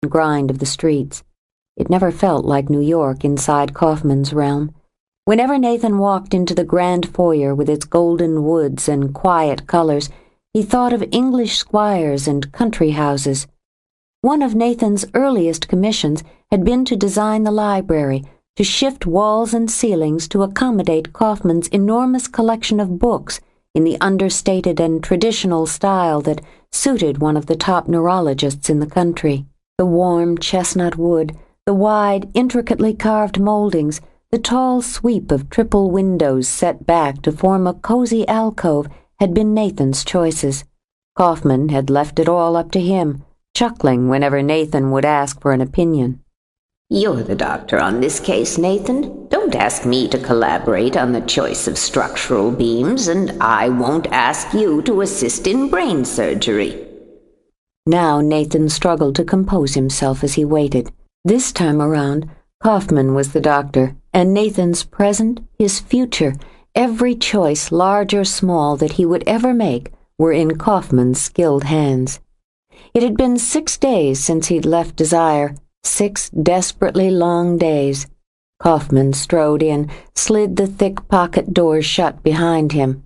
grind of the streets. It never felt like New York inside Kaufman's realm. Whenever Nathan walked into the grand foyer with its golden woods and quiet colors, he thought of English squires and country houses. One of Nathan's earliest commissions had been to design the library, to shift walls and ceilings to accommodate Kaufman's enormous collection of books in the understated and traditional style that suited one of the top neurologists in the country. The warm chestnut wood, the wide, intricately carved moldings, the tall sweep of triple windows set back to form a cozy alcove had been Nathan's choices. Kaufman had left it all up to him, chuckling whenever Nathan would ask for an opinion. "You're the doctor on this case, Nathan. Don't ask me to collaborate on the choice of structural beams, and I won't ask you to assist in brain surgery." Now Nathan struggled to compose himself as he waited. This time around, Kaufman was the doctor, and Nathan's present, his future, every choice, large or small, that he would ever make were in Kaufman's skilled hands. It had been 6 days since he'd left Desire, 6 desperately long days. Kaufman strode in, slid the thick pocket doors shut behind him.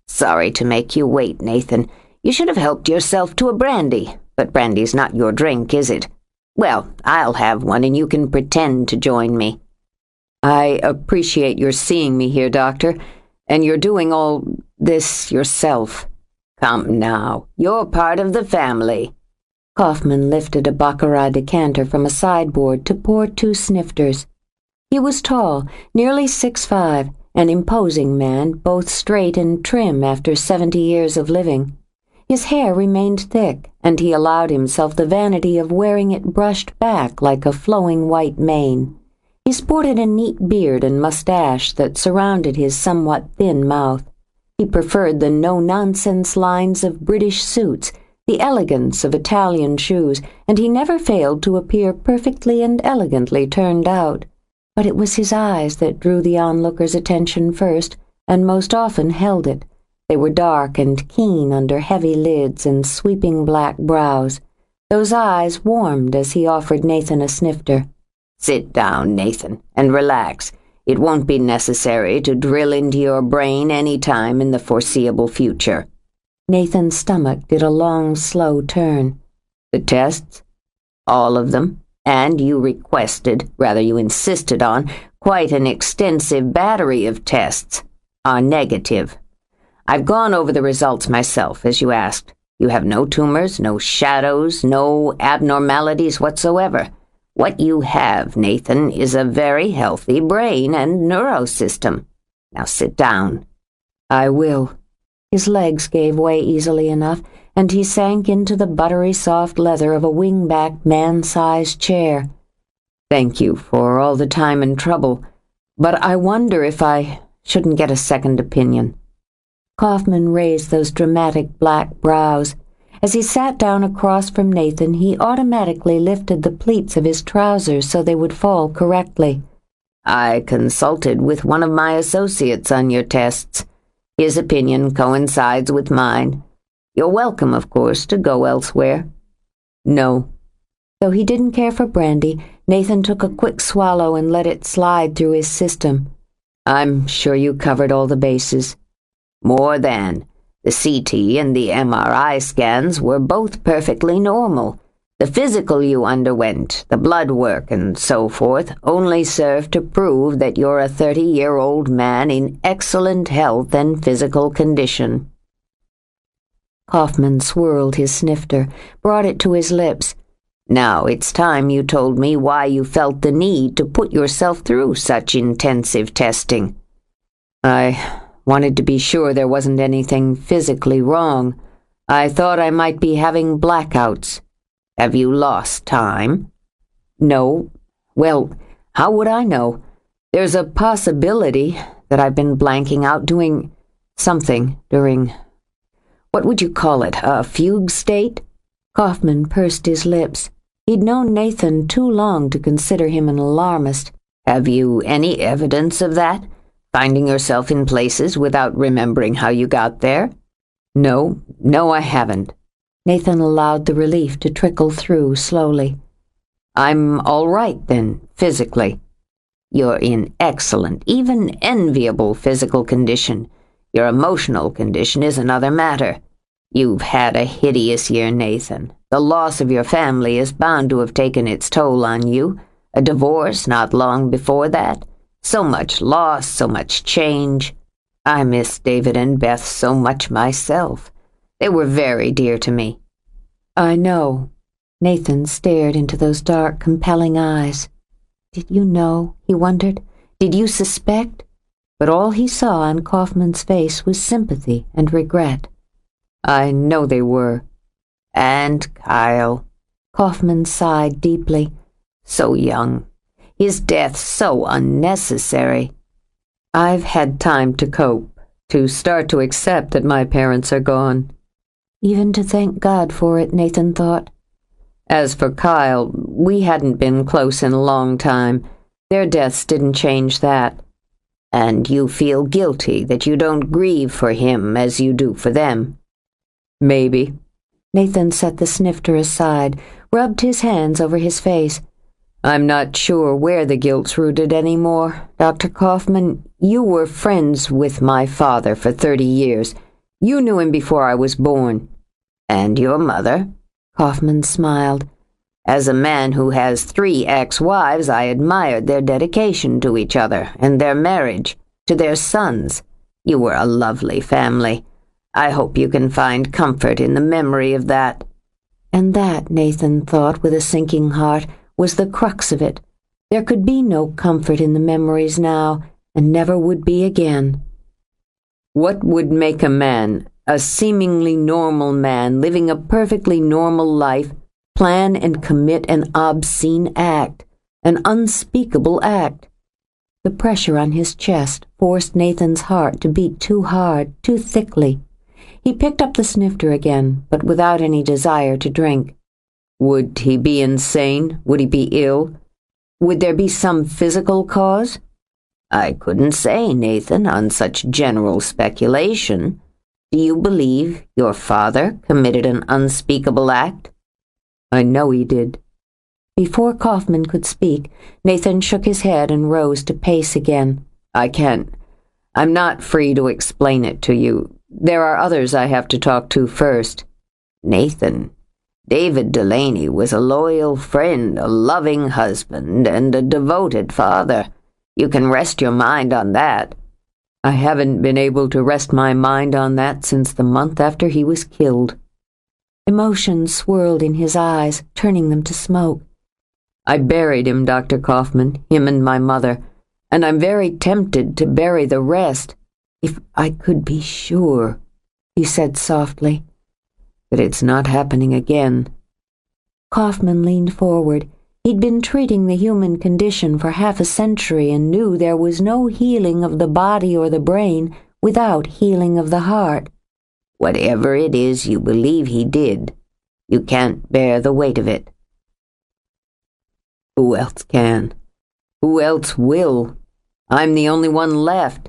"Sorry to make you wait, Nathan. You should have helped yourself to a brandy, but brandy's not your drink, is it? Well, I'll have one and you can pretend to join me." "I appreciate your seeing me here, Doctor, and you're doing all this yourself." "Come now, you're part of the family." Kaufman lifted a Baccarat decanter from a sideboard to pour 2 snifters. He was tall, nearly 6'5", an imposing man, both straight and trim after 70 years of living. His hair remained thick, and he allowed himself the vanity of wearing it brushed back like a flowing white mane. He sported a neat beard and mustache that surrounded his somewhat thin mouth. He preferred the no-nonsense lines of British suits, the elegance of Italian shoes, and he never failed to appear perfectly and elegantly turned out. But it was his eyes that drew the onlooker's attention first, and most often held it. They were dark and keen under heavy lids and sweeping black brows. Those eyes warmed as he offered Nathan a snifter. "Sit down, Nathan, and relax. It won't be necessary to drill into your brain any time in the foreseeable future." Nathan's stomach did a long, slow turn. "The tests? All of them? And you requested, rather you insisted on, quite an extensive battery of tests, are negative. I've gone over the results myself, as you asked. You have no tumors, no shadows, no abnormalities whatsoever. What you have, Nathan, is a very healthy brain and neurosystem. Now sit down." "I will." His legs gave way easily enough, and he sank into the buttery soft leather of a wing-back man-sized chair. "Thank you for all the time and trouble, but I wonder if I shouldn't get a second opinion." Kaufman raised those dramatic black brows. As he sat down across from Nathan, he automatically lifted the pleats of his trousers so they would fall correctly. "I consulted with one of my associates on your tests. His opinion coincides with mine. You're welcome, of course, to go elsewhere." "No." Though he didn't care for brandy, Nathan took a quick swallow and let it slide through his system. "I'm sure you covered all the bases." "More than. The CT and the MRI scans were both perfectly normal. The physical you underwent, the blood work and so forth, only serve to prove that you're a 30-year-old man in excellent health and physical condition." Kaufman swirled his snifter, brought it to his lips. "Now it's time you told me why you felt the need to put yourself through such intensive testing." "I wanted to be sure there wasn't anything physically wrong. I thought I might be having blackouts." "Have you lost time?" "No. Well, how would I know? There's a possibility that I've been blanking out doing something during, what would you call it, a fugue state?" Kaufman pursed his lips. He'd known Nathan too long to consider him an alarmist. "Have you any evidence of that? Finding yourself in places without remembering how you got there?" No, I haven't." Nathan allowed the relief to trickle through slowly. I'm all right then, physically. You're in excellent, even enviable physical condition. Your emotional condition is another matter. You've had a hideous year, Nathan. The loss of your family is bound to have taken its toll on you. A divorce not long before that. So much loss, so much change. I miss David and Beth so much myself. They were very dear to me. I know. Nathan stared into those dark, compelling eyes. Did you know, he wondered? Did you suspect? But all he saw on Kaufman's face was sympathy and regret. I know they were. And Kyle. Kaufman sighed deeply. So young. His death so unnecessary. I've had time to cope, to start to accept that my parents are gone. Even to thank God for it, Nathan thought. As for Kyle, we hadn't been close in a long time. Their deaths didn't change that. And you feel guilty that you don't grieve for him as you do for them. Maybe. Nathan set the snifter aside, rubbed his hands over his face. I'm not sure where the guilt's rooted anymore. Dr. Kaufman, you were friends with my father for 30 years. You knew him before I was born. And your mother? Kaufman smiled. As a man who has 3 ex-wives, I admired their dedication to each other and their marriage, to their sons. You were a lovely family. I hope you can find comfort in the memory of that. And that, Nathan thought with a sinking heart, was the crux of it. There could be no comfort in the memories now, and never would be again. What would make a man, a seemingly normal man, living a perfectly normal life, plan and commit an obscene act, an unspeakable act? The pressure on his chest forced Nathan's heart to beat too hard, too thickly. He picked up the snifter again, but without any desire to drink. Would he be insane? Would he be ill? Would there be some physical cause? I couldn't say, Nathan, on such general speculation. Do you believe your father committed an unspeakable act? I know he did. Before Kaufman could speak, Nathan shook his head and rose to pace again. I can't. I'm not free to explain it to you. There are others I have to talk to first. Nathan, David Delaney was a loyal friend, a loving husband, and a devoted father. You can rest your mind on that. I haven't been able to rest my mind on that since the month after he was killed. Emotion swirled in his eyes, turning them to smoke. I buried him, Dr. Kaufman, him and my mother, and I'm very tempted to bury the rest, if I could be sure, he said softly, that it's not happening again. Kaufman leaned forward. He'd been treating the human condition for half a century and knew there was no healing of the body or the brain without healing of the heart. Whatever it is you believe he did, you can't bear the weight of it. Who else can? Who else will? I'm the only one left.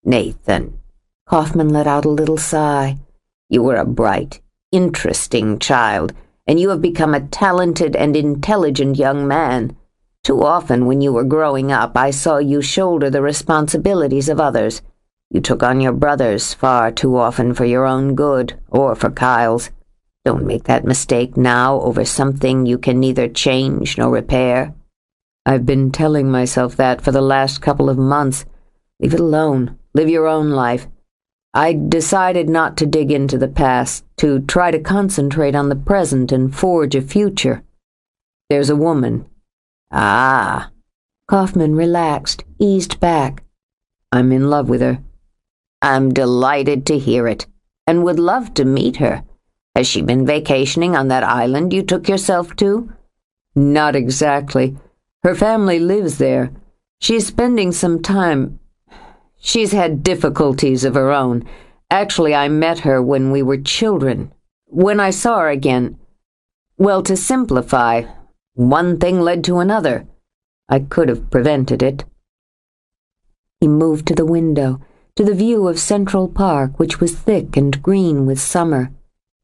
Nathan. Kaufman let out a little sigh. You were a bright, interesting child, and you have become a talented and intelligent young man. Too often when you were growing up, I saw you shoulder the responsibilities of others. You took on your brothers far too often for your own good, or for Kyle's. Don't make that mistake now over something you can neither change nor repair. I've been telling myself that for the last couple of months. Leave it alone. Live your own life. I decided not to dig into the past, to try to concentrate on the present and forge a future. There's a woman. Ah. Kaufman relaxed, eased back. I'm in love with her. I'm delighted to hear it, and would love to meet her. Has she been vacationing on that island you took yourself to? Not exactly. Her family lives there. She's spending some time. She's had difficulties of her own. Actually, I met her when we were children. When I saw her again, well, to simplify, one thing led to another. I could have prevented it. He moved to the window, to the view of Central Park, which was thick and green with summer.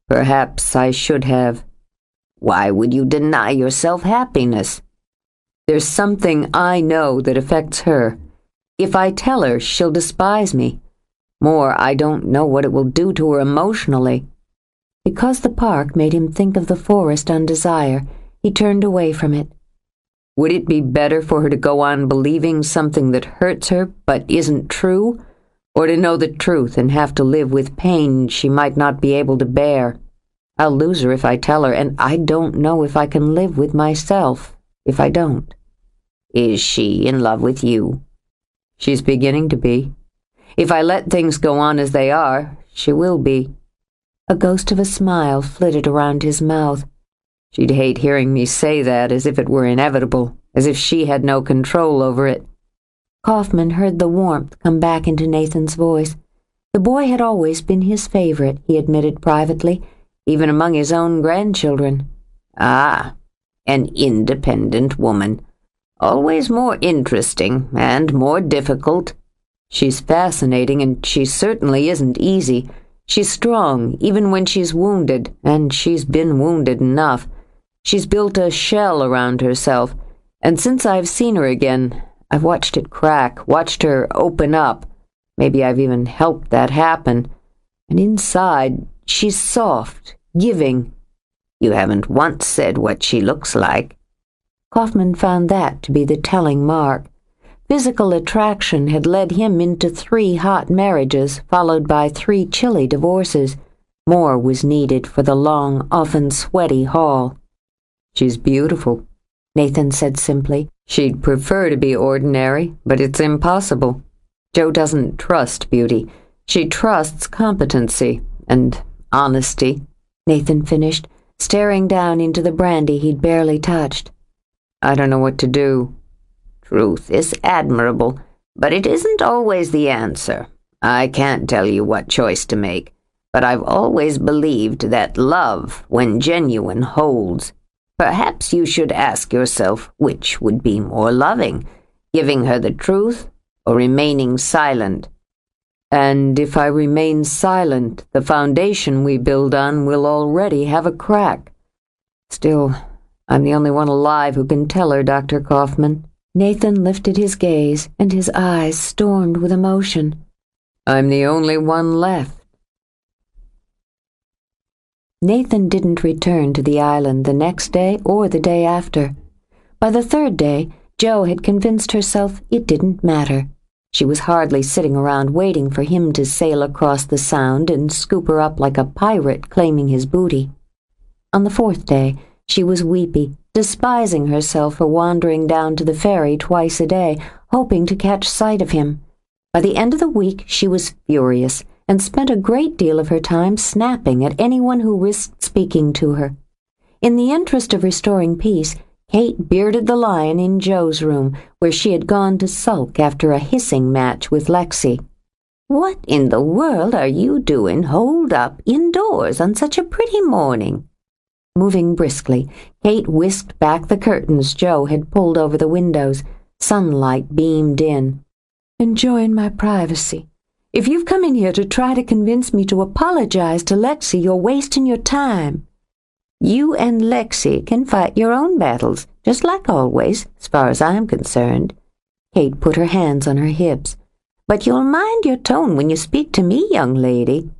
Perhaps I should have. Why would you deny yourself happiness? There's something I know that affects her. If I tell her, she'll despise me. More, I don't know what it will do to her emotionally. Because the park made him think of the forest on Desire, he turned away from it. Would it be better for her to go on believing something that hurts her but isn't true, or to know the truth and have to live with pain she might not be able to bear? I'll lose her if I tell her, and I don't know if I can live with myself if I don't. Is she in love with you? She's beginning to be. If I let things go on as they are, she will be. A ghost of a smile flitted around his mouth. She'd hate hearing me say that, as if it were inevitable, as if she had no control over it. Kaufman heard the warmth come back into Nathan's voice. The boy had always been his favorite, he admitted privately, even among his own grandchildren. Ah, an independent woman. Always more interesting and more difficult. She's fascinating, and she certainly isn't easy. She's strong, even when she's wounded, and she's been wounded enough. She's built a shell around herself, and since I've seen her again, I've watched it crack, watched her open up. Maybe I've even helped that happen. And inside, she's soft, giving. You haven't once said what she looks like. Kaufman found that to be the telling mark. Physical attraction had led him into 3 hot marriages, followed by 3 chilly divorces. More was needed for the long, often sweaty haul. She's beautiful, Nathan said simply. She'd prefer to be ordinary, but it's impossible. Jo doesn't trust beauty. She trusts competency and honesty, Nathan finished, staring down into the brandy he'd barely touched. I don't know what to do. Truth is admirable, but it isn't always the answer. I can't tell you what choice to make, but I've always believed that love, when genuine, holds. Perhaps you should ask yourself which would be more loving, giving her the truth or remaining silent. And if I remain silent, the foundation we build on will already have a crack. Still, I'm the only one alive who can tell her, Dr. Kaufman. Nathan lifted his gaze, and his eyes stormed with emotion. I'm the only one left. Nathan didn't return to the island the next day or the day after. By the 3rd day, Jo had convinced herself it didn't matter. She was hardly sitting around waiting for him to sail across the Sound and scoop her up like a pirate claiming his booty. On the 4th day, she was weepy, despising herself for wandering down to the ferry twice a day, hoping to catch sight of him. By the end of the week, she was furious, and spent a great deal of her time snapping at anyone who risked speaking to her. In the interest of restoring peace, Kate bearded the lion in Jo's room, where she had gone to sulk after a hissing match with Lexi. What in the world are you doing holed up indoors on such a pretty morning? Moving briskly, Kate whisked back the curtains Jo had pulled over the windows. Sunlight beamed in. Enjoying my privacy. If you've come in here to try to convince me to apologize to Lexi, you're wasting your time. You and Lexi can fight your own battles, just like always, as far as I'm concerned. Kate put her hands on her hips. But you'll mind your tone when you speak to me, young lady.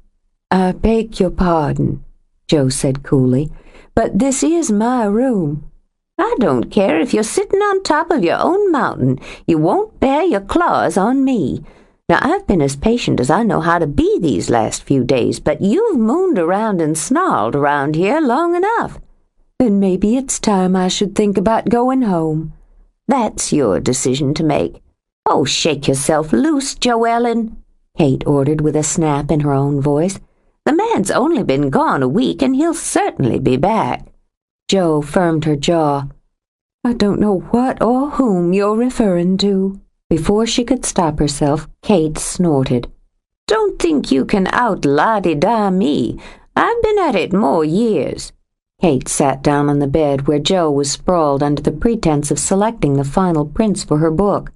I beg your pardon, Jo said coolly, but this is my room. I don't care if you're sitting on top of your own mountain. You won't bear your claws on me. Now, I've been as patient as I know how to be these last few days, but you've mooned around and snarled around here long enough. Then maybe it's time I should think about going home. That's your decision to make. Oh, shake yourself loose, Joellen, Kate ordered with a snap in her own voice. The man's only been gone a week, and he'll certainly be back. Jo firmed her jaw. I don't know what or whom you're referring to. Before she could stop herself, Kate snorted. Don't think you can out-la-di-da me. I've been at it more years. Kate sat down on the bed where Jo was sprawled under the pretense of selecting the final prints for her book.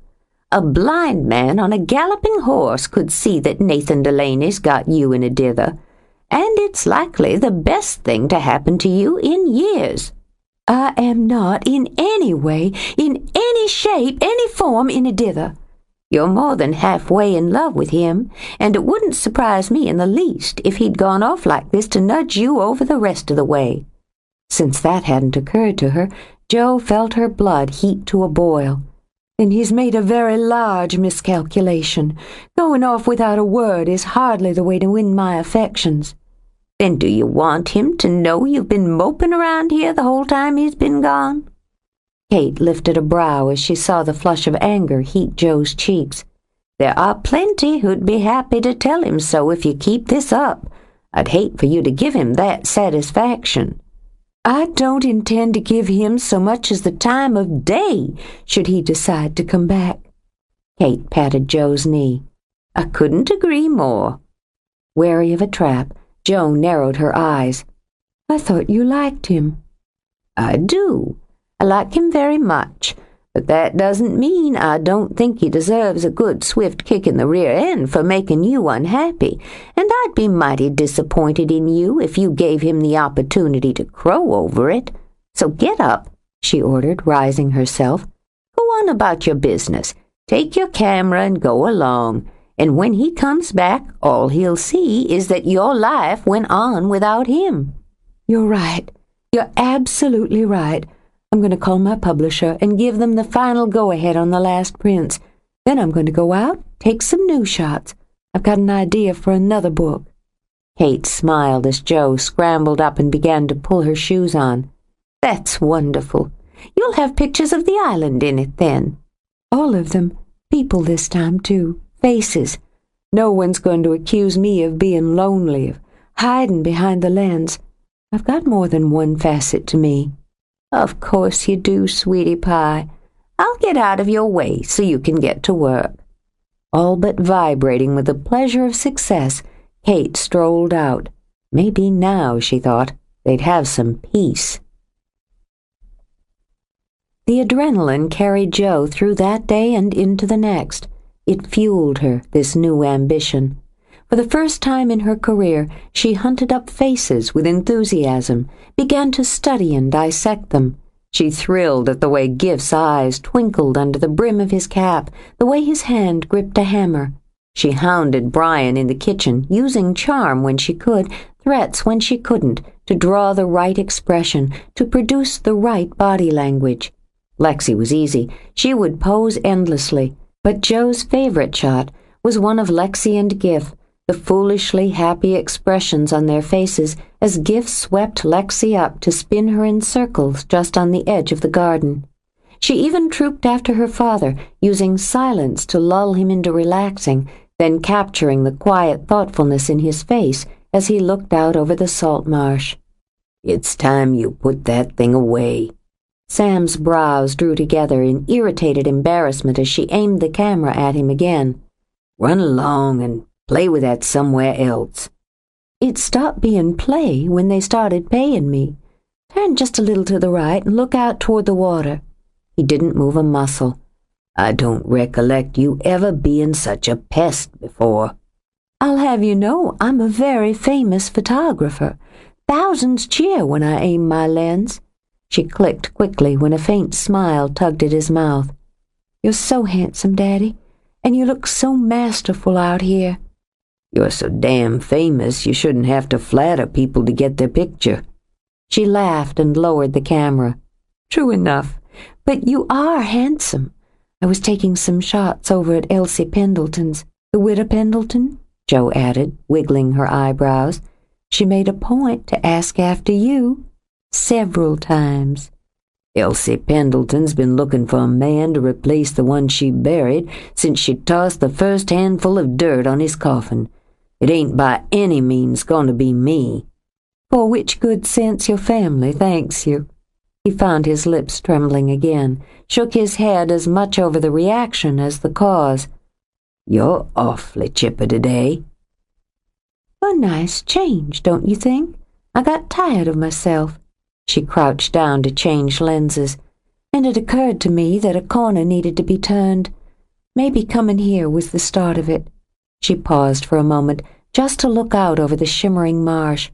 A blind man on a galloping horse could see that Nathan Delaney's got you in a dither, and it's likely the best thing to happen to you in years. I am not in any way, in any shape, any form, in a dither. You're more than halfway in love with him, and it wouldn't surprise me in the least if he'd gone off like this to nudge you over the rest of the way." Since that hadn't occurred to her, Jo felt her blood heat to a boil. Then he's made a very large miscalculation. Going off without a word is hardly the way to win my affections. Then do you want him to know you've been moping around here the whole time he's been gone? Kate lifted a brow as she saw the flush of anger heat Jo's cheeks. "There are plenty who'd be happy to tell him so if you keep this up. I'd hate for you to give him that satisfaction." "I don't intend to give him so much as the time of day, should he decide to come back." Kate patted Jo's knee. "I couldn't agree more." Wary of a trap, Jo narrowed her eyes. "I thought you liked him." "I do. I like him very much, but that doesn't mean I don't think he deserves a good swift kick in the rear end for making you unhappy, and I'd be mighty disappointed in you if you gave him the opportunity to crow over it. So get up," she ordered, rising herself. "Go on about your business. Take your camera and go along, and when he comes back, all he'll see is that your life went on without him." "You're right. You're absolutely right. I'm going to call my publisher and give them the final go-ahead on the last prints. Then I'm going to go out, take some new shots. I've got an idea for another book." Kate smiled as Jo scrambled up and began to pull her shoes on. "That's wonderful. You'll have pictures of the island in it, then?" "All of them. People this time, too. Faces. No one's going to accuse me of being lonely, of hiding behind the lens. I've got more than one facet to me." "Of course you do, sweetie pie. I'll get out of your way so you can get to work." All but vibrating with the pleasure of success, Kate strolled out. Maybe now, she thought, they'd have some peace. The adrenaline carried Jo through that day and into the next. It fueled her, this new ambition. For the first time in her career, she hunted up faces with enthusiasm, began to study and dissect them. She thrilled at the way Giff's eyes twinkled under the brim of his cap, the way his hand gripped a hammer. She hounded Brian in the kitchen, using charm when she could, threats when she couldn't, to draw the right expression, to produce the right body language. Lexi was easy. She would pose endlessly. But Jo's favorite shot was one of Lexi and Giff, the foolishly happy expressions on their faces as Giff swept Lexi up to spin her in circles just on the edge of the garden. She even trooped after her father, using silence to lull him into relaxing, then capturing the quiet thoughtfulness in his face as he looked out over the salt marsh. "It's time you put that thing away." Sam's brows drew together in irritated embarrassment as she aimed the camera at him again. "Run along and play with that somewhere else." "It stopped being play when they started paying me. Turn just a little to the right and look out toward the water." He didn't move a muscle. "I don't recollect you ever being such a pest before." "I'll have you know I'm a very famous photographer. Thousands cheer when I aim my lens." She clicked quickly when a faint smile tugged at his mouth. "You're so handsome, Daddy, and you look so masterful out here." "You're so damn famous you shouldn't have to flatter people to get their picture." She laughed and lowered the camera. "True enough, but you are handsome. I was taking some shots over at Elsie Pendleton's." "The widow Pendleton?" Jo added, wiggling her eyebrows. "She made a point to ask after you. Several times." "Elsie Pendleton's been looking for a man to replace the one she buried since she tossed the first handful of dirt on his coffin. It ain't by any means going to be me." "For which good sense your family thanks you." He found his lips trembling again, shook his head as much over the reaction as the cause. "You're awfully chipper today." "A nice change, don't you think? I got tired of myself." She crouched down to change lenses, and it occurred to me that a corner needed to be turned. Maybe coming here was the start of it. She paused for a moment, just to look out over the shimmering marsh.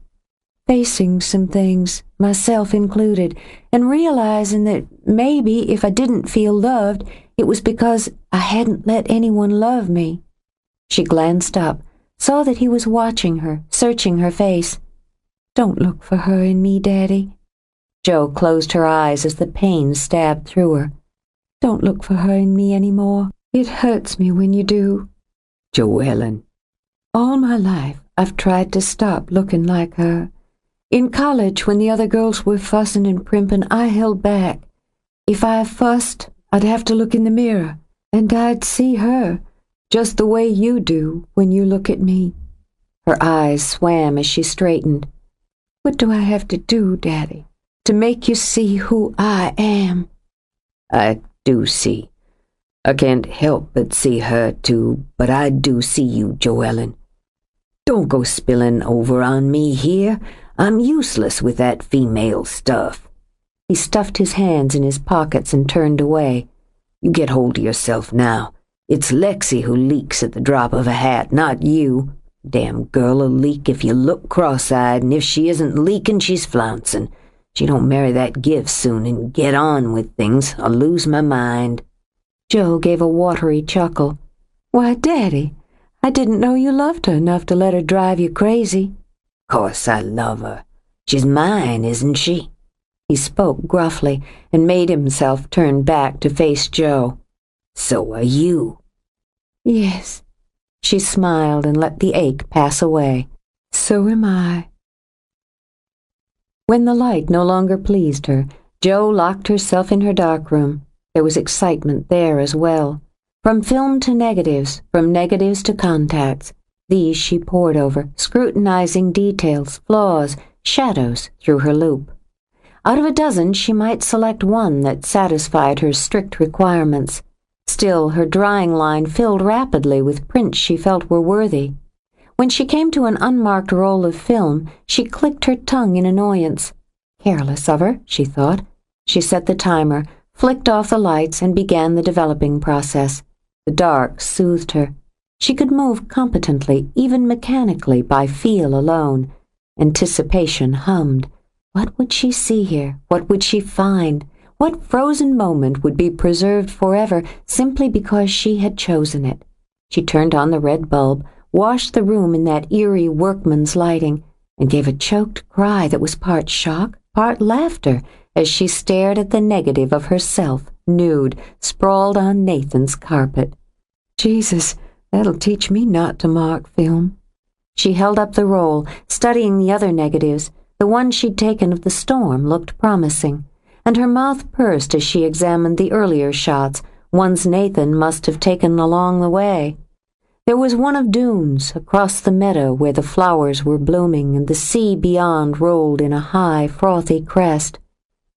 facing some things, myself included, and realizing that maybe if I didn't feel loved, it was because I hadn't let anyone love me. She glanced up, saw that he was watching her, searching her face. Don't look for her in me, Daddy. Jo closed her eyes as the pain stabbed through her. Don't look for her in me anymore. It hurts me when you do. Joellen. All my life, I've tried to stop looking like her. In college, when the other girls were fussing and primping, I held back. If I fussed, I'd have to look in the mirror, and I'd see her, just the way you do when you look at me. Her eyes swam as she straightened. What do I have to do, Daddy, to make you see who I am? I do see. I can't help but see her too, but I do see you, Joellen. Don't go spilling over on me here. I'm useless with that female stuff. He stuffed his hands in his pockets and turned away. You get hold of yourself now. It's Lexi who leaks at the drop of a hat, not you. Damn girl'll leak if you look cross-eyed, and if she isn't leaking, she's flouncing. She don't marry that gift soon and get on with things, I'll lose my mind. Jo gave a watery chuckle. Why, Daddy, I didn't know you loved her enough to let her drive you crazy. Course I love her. She's mine, isn't she? He spoke gruffly and made himself turn back to face Jo. So are you. Yes. She smiled and let the ache pass away. So am I. When the light no longer pleased her, Jo locked herself in her darkroom. There was excitement there as well. From film to negatives, from negatives to contacts. These she pored over, scrutinizing details, flaws, shadows through her loupe. Out of a dozen, she might select one that satisfied her strict requirements. Still, her drawing line filled rapidly with prints she felt were worthy. When she came to an unmarked roll of film, she clicked her tongue in annoyance. Careless of her, she thought. She set the timer, flicked off the lights, and began the developing process. The dark soothed her. She could move competently, even mechanically, by feel alone. Anticipation hummed. What would she see here? What would she find? What frozen moment would be preserved forever simply because she had chosen it? She turned on the red bulb, washed the room in that eerie workman's lighting, and gave a choked cry that was part shock, part laughter, as she stared at the negative of herself, nude, sprawled on Nathan's carpet. Jesus, that'll teach me not to mark film. She held up the roll, studying the other negatives. The one she'd taken of the storm looked promising, and her mouth pursed as she examined the earlier shots, ones Nathan must have taken along the way. There was one of dunes, across the meadow where the flowers were blooming and the sea beyond rolled in a high, frothy crest.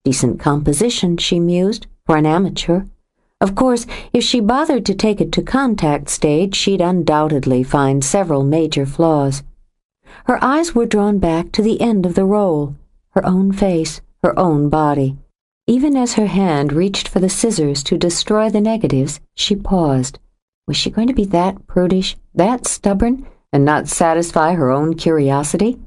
Decent composition, she mused, for an amateur. Of course, if she bothered to take it to contact stage, she'd undoubtedly find several major flaws. Her eyes were drawn back to the end of the roll, her own face, her own body. Even as her hand reached for the scissors to destroy the negatives, she paused. Was she going to be that prudish, that stubborn, and not satisfy her own curiosity?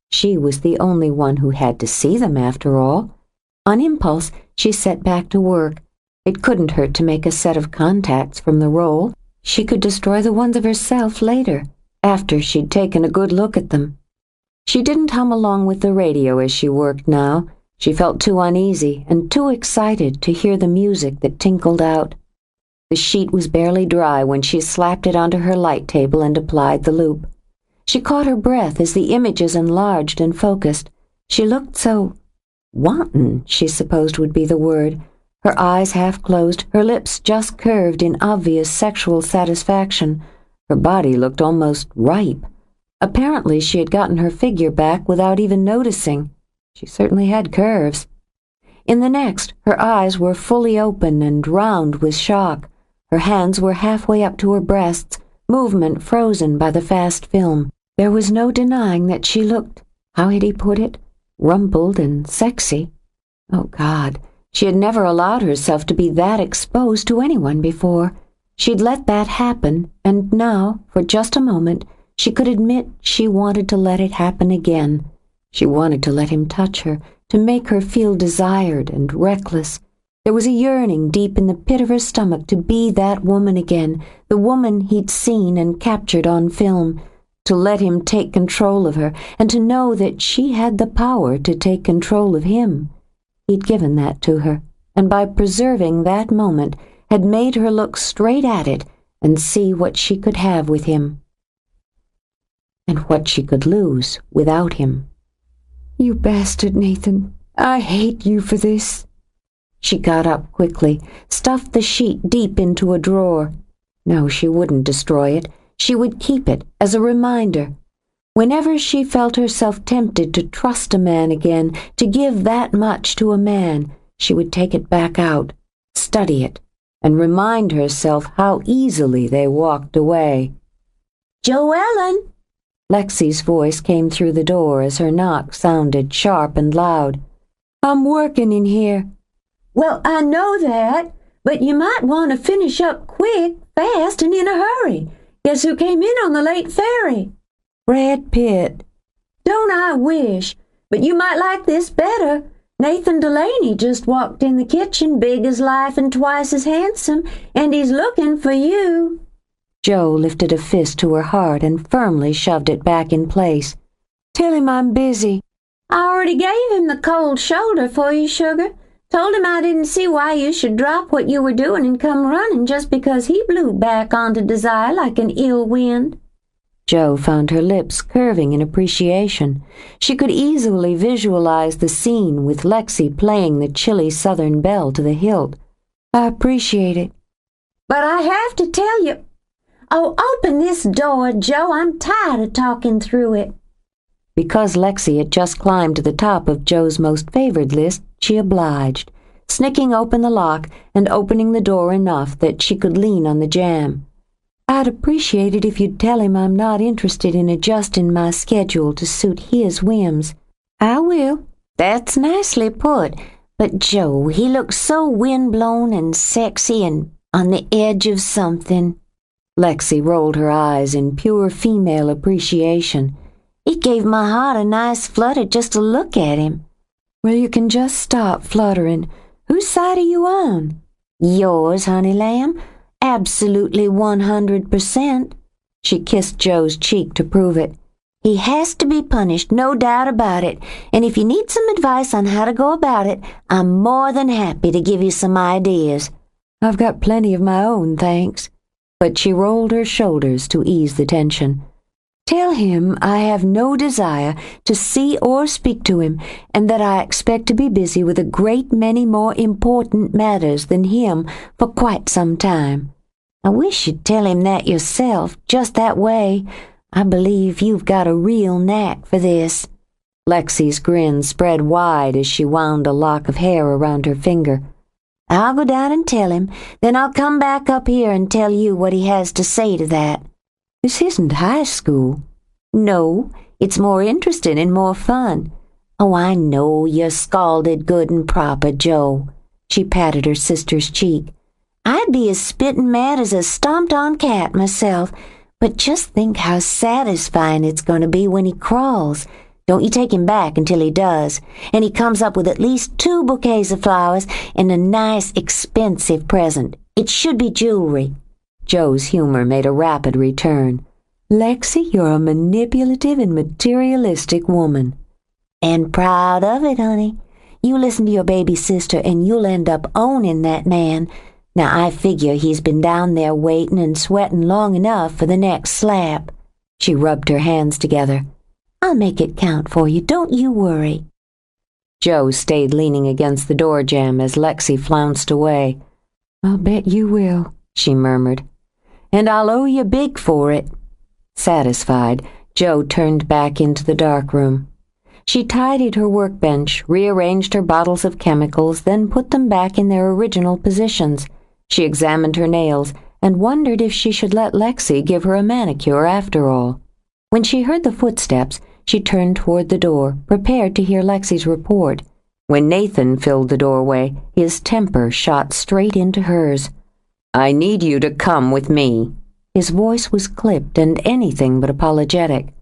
She was the only one who had to see them, after all. On impulse, she set back to work. It couldn't hurt to make a set of contacts from the roll. She could destroy the ones of herself later, after she'd taken a good look at them. She didn't hum along with the radio as she worked now. She felt too uneasy and too excited to hear the music that tinkled out. The sheet was barely dry when she slapped it onto her light table and applied the loupe. She caught her breath as the images enlarged and focused. She looked so wanton, she supposed would be the word. Her eyes half closed, her lips just curved in obvious sexual satisfaction. Her body looked almost ripe. Apparently she had gotten her figure back without even noticing. She certainly had curves. In the next, her eyes were fully open and round with shock. Her hands were halfway up to her breasts, movement frozen by the fast film. There was no denying that she looked, how had he put it, rumpled and sexy. Oh, God, she had never allowed herself to be that exposed to anyone before. She'd let that happen, and now, for just a moment, she could admit she wanted to let it happen again. She wanted to let him touch her, to make her feel desired and reckless. There was a yearning deep in the pit of her stomach to be that woman again, the woman he'd seen and captured on film, to let him take control of her, and to know that she had the power to take control of him. He'd given that to her, and by preserving that moment, had made her look straight at it and see what she could have with him, and what she could lose without him. "You bastard, Nathan. I hate you for this." She got up quickly, stuffed the sheet deep into a drawer. No, she wouldn't destroy it. She would keep it as a reminder. Whenever she felt herself tempted to trust a man again, to give that much to a man, she would take it back out, study it, and remind herself how easily they walked away. "Joellen!" Lexi's voice came through the door as her knock sounded sharp and loud. "I'm working in here." "Well, I know that, but you might want to finish up quick, fast, and in a hurry. Guess who came in on the late ferry?" "Brad Pitt." "Don't I wish? But you might like this better. Nathan Delaney just walked in the kitchen, big as life and twice as handsome, and he's looking for you." Joe lifted a fist to her heart and firmly shoved it back in place. "Tell him I'm busy." "I already gave him the cold shoulder for you, sugar. Told him I didn't see why you should drop what you were doing and come running just because he blew back onto Desire like an ill wind." Joe found her lips curving in appreciation. She could easily visualize the scene with Lexi playing the chilly Southern belle to the hilt. "I appreciate it." "But I have to tell you. Oh, open this door, Joe. I'm tired of talking through it." Because Lexi had just climbed to the top of Joe's most favored list, she obliged, snicking open the lock and opening the door enough that she could lean on the jamb. "I'd appreciate it if you'd tell him I'm not interested in adjusting my schedule to suit his whims." "I will." "That's nicely put. But Joe, he looks so windblown and sexy and on the edge of something." Lexi rolled her eyes in pure female appreciation. "It gave my heart a nice flutter just to look at him." "Well, you can just stop fluttering. Whose side are you on?" "Yours, honey lamb. Absolutely 100%. She kissed Joe's cheek to prove it. "He has to be punished, no doubt about it. And if you need some advice on how to go about it, I'm more than happy to give you some ideas." "I've got plenty of my own, thanks." But she rolled her shoulders to ease the tension. "Tell him I have no desire to see or speak to him, and that I expect to be busy with a great many more important matters than him for quite some time." "I wish you'd tell him that yourself, just that way. I believe you've got a real knack for this." Lexi's grin spread wide as she wound a lock of hair around her finger. "I'll go down and tell him, then I'll come back up here and tell you what he has to say to that." "This isn't high school." "No, it's more interesting and more fun." "Oh, I know you're scalded good and proper, Joe." She patted her sister's cheek. "I'd be as spittin' mad as a stomped-on cat myself, but just think how satisfying it's going to be when he crawls. Don't you take him back until he does, and he comes up with at least 2 bouquets of flowers and a nice, expensive present. It should be jewelry." Joe's humor made a rapid return. "Lexi, you're a manipulative and materialistic woman." "And proud of it, honey. You listen to your baby sister and you'll end up owning that man. Now I figure he's been down there waiting and sweating long enough for the next slap." She rubbed her hands together. "I'll make it count for you, don't you worry." Joe stayed leaning against the door jamb as Lexi flounced away. "I'll bet you will," she murmured. "And I'll owe you big for it." Satisfied, Joe turned back into the dark room. She tidied her workbench, rearranged her bottles of chemicals, then put them back in their original positions. She examined her nails and wondered if she should let Lexi give her a manicure after all. When she heard the footsteps, she turned toward the door, prepared to hear Lexi's report. When Nathan filled the doorway, his temper shot straight into hers. "I need you to come with me." His voice was clipped and anything but apologetic.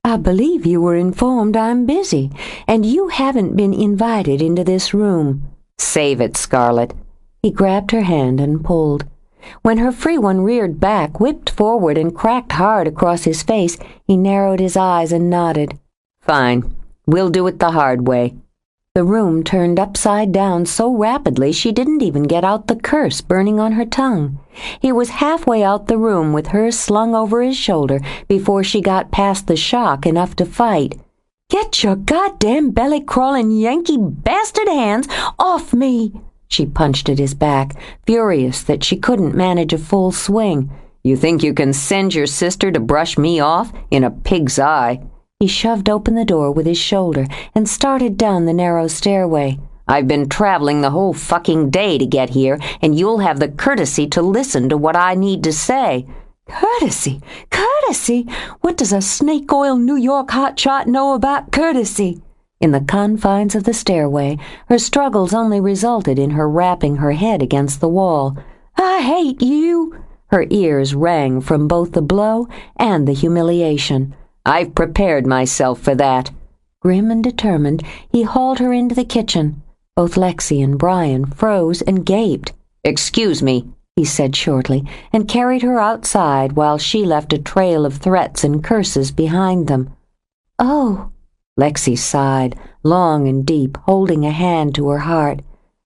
I believe you were informed I'm busy, and you haven't been invited into this room. Save it, Scarlet. He grabbed her hand and pulled. When her free one reared back, whipped forward, and cracked hard across his face, he narrowed his eyes and nodded. Fine. We'll do it the hard way. The room turned upside down so rapidly she didn't even get out the curse burning on her tongue. He was halfway out the room with her slung over his shoulder before she got past the shock enough to fight. "Get your goddamn belly-crawling Yankee bastard hands off me!" She punched at his back, furious that she couldn't manage a full swing. "You think you can send your sister to brush me off in a pig's eye?" He shoved open the door with his shoulder and started down the narrow stairway. "I've been traveling the whole fucking day to get here, and you'll have the courtesy to listen to what I need to say." "Courtesy? Courtesy? What does a snake-oil New York hotshot know about courtesy?" In the confines of the stairway, her struggles only resulted in her rapping her head against the wall. "I hate you!" Her ears rang from both the blow and the humiliation. "I've prepared myself for that." Grim and determined, he hauled her into the kitchen. Both Lexi and Brian froze and gaped. "Excuse me," he said shortly, and carried her outside while she left a trail of threats and curses behind them. "Oh," Lexi sighed, long and deep, holding a hand to her heart.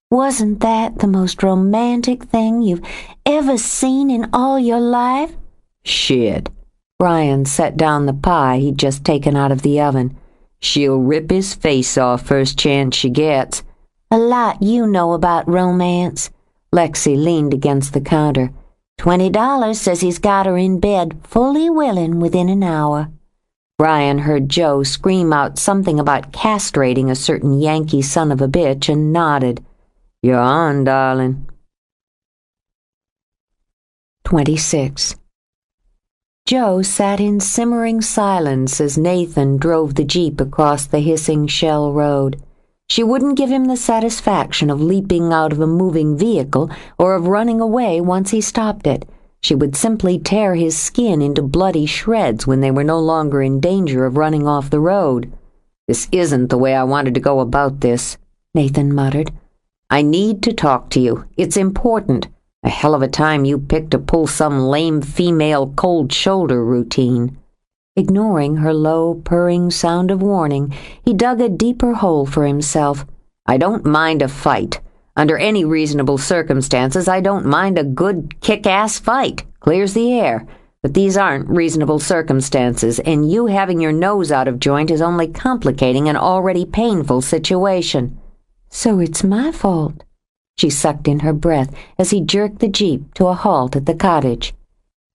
"Wasn't that the most romantic thing you've ever seen in all your life?" "Shit." Brian set down the pie he'd just taken out of the oven. "She'll rip his face off first chance she gets." "A lot you know about romance." Lexi leaned against the counter. $20 says he's got her in bed, fully willing, within an hour. Brian heard Joe scream out something about castrating a certain Yankee son of a bitch and nodded. "You're on, darling." 26. Joe sat in simmering silence as Nathan drove the Jeep across the hissing shell road. She wouldn't give him the satisfaction of leaping out of a moving vehicle or of running away once he stopped it. She would simply tear his skin into bloody shreds when they were no longer in danger of running off the road. "This isn't the way I wanted to go about this," Nathan muttered. "I need to talk to you. It's important. A hell of a time you picked to pull some lame female cold shoulder routine." Ignoring her low, purring sound of warning, he dug a deeper hole for himself. "I don't mind a fight. Under any reasonable circumstances, I don't mind a good kick-ass fight. Clears the air. But these aren't reasonable circumstances, and you having your nose out of joint is only complicating an already painful situation." "So it's my fault." She sucked in her breath as he jerked the Jeep to a halt at the cottage.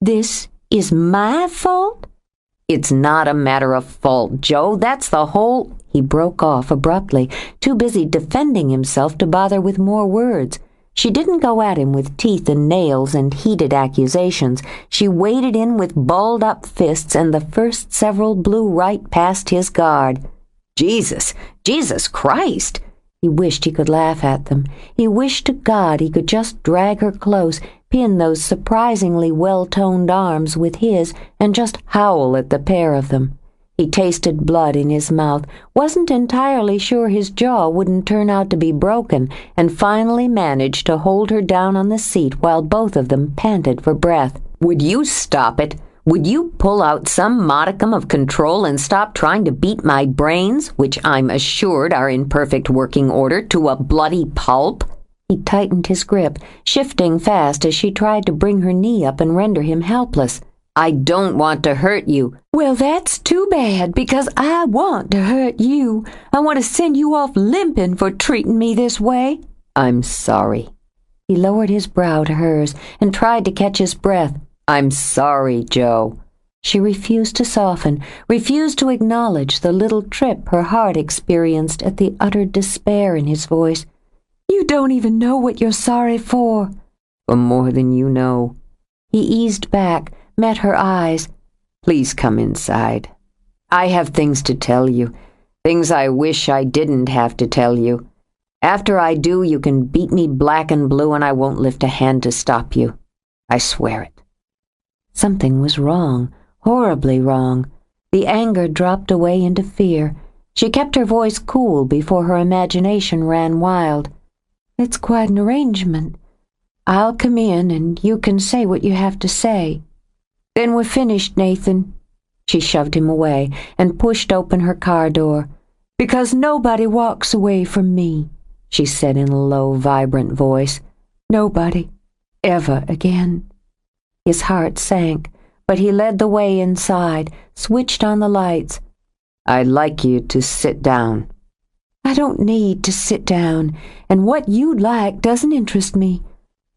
"This is my fault?" "It's not a matter of fault, Joe. That's the whole—" He broke off abruptly, too busy defending himself to bother with more words. She didn't go at him with teeth and nails and heated accusations. She waded in with balled-up fists, and the first several blew right past his guard. Jesus Christ!" He wished he could laugh at them. He wished to God he could just drag her close, pin those surprisingly well-toned arms with his, and just howl at the pair of them. He tasted blood in his mouth, wasn't entirely sure his jaw wouldn't turn out to be broken, and finally managed to hold her down on the seat while both of them panted for breath. "Would you stop it? Would you pull out some modicum of control and stop trying to beat my brains, which I'm assured are in perfect working order, to a bloody pulp?" He tightened his grip, shifting fast as she tried to bring her knee up and render him helpless. "I don't want to hurt you." "Well, that's too bad, because I want to hurt you. I want to send you off limping for treating me this way." "I'm sorry." He lowered his brow to hers and tried to catch his breath. "I'm sorry, Joe." She refused to soften, refused to acknowledge the little trip her heart experienced at the utter despair in his voice. "You don't even know what you're sorry for." "For more than you know." He eased back, met her eyes. "Please come inside. I have things to tell you, things I wish I didn't have to tell you. After I do, you can beat me black and blue and I won't lift a hand to stop you. I swear it." Something was wrong, horribly wrong. The anger dropped away into fear. She kept her voice cool before her imagination ran wild. "It's quite an arrangement. I'll come in and you can say what you have to say. Then we're finished, Nathan." She shoved him away and pushed open her car door. "Because nobody walks away from me," she said in a low, vibrant voice. "Nobody. Ever again." His heart sank, but he led the way inside, switched on the lights. "I'd like you to sit down." "I don't need to sit down, and what you'd like doesn't interest me.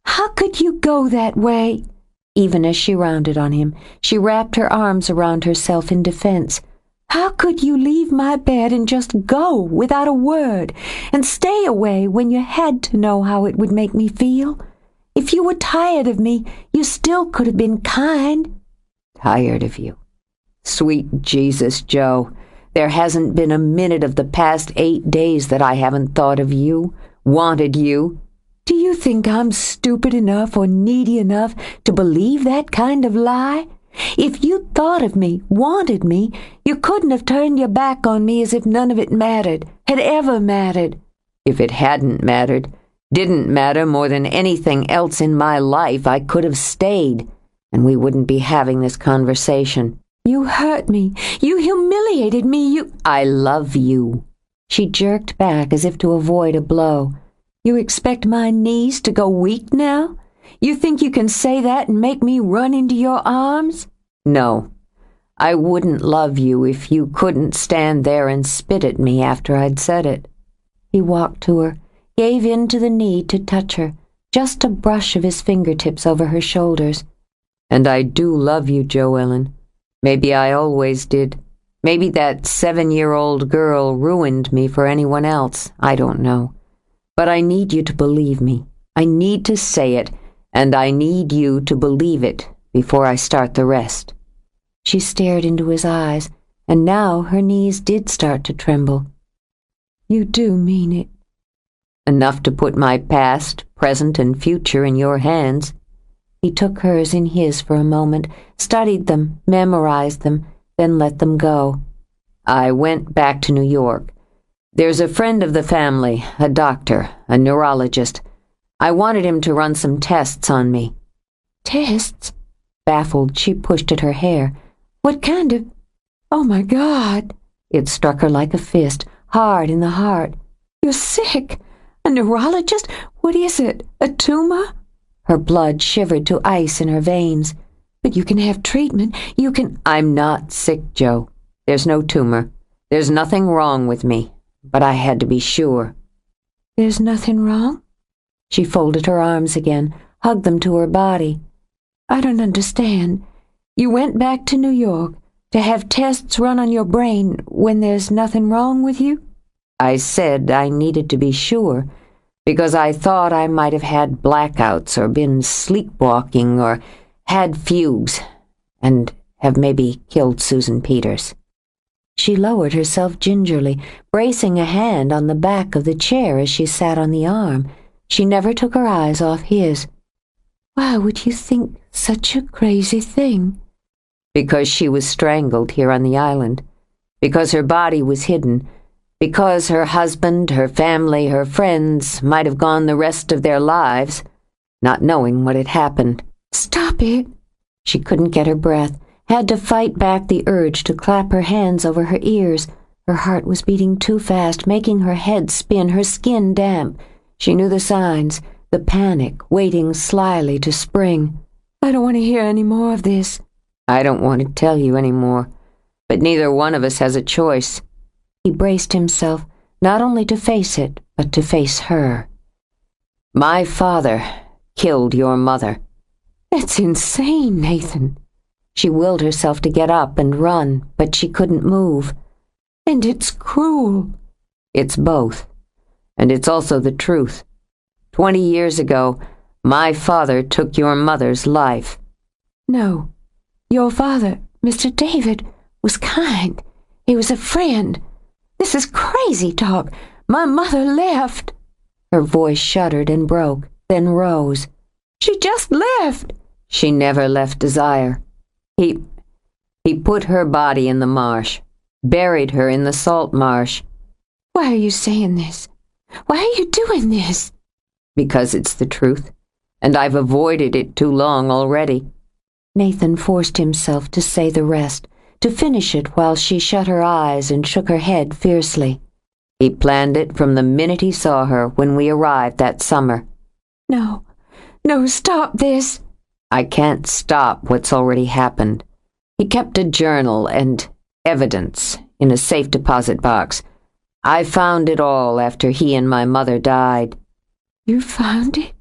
How could you go that way?" Even as she rounded on him, she wrapped her arms around herself in defense. "How could you leave my bed and just go without a word, and stay away when you had to know how it would make me feel? If you were tired of me, you still could have been kind." "Tired of you? Sweet Jesus, Joe, there hasn't been a minute of the past 8 days that I haven't thought of you, wanted you." "Do you think I'm stupid enough or needy enough to believe that kind of lie? If you thought of me, wanted me, you couldn't have turned your back on me as if none of it mattered, had ever mattered." "If it hadn't mattered, didn't matter more than anything else in my life, I could have stayed, and we wouldn't be having this conversation." "You hurt me. You humiliated me. I love you." She jerked back as if to avoid a blow. "You expect my knees to go weak now? You think you can say that and make me run into your arms?" "No. I wouldn't love you if you couldn't stand there and spit at me after I'd said it." He walked to her, gave in to the need to touch her, just a brush of his fingertips over her shoulders. "And I do love you, Joellen. Maybe I always did. Maybe that 7-year-old girl ruined me for anyone else. I don't know. But I need you to believe me. I need to say it, and I need you to believe it before I start the rest." She stared into his eyes, and now her knees did start to tremble. "You do mean it?" "Enough to put my past, present, and future in your hands." He took hers in his for a moment, studied them, memorized them, then let them go. "I went back to New York. There's a friend of the family, a doctor, a neurologist. I wanted him to run some tests on me." "Tests?" Baffled, she pushed at her hair. "What kind of... Oh, my God!" It struck her like a fist, hard in the heart. "You're sick! A neurologist? What is it? A tumor?" Her blood shivered to ice in her veins. "But you can have treatment. You can..." "I'm not sick, Joe. There's no tumor. There's nothing wrong with me. But I had to be sure." "There's nothing wrong?" She folded her arms again, hugged them to her body. "I don't understand. You went back to New York to have tests run on your brain when there's nothing wrong with you?" "I said I needed to be sure, because I thought I might have had blackouts or been sleepwalking or had fugues, and have maybe killed Susan Peters." She lowered herself gingerly, bracing a hand on the back of the chair as she sat on the arm. She never took her eyes off his. "Why would you think such a crazy thing?" "Because she was strangled here on the island. Because her body was hidden. Because her husband, her family, her friends might have gone the rest of their lives, not knowing what had happened." "Stop it!" She couldn't get her breath, had to fight back the urge to clap her hands over her ears. Her heart was beating too fast, making her head spin, her skin damp. She knew the signs, the panic waiting slyly to spring. "I don't want to hear any more of this." "I don't want to tell you any more, but neither one of us has a choice." He braced himself, not only to face it, but to face her. "My father killed your mother." "That's insane, Nathan." She willed herself to get up and run, but she couldn't move. "And it's cruel." "It's both. And it's also the truth. 20 years ago, my father took your mother's life." "No. Your father, Mr. David, was kind. He was a friend. This is crazy talk. My mother left." Her voice shuddered and broke, then rose. "She just left." "She never left Desire. He put her body in the marsh, buried her in the salt marsh. Why are you saying this? Why are you doing this? Because it's the truth, and I've avoided it too long already. Nathan forced himself to say the rest, to finish it while she shut her eyes and shook her head fiercely. He planned it from the minute he saw her when we arrived that summer. No, stop this. I can't stop what's already happened. He kept a journal and evidence in a safe deposit box. I found it all after he and my mother died. You found it?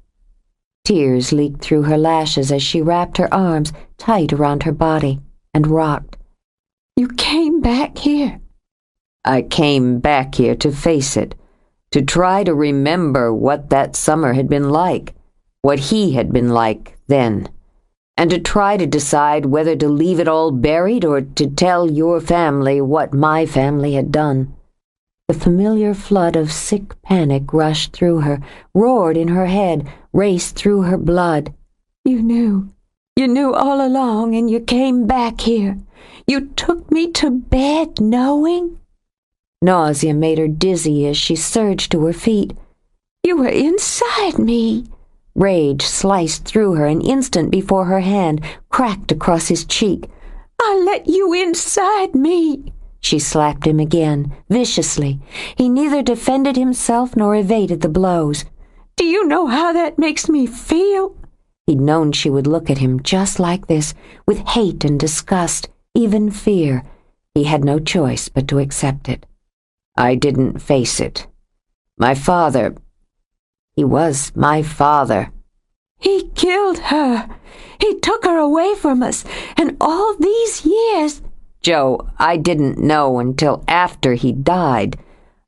Tears leaked through her lashes as she wrapped her arms tight around her body and rocked. You came back here? I came back here to face it, to try to remember what that summer had been like, what he had been like then, and to try to decide whether to leave it all buried or to tell your family what my family had done. The familiar flood of sick panic rushed through her, roared in her head, raced through her blood. You knew all along, and you came back here. You took me to bed knowing? Nausea made her dizzy as she surged to her feet. You were inside me. Rage sliced through her an instant before her hand cracked across his cheek. I let you inside me. She slapped him again, viciously. He neither defended himself nor evaded the blows. Do you know how that makes me feel? He'd known she would look at him just like this, with hate and disgust, even fear. He had no choice but to accept it. I didn't face it. My father... He was my father. He killed her. He took her away from us, and all these years... Joe, I didn't know until after he died.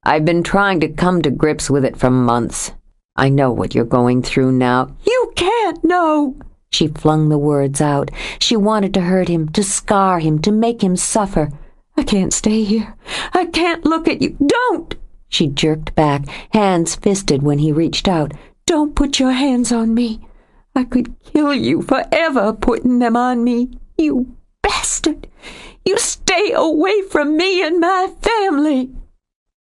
I've been trying to come to grips with it for months. I know what you're going through now. You can't know. She flung the words out. She wanted to hurt him, to scar him, to make him suffer. I can't stay here. I can't look at you. Don't! She jerked back, hands fisted when he reached out. Don't put your hands on me. I could kill you forever putting them on me. You bastard! You stay away from me and my family!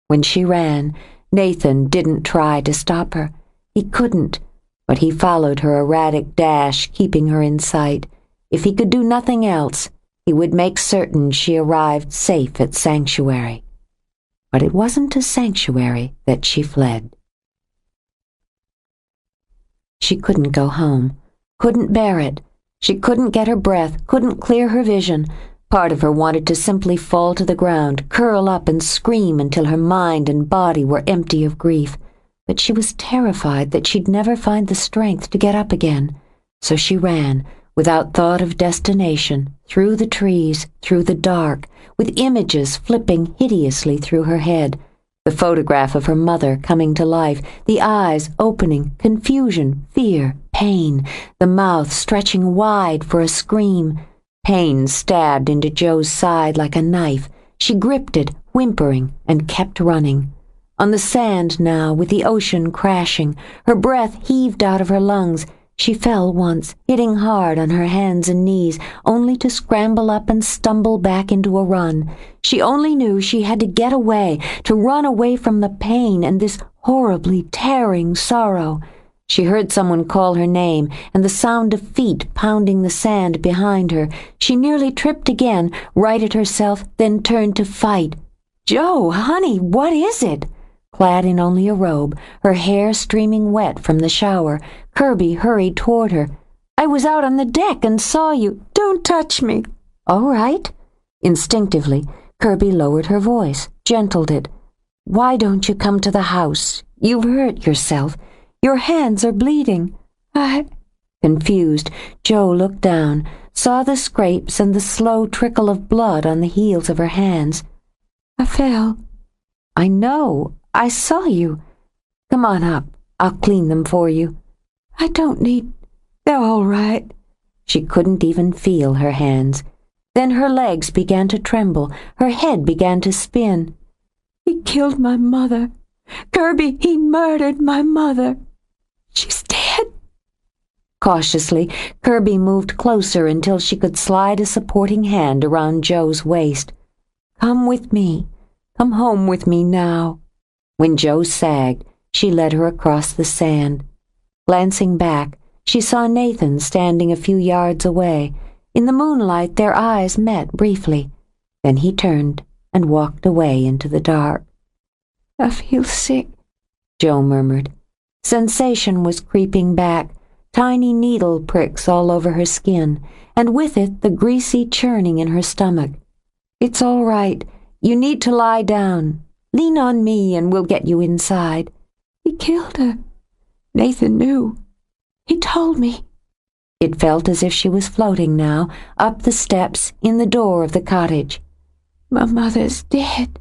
When she ran, Nathan didn't try to stop her. He couldn't, but he followed her erratic dash, keeping her in sight. If he could do nothing else, he would make certain she arrived safe at Sanctuary. But it wasn't to Sanctuary that she fled. She couldn't go home, couldn't bear it. She couldn't get her breath, couldn't clear her vision. Part of her wanted to simply fall to the ground, curl up and scream until her mind and body were empty of grief. But she was terrified that she'd never find the strength to get up again. So she ran, without thought of destination, through the trees, through the dark, with images flipping hideously through her head. The photograph of her mother coming to life, the eyes opening, confusion, fear, pain, the mouth stretching wide for a scream. Pain stabbed into Joe's side like a knife. She gripped it, whimpering, and kept running. On the sand now, with the ocean crashing, her breath heaved out of her lungs. She fell once, hitting hard on her hands and knees, only to scramble up and stumble back into a run. She only knew she had to get away, to run away from the pain and this horribly tearing sorrow. She heard someone call her name, and the sound of feet pounding the sand behind her. She nearly tripped again, righted herself, then turned to fight. "Joe, honey, what is it?" Clad in only a robe, her hair streaming wet from the shower, Kirby hurried toward her. "I was out on the deck and saw you." "Don't touch me." "All right." Instinctively, Kirby lowered her voice, gentled it. "Why don't you come to the house? You've hurt yourself. Your hands are bleeding." Confused, Joe looked down, saw the scrapes and the slow trickle of blood on the heels of her hands. "I fell." "I know. I saw you. Come on up. I'll clean them for you." "I don't need. They're all right." She couldn't even feel her hands. Then her legs began to tremble. Her head began to spin. "He killed my mother. Kirby, he murdered my mother. She's dead." Cautiously, Kirby moved closer until she could slide a supporting hand around Joe's waist. "Come with me. Come home with me now." When Joe sagged, she led her across the sand. Glancing back, she saw Nathan standing a few yards away. In the moonlight, their eyes met briefly. Then he turned and walked away into the dark. "I feel sick," Joe murmured. Sensation was creeping back, tiny needle pricks all over her skin, and with it the greasy churning in her stomach. "It's all right. You need to lie down. Lean on me and we'll get you inside." "He killed her. Nathan knew. He told me." It felt as if she was floating now, up the steps, in the door of the cottage. "My mother's dead."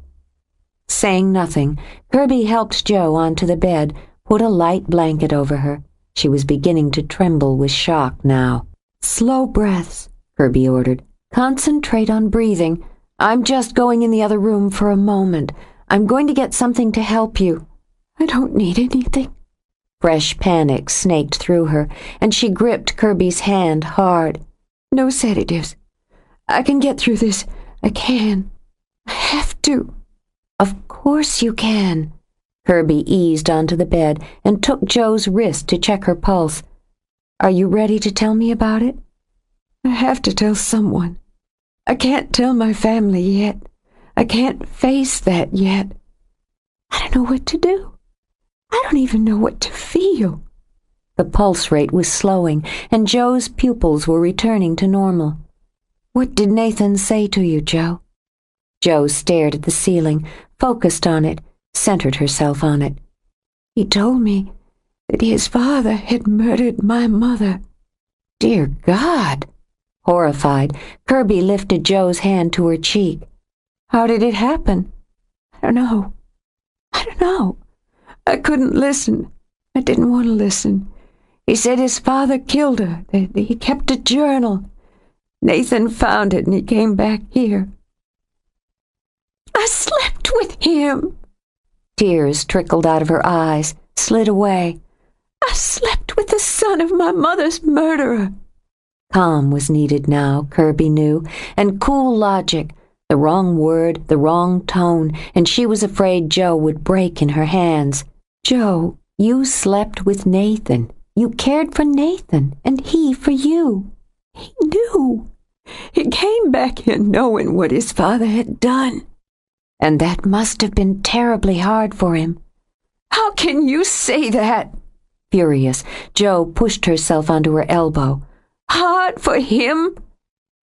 Saying nothing, Kirby helped Joe onto the bed, put a light blanket over her. She was beginning to tremble with shock now. "Slow breaths," Kirby ordered. "Concentrate on breathing. I'm just going in the other room for a moment. I'm going to get something to help you." "I don't need anything." Fresh panic snaked through her, and she gripped Kirby's hand hard. "No sedatives. I can get through this. I can. I have to." "Of course you can." Kirby eased onto the bed and took Joe's wrist to check her pulse. "Are you ready to tell me about it?" "I have to tell someone. I can't tell my family yet. I can't face that yet. I don't know what to do. I don't even know what to feel." The pulse rate was slowing, and Joe's pupils were returning to normal. "What did Nathan say to you, Joe?" Joe stared at the ceiling, focused on it, centered herself on it. "He told me that his father had murdered my mother." "Dear God!" Horrified, Kirby lifted Joe's hand to her cheek. "How did it happen?" "I don't know. I don't know. I couldn't listen. I didn't want to listen. He said his father killed her, that he kept a journal. Nathan found it and he came back here. I slept with him." Tears trickled out of her eyes, slid away. "I slept with the son of my mother's murderer." Calm was needed now, Kirby knew, and cool logic. The wrong word, the wrong tone, and she was afraid Joe would break in her hands. "Joe, you slept with Nathan. You cared for Nathan, and he for you." "He knew. He came back here knowing what his father had done." "And that must have been terribly hard for him." "How can you say that?" Furious, Joe pushed herself onto her elbow. "Hard for him?"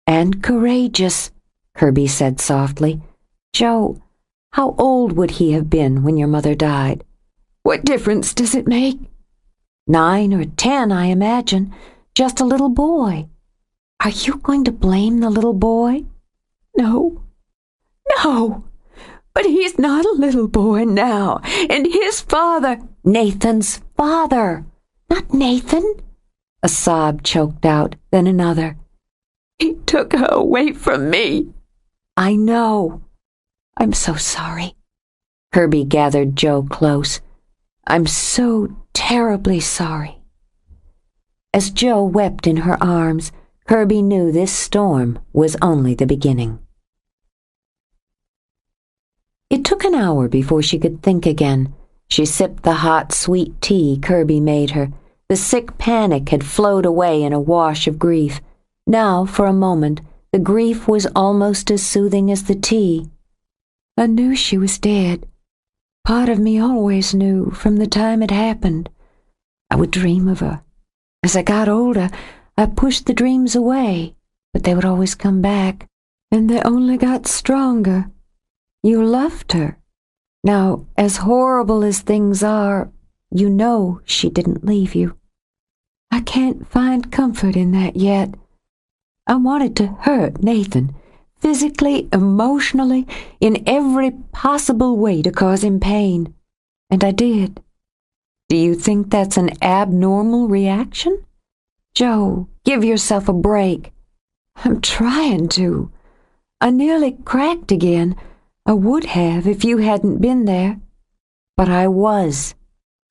"And courageous," Kirby said softly. "Joe, how old would he have been when your mother died?" "What difference does it make?" 9 or 10, I imagine. Just a little boy. Are you going to blame the little boy?" "No. No. But he's not a little boy now, and his father—" "Nathan's father, not Nathan." A sob choked out, then another. "He took her away from me." "I know. I'm so sorry." Kirby gathered Joe close. "I'm so terribly sorry." As Joe wept in her arms, Kirby knew this storm was only the beginning. It took an hour before she could think again. She sipped the hot, sweet tea Kirby made her. The sick panic had flowed away in a wash of grief. Now, for a moment, the grief was almost as soothing as the tea. "I knew she was dead. Part of me always knew from the time it happened. I would dream of her. As I got older, I pushed the dreams away, but they would always come back, and they only got stronger. You loved her. Now, as horrible as things are, you know she didn't leave you. I can't find comfort in that yet. I wanted to hurt Nathan, physically, emotionally, in every possible way to cause him pain. And I did. Do you think that's an abnormal reaction? Joe, give yourself a break." "I'm trying to. I nearly cracked again. I would have if you hadn't been there." "But I was."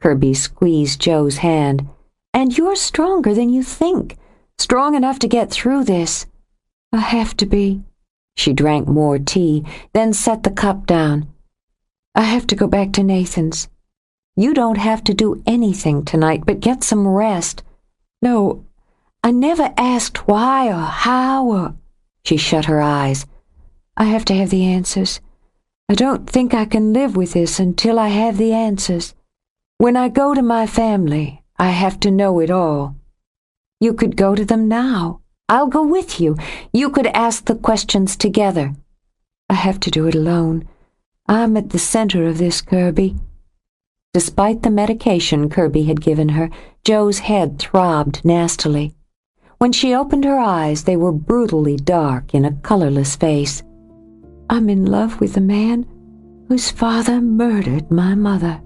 Kirby squeezed Joe's hand. And you're stronger than you think. Strong enough to get through this. I have to be. She drank more tea, then set the cup down. I have to go back to Nathan's. You don't have to do anything tonight but get some rest. No, I never asked why or how or... She shut her eyes. I have to have the answers. I don't think I can live with this until I have the answers. When I go to my family, I have to know it all. You could go to them now. I'll go with you. You could ask the questions together. I have to do it alone. I'm at the center of this, Kirby. Despite the medication Kirby had given her, Joe's head throbbed nastily. When she opened her eyes, they were brutally dark in a colorless face. I'm in love with the man whose father murdered my mother.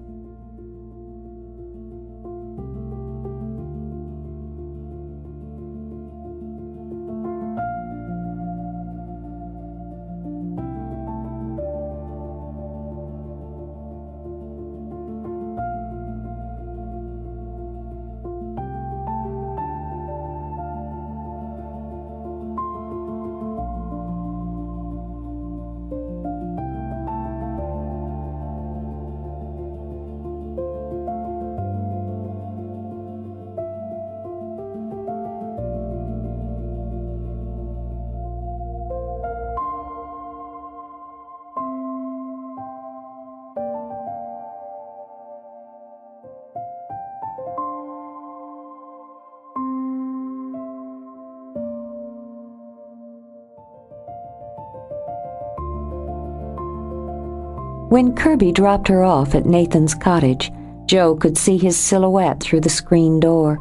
When Kirby dropped her off at Nathan's cottage, Joe could see his silhouette through the screen door.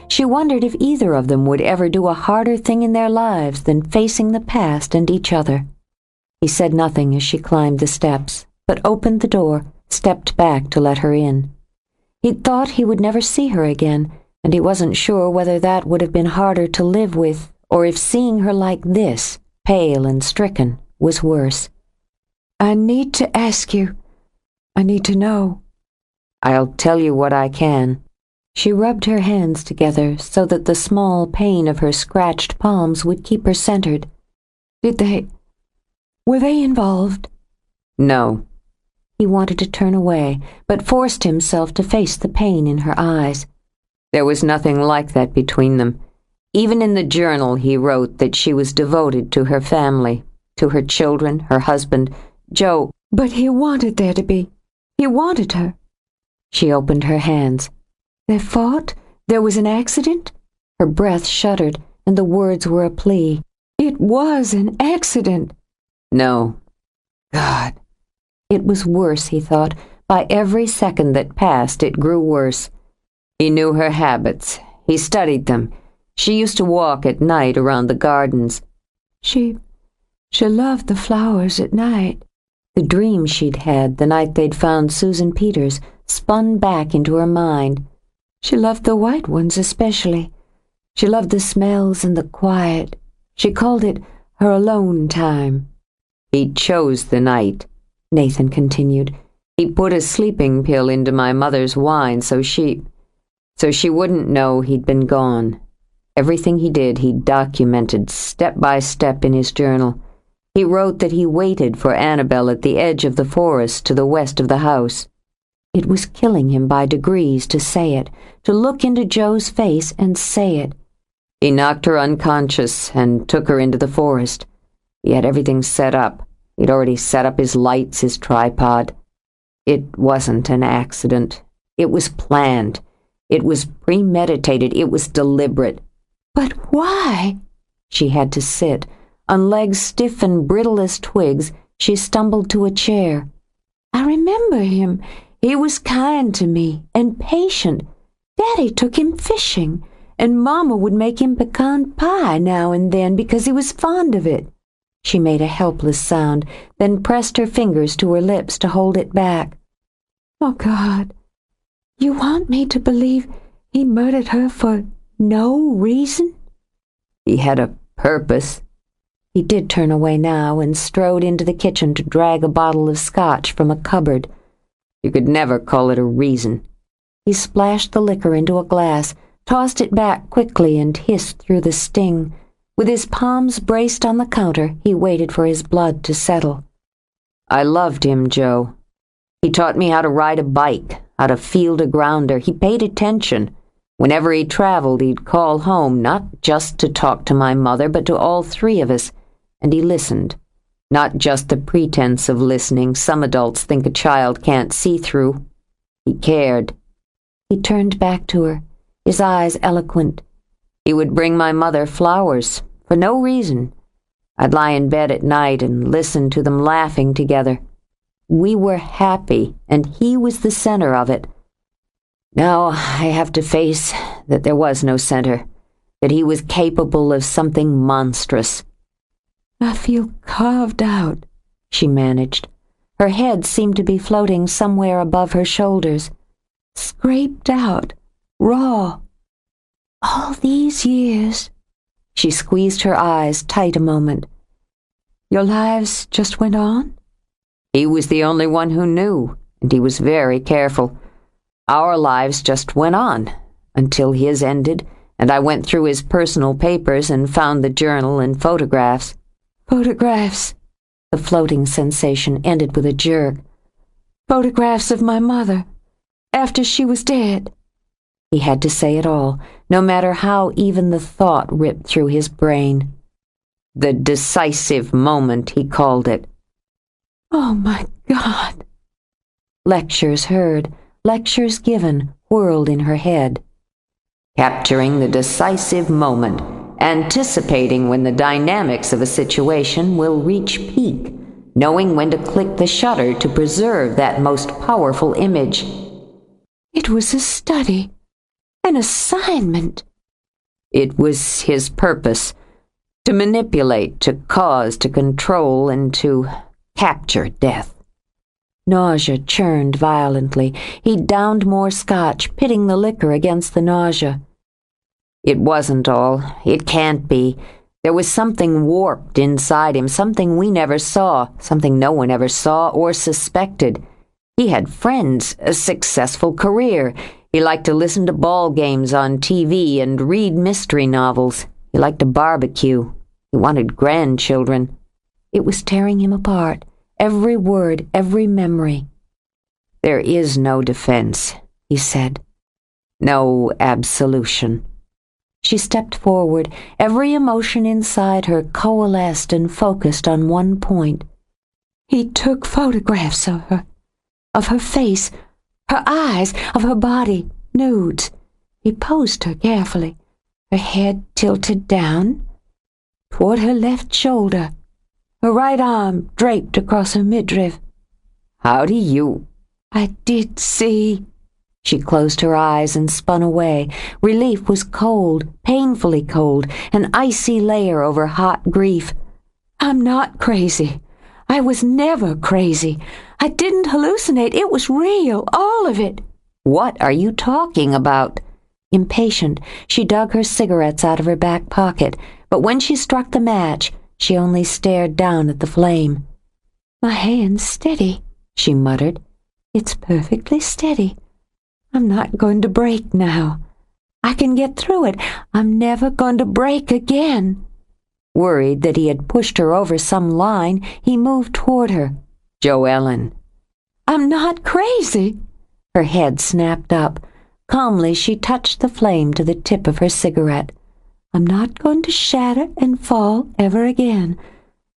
She wondered if either of them would ever do a harder thing in their lives than facing the past and each other. He said nothing as she climbed the steps, but opened the door, stepped back to let her in. He'd thought he would never see her again, and he wasn't sure whether that would have been harder to live with, or if seeing her like this, pale and stricken, was worse. I need to ask you. I need to know. I'll tell you what I can. She rubbed her hands together so that the small pain of her scratched palms would keep her centered. Were they involved? No. He wanted to turn away, but forced himself to face the pain in her eyes. There was nothing like that between them. Even in the journal he wrote that she was devoted to her family, to her children, her husband, Joe. But he wanted there to be. He wanted her. She opened her hands. They fought? There was an accident? Her breath shuddered, and the words were a plea. It was an accident. No. God. It was worse, he thought. By every second that passed, it grew worse. He knew her habits. He studied them. She used to walk at night around the gardens. She loved the flowers at night. The dream she'd had the night they'd found Susan Peters spun back into her mind. She loved the white ones especially. She loved the smells and the quiet. She called it her alone time. He chose the night, Nathan continued. He put a sleeping pill into my mother's wine so she wouldn't know he'd been gone. Everything he did, he documented step by step in his journal. He wrote that he waited for Annabelle at the edge of the forest to the west of the house. It was killing him by degrees to say it, to look into Joe's face and say it. He knocked her unconscious and took her into the forest. He had everything set up. He'd already set up his lights, his tripod. It wasn't an accident. It was planned. It was premeditated. It was deliberate. But why? She had to sit. On legs stiff and brittle as twigs, she stumbled to a chair. I remember him. He was kind to me and patient. Daddy took him fishing, and Mama would make him pecan pie now and then because he was fond of it. She made a helpless sound, then pressed her fingers to her lips to hold it back. Oh, God, you want me to believe he murdered her for no reason? He had a purpose. He did turn away now and strode into the kitchen to drag a bottle of scotch from a cupboard. You could never call it a reason. He splashed the liquor into a glass, tossed it back quickly and hissed through the sting. With his palms braced on the counter, he waited for his blood to settle. I loved him, Joe. He taught me how to ride a bike, how to field a grounder. He paid attention. Whenever he traveled, he'd call home, not just to talk to my mother, but to all three of us. And he listened. Not just the pretense of listening some adults think a child can't see through. He cared. He turned back to her, his eyes eloquent. He would bring my mother flowers, for no reason. I'd lie in bed at night and listen to them laughing together. We were happy, and he was the center of it. Now I have to face that there was no center, that he was capable of something monstrous. I feel carved out, she managed. Her head seemed to be floating somewhere above her shoulders. Scraped out, raw. All these years. She squeezed her eyes tight a moment. Your lives just went on? He was the only one who knew, and he was very careful. Our lives just went on, until his ended, and I went through his personal papers and found the journal and photographs. Photographs. The floating sensation ended with a jerk. Photographs of my mother, after she was dead. He had to say it all, no matter how even the thought ripped through his brain. The decisive moment, he called it. Oh, my God. Lectures heard, lectures given, whirled in her head. Capturing the decisive moment, anticipating when the dynamics of a situation will reach peak, knowing when to click the shutter to preserve that most powerful image. It was a study, an assignment. It was his purpose, to manipulate, to cause, to control, and to capture death. Nausea churned violently. He downed more scotch, pitting the liquor against the nausea. It wasn't all. It can't be. There was something warped inside him, something we never saw, something no one ever saw or suspected. He had friends, a successful career. He liked to listen to ball games on TV and read mystery novels. He liked to barbecue. He wanted grandchildren. It was tearing him apart, every word, every memory. There is no defense, he said. No absolution. She stepped forward. Every emotion inside her coalesced and focused on one point. He took photographs of her face, her eyes, of her body, nudes. He posed her carefully, her head tilted down toward her left shoulder, her right arm draped across her midriff. How do you? I did see. She closed her eyes and spun away. Relief was cold, painfully cold, an icy layer over hot grief. I'm not crazy. I was never crazy. I didn't hallucinate. It was real, all of it. What are you talking about? Impatient, she dug her cigarettes out of her back pocket, but when she struck the match, she only stared down at the flame. My hand's steady, she muttered. It's perfectly steady. I'm not going to break now. I can get through it. I'm never going to break again. Worried that he had pushed her over some line, he moved toward her. Joellen. I'm not crazy. Her head snapped up. Calmly, she touched the flame to the tip of her cigarette. I'm not going to shatter and fall ever again.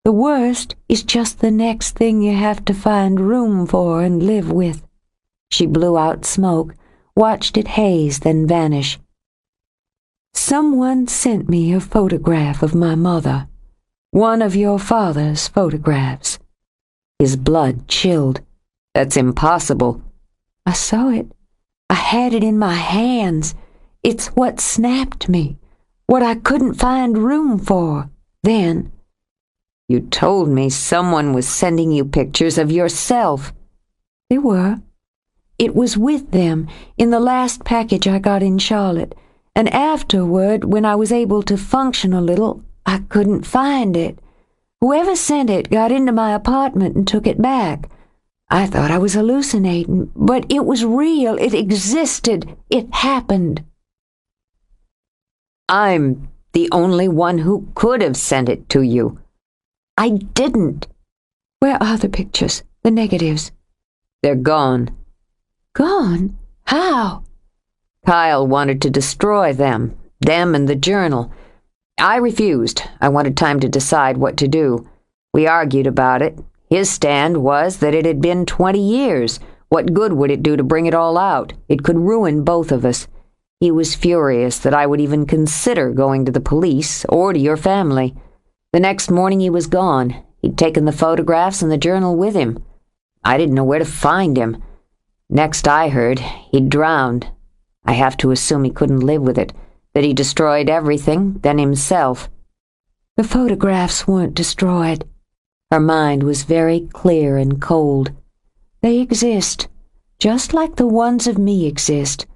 The worst is just the next thing you have to find room for and live with. She blew out smoke, watched it haze, then vanish. Someone sent me a photograph of my mother. One of your father's photographs. His blood chilled. That's impossible. I saw it. I had it in my hands. It's what snapped me. What I couldn't find room for then. You told me someone was sending you pictures of yourself. They were. It was with them in the last package I got in Charlotte, and afterward, when I was able to function a little, I couldn't find it. Whoever sent it got into my apartment and took it back. I thought I was hallucinating, but it was real. It existed. It happened. I'm the only one who could have sent it to you. I didn't. Where are the pictures, the negatives? They're gone. Gone? How? Kyle wanted to destroy them and the journal. I refused. I wanted time to decide what to do. We argued about it. His stand was that it had been 20 years. What good would it do to bring it all out? It could ruin both of us. He was furious that I would even consider going to the police or to your family. The next morning he was gone. He'd taken the photographs and the journal with him. I didn't know where to find him. Next I heard, he'd drowned. I have to assume he couldn't live with it, that he destroyed everything, then himself. The photographs weren't destroyed. Her mind was very clear and cold. They exist, just like the ones of me exist.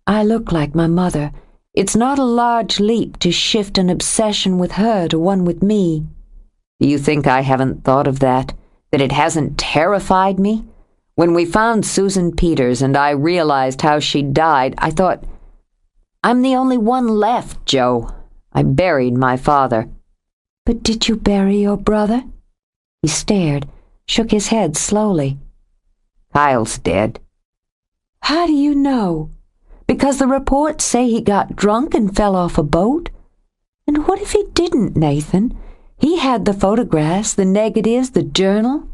I look like my mother. It's not a large leap to shift an obsession with her to one with me. Do you think I haven't thought of that? That it hasn't terrified me? When we found Susan Peters and I realized how she died, I thought, I'm the only one left, Joe. I buried my father. But did you bury your brother? He stared, shook his head slowly. Kyle's dead. How do you know? Because the reports say he got drunk and fell off a boat? And what if he didn't, Nathan? He had the photographs, the negatives, the journal.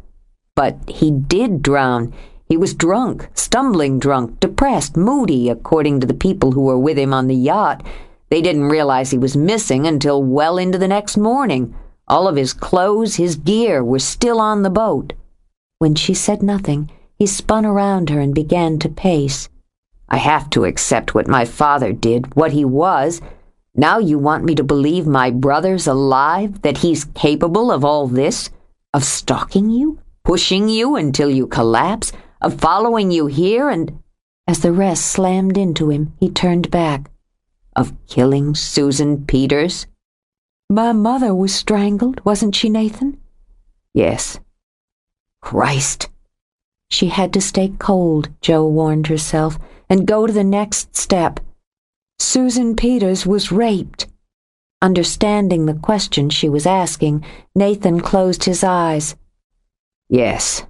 But he did drown. He was drunk, stumbling drunk, depressed, moody, according to the people who were with him on the yacht. They didn't realize he was missing until well into the next morning. All of his clothes, his gear, were still on the boat. When she said nothing, he spun around her and began to pace. I have to accept what my father did, what he was. Now you want me to believe my brother's alive, that he's capable of all this? Of stalking you? Pushing you until you collapse? Of following you here and... As the rest slammed into him, he turned back. Of killing Susan Peters? My mother was strangled, wasn't she, Nathan? Yes. Christ. She had to stay cold, Jo warned herself, and go to the next step. Susan Peters was raped. Understanding the question she was asking, Nathan closed his eyes. Yes.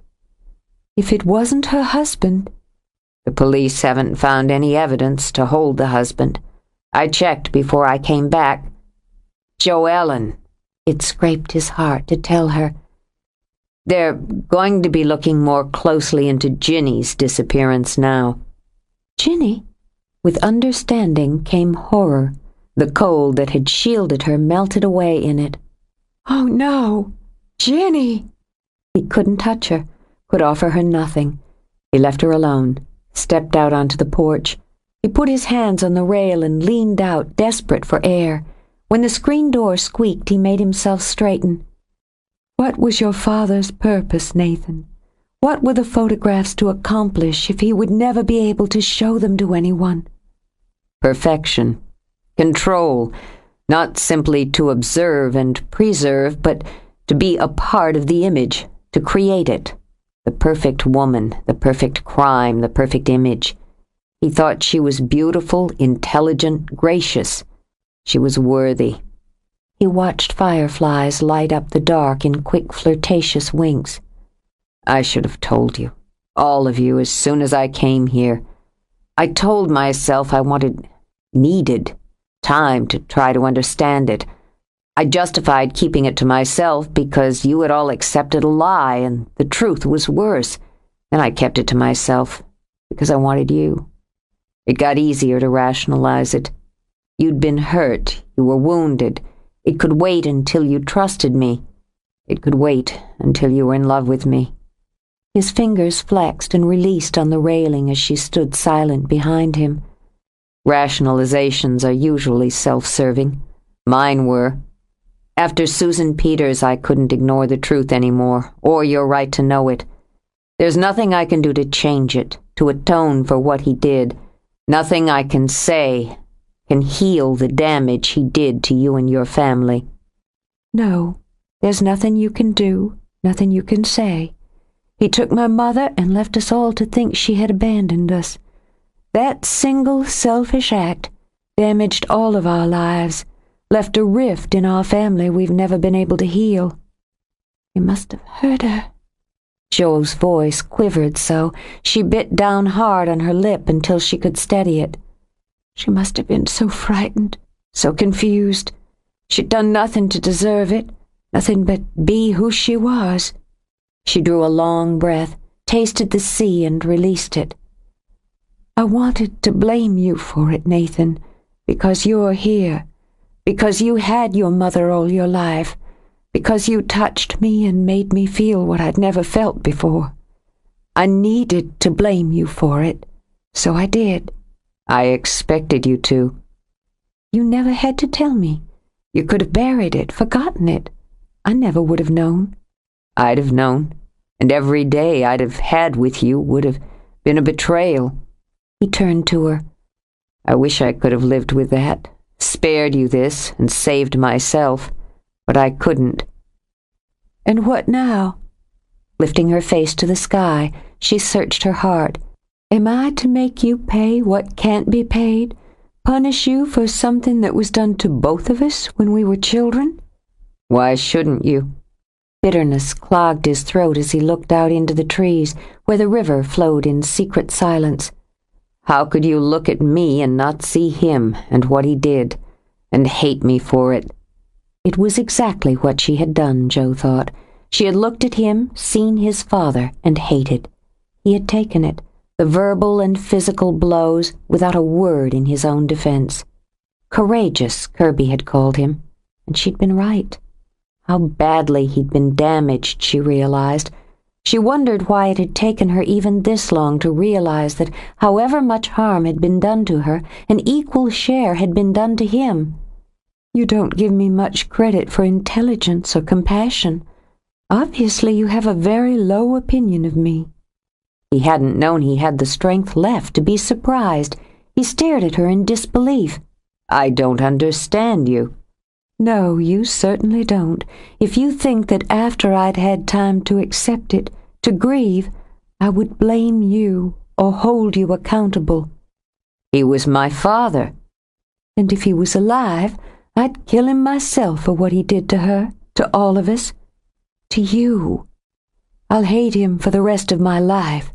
If it wasn't her husband... The police haven't found any evidence to hold the husband. I checked before I came back. Joellen. It scraped his heart to tell her. They're going to be looking more closely into Ginny's disappearance now. Ginny? With understanding came horror. The cold that had shielded her melted away in it. Oh no! Ginny! He couldn't touch her, could offer her nothing. He left her alone, stepped out onto the porch. He put his hands on the rail and leaned out, desperate for air. When the screen door squeaked, he made himself straighten. What was your father's purpose, Nathan? What were the photographs to accomplish if he would never be able to show them to anyone? Perfection. Control. Not simply to observe and preserve, but to be a part of the image, to create it. The perfect woman, the perfect crime, the perfect image. He thought she was beautiful, intelligent, gracious. She was worthy. He watched fireflies light up the dark in quick flirtatious winks. I should have told you, all of you, as soon as I came here. I told myself I needed time to try to understand it. I justified keeping it to myself because you had all accepted a lie and the truth was worse. And I kept it to myself because I wanted you. It got easier to rationalize it. You'd been hurt, you were wounded. It could wait until you trusted me. It could wait until you were in love with me. His fingers flexed and released on the railing as she stood silent behind him. Rationalizations are usually self-serving. Mine were. After Susan Peters, I couldn't ignore the truth anymore, or your right to know it. There's nothing I can do to change it, to atone for what he did. Nothing I can say can heal the damage he did to you and your family. No, there's nothing you can do, nothing you can say. He took my mother and left us all to think she had abandoned us. That single selfish act damaged all of our lives, left a rift in our family we've never been able to heal. You must have hurt her." Joe's voice quivered so she bit down hard on her lip until she could steady it. "She must have been so frightened, so confused. She'd done nothing to deserve it, nothing but be who she was." She drew a long breath, tasted the sea, and released it. "I wanted to blame you for it, Nathan, because you're here, because you had your mother all your life, because you touched me and made me feel what I'd never felt before. I needed to blame you for it, so I did." "I expected you to." "You never had to tell me. You could have buried it, forgotten it. I never would have known." "I'd have known, and every day I'd have had with you would have been a betrayal." He turned to her. "I wish I could have lived with that, spared you this, and saved myself, but I couldn't." "And what now?" Lifting her face to the sky, she searched her heart. "Am I to make you pay what can't be paid? Punish you for something that was done to both of us when we were children?" "Why shouldn't you?" Bitterness clogged his throat as he looked out into the trees, where the river flowed in secret silence. "How could you look at me and not see him and what he did, and hate me for it?" It was exactly what she had done, Joe thought. She had looked at him, seen his father, and hated. He had taken it, the verbal and physical blows, without a word in his own defense. Courageous, Kirby had called him, and she'd been right. How badly he'd been damaged, she realized. She wondered why it had taken her even this long to realize that however much harm had been done to her, an equal share had been done to him. "You don't give me much credit for intelligence or compassion. Obviously you have a very low opinion of me." He hadn't known he had the strength left to be surprised. He stared at her in disbelief. "I don't understand you." "No, you certainly don't. If you think that after I'd had time to accept it, to grieve, I would blame you or hold you accountable." "He was my father." "And if he was alive, I'd kill him myself for what he did to her, to all of us, to you. I'll hate him for the rest of my life.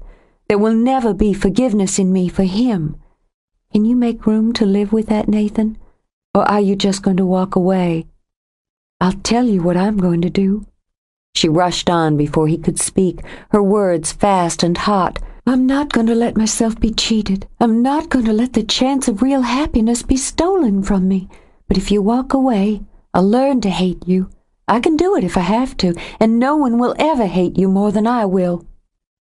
There will never be forgiveness in me for him. Can you make room to live with that, Nathan? Or are you just going to walk away? I'll tell you what I'm going to do." She rushed on before he could speak, her words fast and hot. "I'm not going to let myself be cheated. I'm not going to let the chance of real happiness be stolen from me. But if you walk away, I'll learn to hate you. I can do it if I have to, and no one will ever hate you more than I will."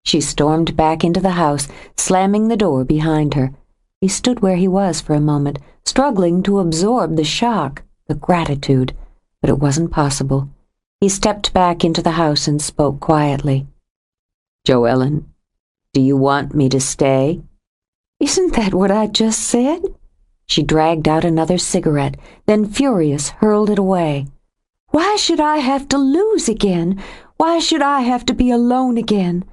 She stormed back into the house, slamming the door behind her. He stood where he was for a moment, struggling to absorb the shock, the gratitude, but it wasn't possible. He stepped back into the house and spoke quietly. "Joellen, do you want me to stay?" "Isn't that what I just said?" She dragged out another cigarette, then, furious, hurled it away. "Why should I have to lose again? Why should I have to be alone again?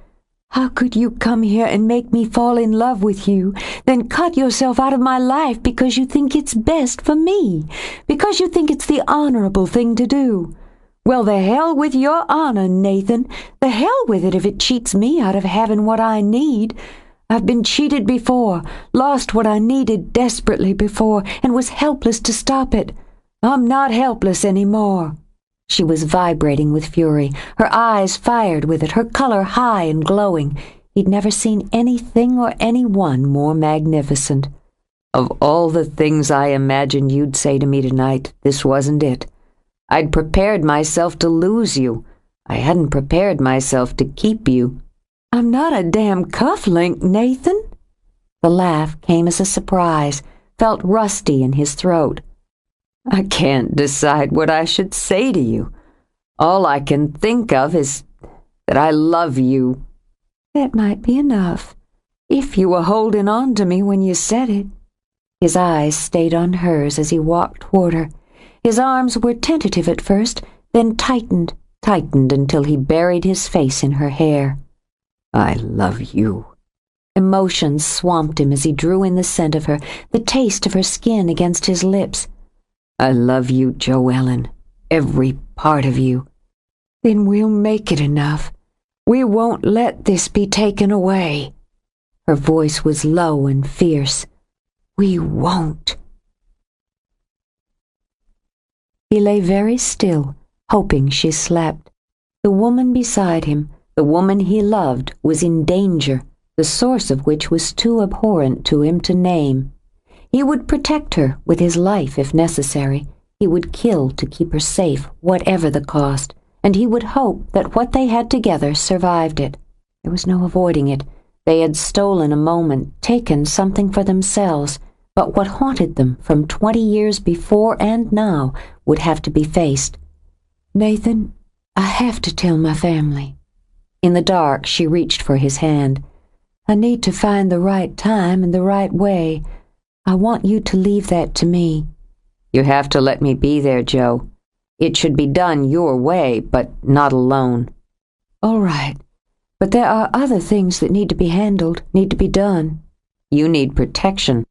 How could you come here and make me fall in love with you, then cut yourself out of my life because you think it's best for me, because you think it's the honorable thing to do? Well, the hell with your honor, Nathan. The hell with it if it cheats me out of having what I need. I've been cheated before, lost what I needed desperately before, and was helpless to stop it. I'm not helpless anymore." She was vibrating with fury, her eyes fired with it, her color high and glowing. He'd never seen anything or anyone more magnificent. "Of all the things I imagined you'd say to me tonight, this wasn't it. I'd prepared myself to lose you. I hadn't prepared myself to keep you." "I'm not a damn cufflink, Nathan." The laugh came as a surprise, felt rusty in his throat. "I can't decide what I should say to you. All I can think of is that I love you." "That might be enough, if you were holding on to me when you said it." His eyes stayed on hers as he walked toward her. His arms were tentative at first, then tightened until he buried his face in her hair. "I love you." Emotions swamped him as he drew in the scent of her, the taste of her skin against his lips. I love you, Joellen, every part of you. Then we'll make it enough. We won't let this be taken away. Her voice was low and fierce. We won't. He lay very still, hoping she slept. The woman beside him, the woman he loved, was in danger, the source of which was too abhorrent to him to name. He would protect her with his life if necessary. He would kill to keep her safe, whatever the cost, and he would hope that what they had together survived it. There was no avoiding it. They had stolen a moment, taken something for themselves, but what haunted them from 20 years before and now would have to be faced. Nathan, I have to tell my family. In the dark, she reached for his hand. I need to find the right time and the right way. I want you to leave that to me. You have to let me be there, Joe. It should be done your way, but not alone. All right, but there are other things that need to be handled, need to be done. You need protection.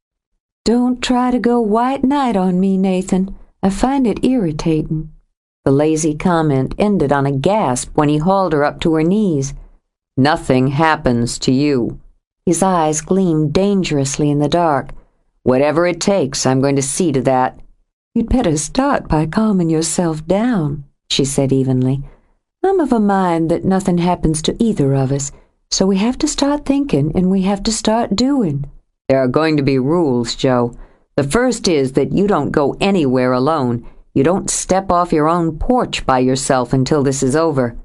Don't try to go white knight on me, Nathan. I find it irritating. The lazy comment ended on a gasp when he hauled her up to her knees. Nothing happens to you. His eyes gleamed dangerously in the dark. Whatever it takes, I'm going to see to that. You'd better start by calming yourself down, she said evenly. I'm of a mind that nothing happens to either of us, so we have to start thinking and we have to start doing. There are going to be rules, Joe. The first is that you don't go anywhere alone. You don't step off your own porch by yourself until this is over.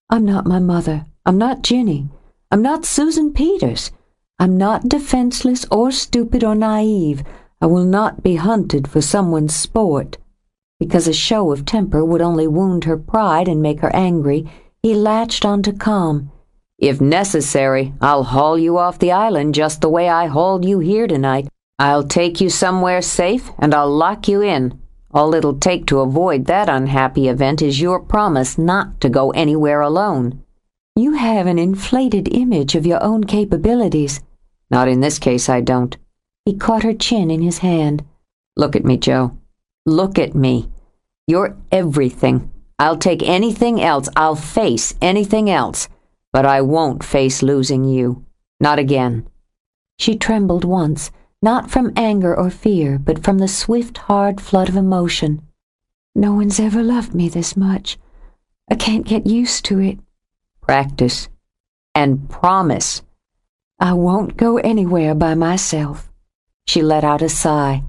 I'm not my mother. I'm not Jenny. I'm not Susan Peters. I'm not defenseless or stupid or naive. I will not be hunted for someone's sport. Because a show of temper would only wound her pride and make her angry, he latched on to calm. If necessary, I'll haul you off the island just the way I hauled you here tonight. I'll take you somewhere safe and I'll lock you in. All it'll take to avoid that unhappy event is your promise not to go anywhere alone. You have an inflated image of your own capabilities. Not in this case, I don't. He caught her chin in his hand. Look at me, Joe. Look at me. You're everything. I'll take anything else. I'll face anything else. But I won't face losing you. Not again. She trembled once, not from anger or fear, but from the swift, hard flood of emotion. No one's ever loved me this much. I can't get used to it. Practice. And promise. I won't go anywhere by myself. She let out a sigh.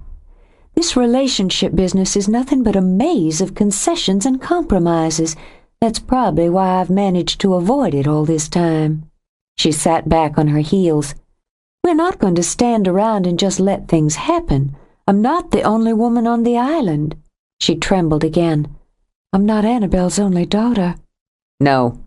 This relationship business is nothing but a maze of concessions and compromises. That's probably why I've managed to avoid it all this time. She sat back on her heels. We're not going to stand around and just let things happen. I'm not the only woman on the island. She trembled again. I'm not Annabelle's only daughter. No,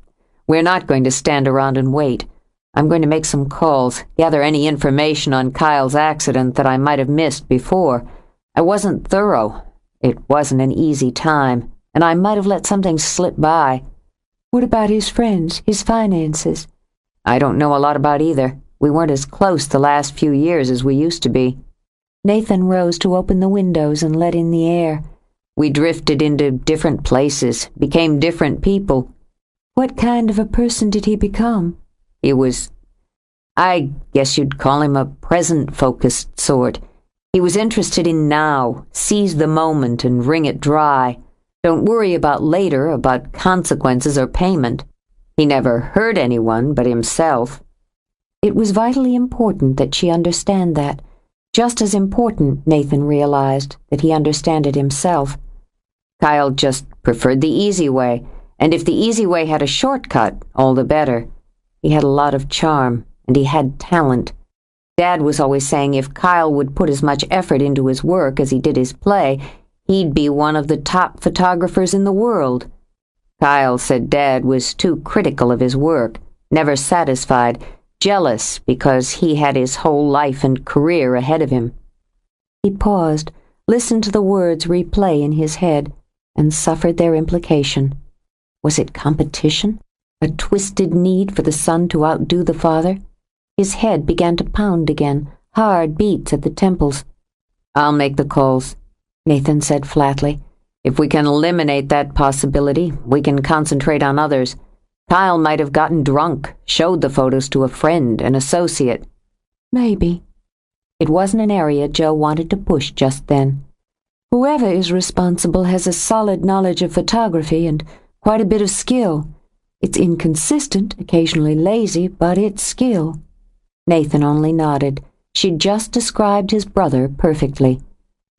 we're not going to stand around and wait. I'm going to make some calls, gather any information on Kyle's accident that I might have missed before. I wasn't thorough. It wasn't an easy time, and I might have let something slip by. What about his friends, his finances? I don't know a lot about either. We weren't as close the last few years as we used to be. Nathan rose to open the windows and let in the air. We drifted into different places, became different people. What kind of a person did he become? He was, I guess you'd call him a present-focused sort. He was interested in now, seize the moment and wring it dry. Don't worry about later, about consequences or payment. He never hurt anyone but himself. It was vitally important that she understand that. Just as important, Nathan realized, that he understand it himself. Kyle just preferred the easy way, and if the easy way had a shortcut, all the better. He had a lot of charm, and he had talent. Dad was always saying if Kyle would put as much effort into his work as he did his play, he'd be one of the top photographers in the world. Kyle said Dad was too critical of his work, never satisfied, jealous because he had his whole life and career ahead of him. He paused, listened to the words replay in his head, and suffered their implication. Was it competition? A twisted need for the son to outdo the father? His head began to pound again, hard beats at the temples. "I'll make the calls," Nathan said flatly. "If we can eliminate that possibility, we can concentrate on others. Kyle might have gotten drunk, showed the photos to a friend, an associate." Maybe. It wasn't an area Joe wanted to push just then. Whoever is responsible has a solid knowledge of photography and quite a bit of skill. It's inconsistent, occasionally lazy, but it's skill. Nathan only nodded. She'd just described his brother perfectly.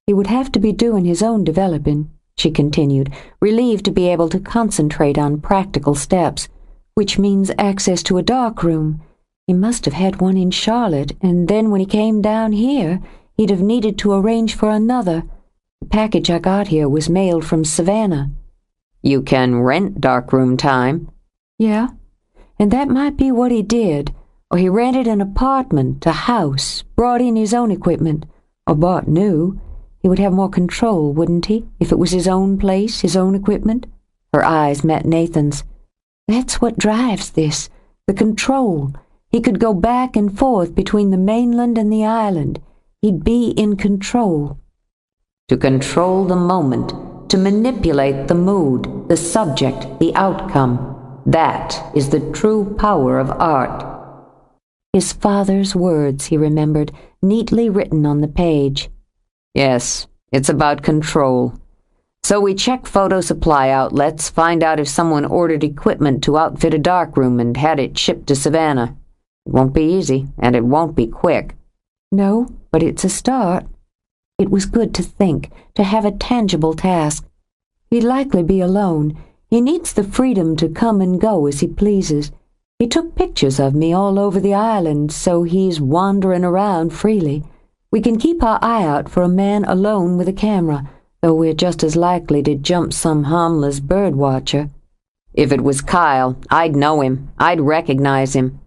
He would have to be doing his own developing, she continued, relieved to be able to concentrate on practical steps, which means access to a dark room. He must have had one in Charlotte, and then when he came down here, he'd have needed to arrange for another. The package I got here was mailed from Savannah. "You can rent darkroom time." "Yeah, and that might be what he did, or he rented an apartment, a house, brought in his own equipment, or bought new. He would have more control, wouldn't he, if it was his own place, his own equipment?" Her eyes met Nathan's. "That's what drives this, the control. He could go back and forth between the mainland and the island. He'd be in control." To control the moment, to manipulate the mood, the subject, the outcome. That is the true power of art. His father's words, he remembered, neatly written on the page. Yes, it's about control. So we check photo supply outlets, find out if someone ordered equipment to outfit a darkroom and had it shipped to Savannah. It won't be easy, and it won't be quick. No, but it's a start. It was good to think, to have a tangible task. He'd likely be alone. He needs the freedom to come and go as he pleases. He took pictures of me all over the island, so he's wandering around freely. We can keep our eye out for a man alone with a camera, though we're just as likely to jump some harmless bird watcher. If it was Kyle, I'd know him. I'd recognize him.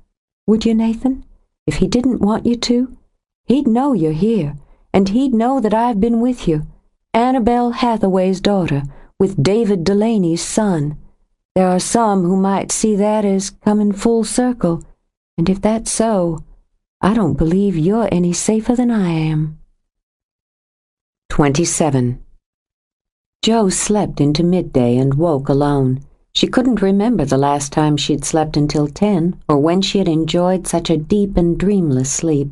Would you, Nathan? If he didn't want you to? He'd know you're here. And he'd know that I've been with you, Annabelle Hathaway's daughter, with David Delaney's son. There are some who might see that as coming full circle, and if that's so, I don't believe you're any safer than I am. 27. Joe slept into midday and woke alone. She couldn't remember the last time she'd slept until 10, or when she had enjoyed such a deep and dreamless sleep.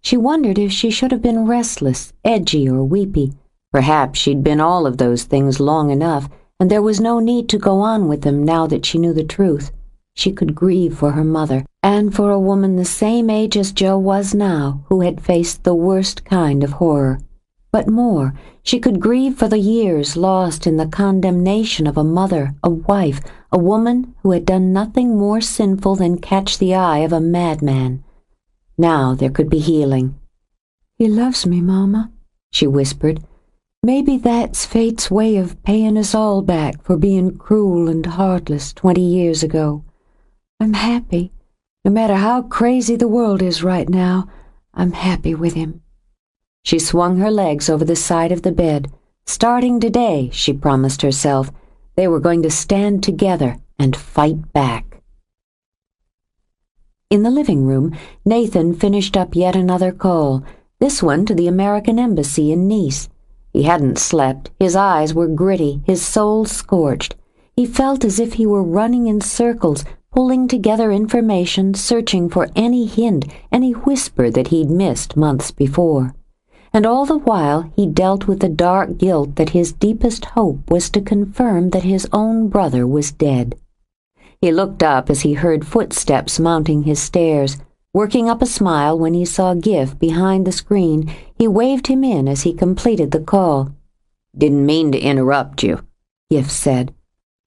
She wondered if she should have been restless, edgy, or weepy. Perhaps she'd been all of those things long enough, and there was no need to go on with them now that she knew the truth. She could grieve for her mother, and for a woman the same age as Joe was now, who had faced the worst kind of horror. But more, she could grieve for the years lost in the condemnation of a mother, a wife, a woman who had done nothing more sinful than catch the eye of a madman. Now there could be healing. "He loves me, Mama," she whispered. "Maybe that's fate's way of paying us all back for being cruel and heartless 20 years ago. I'm happy. No matter how crazy the world is right now, I'm happy with him." She swung her legs over the side of the bed. Starting today, she promised herself, they were going to stand together and fight back. In the living room, Nathan finished up yet another call, this one to the American Embassy in Nice. He hadn't slept. His eyes were gritty, his soul scorched. He felt as if he were running in circles, pulling together information, searching for any hint, any whisper that he'd missed months before. And all the while he dealt with the dark guilt that his deepest hope was to confirm that his own brother was dead. He looked up as he heard footsteps mounting his stairs. Working up a smile when he saw Giff behind the screen, he waved him in as he completed the call. "Didn't mean to interrupt you," Giff said.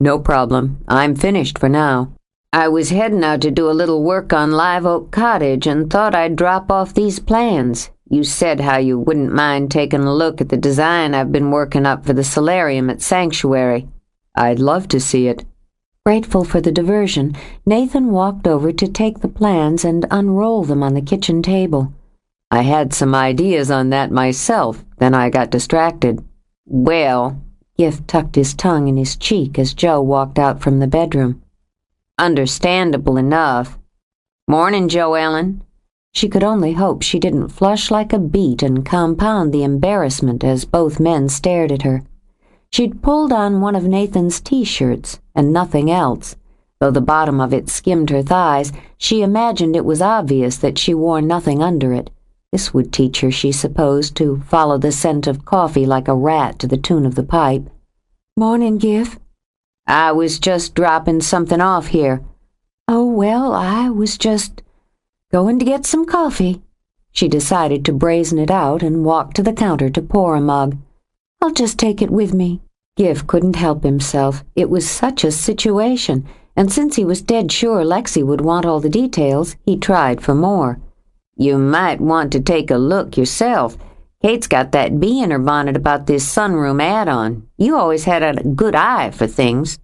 "No problem. I'm finished for now. I was heading out to do a little work on Live Oak Cottage and thought I'd drop off these plans. You said how you wouldn't mind taking a look at the design I've been working up for the solarium at Sanctuary." "I'd love to see it." Grateful for the diversion, Nathan walked over to take the plans and unroll them on the kitchen table. "I had some ideas on that myself, then I got distracted." "Well," Giff tucked his tongue in his cheek as Joe walked out from the bedroom. "Understandable enough. Morning, Joe Ellen. She could only hope she didn't flush like a beet and compound the embarrassment as both men stared at her. She'd pulled on one of Nathan's t-shirts and nothing else. Though the bottom of it skimmed her thighs, she imagined it was obvious that she wore nothing under it. This would teach her, she supposed, to follow the scent of coffee like a rat to the tune of the pipe. "Morning, Gif." "I was just dropping something off here." "Oh, well, I was just going to get some coffee." She decided to brazen it out and walked to the counter to pour a mug. "I'll just take it with me." Gif couldn't help himself. It was such a situation, and since he was dead sure Lexi would want all the details, he tried for more. "You might want to take a look yourself. Kate's got that bee in her bonnet about this sunroom add-on. You always had a good eye for things."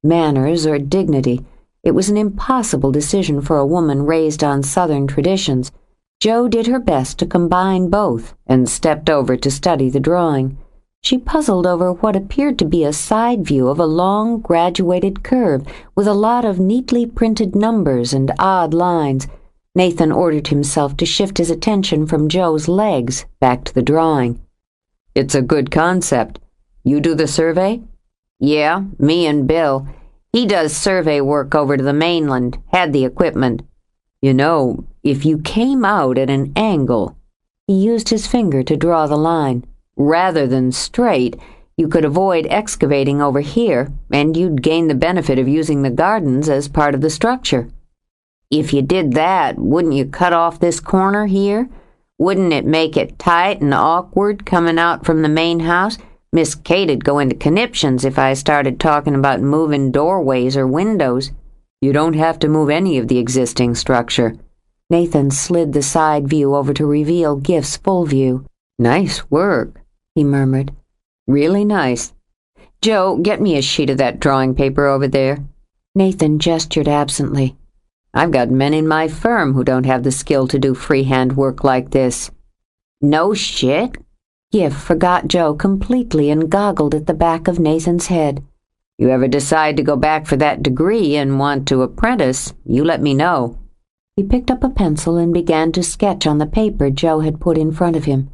Manners or dignity. It was an impossible decision for a woman raised on Southern traditions. Jo did her best to combine both and stepped over to study the drawing. She puzzled over what appeared to be a side view of a long, graduated curve with a lot of neatly printed numbers and odd lines. Nathan ordered himself to shift his attention from Jo's legs back to the drawing. "It's a good concept. You do the survey?" "Yeah, me and Bill. He does survey work over to the mainland, had the equipment. You know, if you came out at an angle," he used his finger to draw the line, "rather than straight, you could avoid excavating over here, and you'd gain the benefit of using the gardens as part of the structure." "If you did that, wouldn't you cut off this corner here? Wouldn't it make it tight and awkward coming out from the main house? Miss Kate'd go into conniptions if I started talking about moving doorways or windows." "You don't have to move any of the existing structure." Nathan slid the side view over to reveal Gif's full view. "Nice work," he murmured. "Really nice. Jo, get me a sheet of that drawing paper over there." Nathan gestured absently. "I've got men in my firm who don't have the skill to do freehand work like this." "No shit?" Gif forgot Jo completely and goggled at the back of Nathan's head. "You ever decide to go back for that degree and want to apprentice, you let me know." He picked up a pencil and began to sketch on the paper Jo had put in front of him.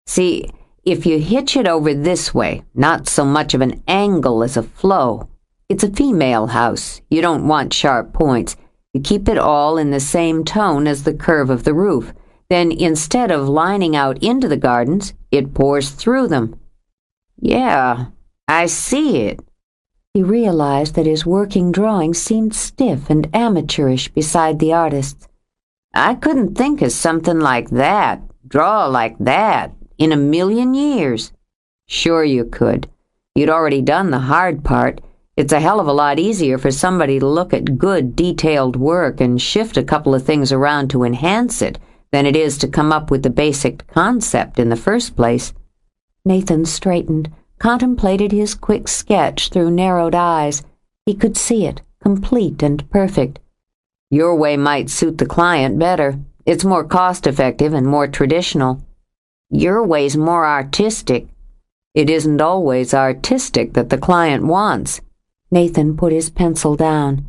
"See, if you hitch it over this way, not so much of an angle as a flow. It's a female house. You don't want sharp points. You keep it all in the same tone as the curve of the roof. Then instead of lining out into the gardens, it pours through them." "Yeah, I see it." He realized that his working drawing seemed stiff and amateurish beside the artist's. "I couldn't think of something like that, draw like that, in a million years." "Sure you could. You'd already done the hard part. It's a hell of a lot easier for somebody to look at good, detailed work and shift a couple of things around to enhance it than it is to come up with the basic concept in the first place." Nathan straightened, contemplated his quick sketch through narrowed eyes. He could see it, complete and perfect. "Your way might suit the client better. It's more cost-effective and more traditional." "Your way's more artistic." "It isn't always artistic that the client wants." Nathan put his pencil down.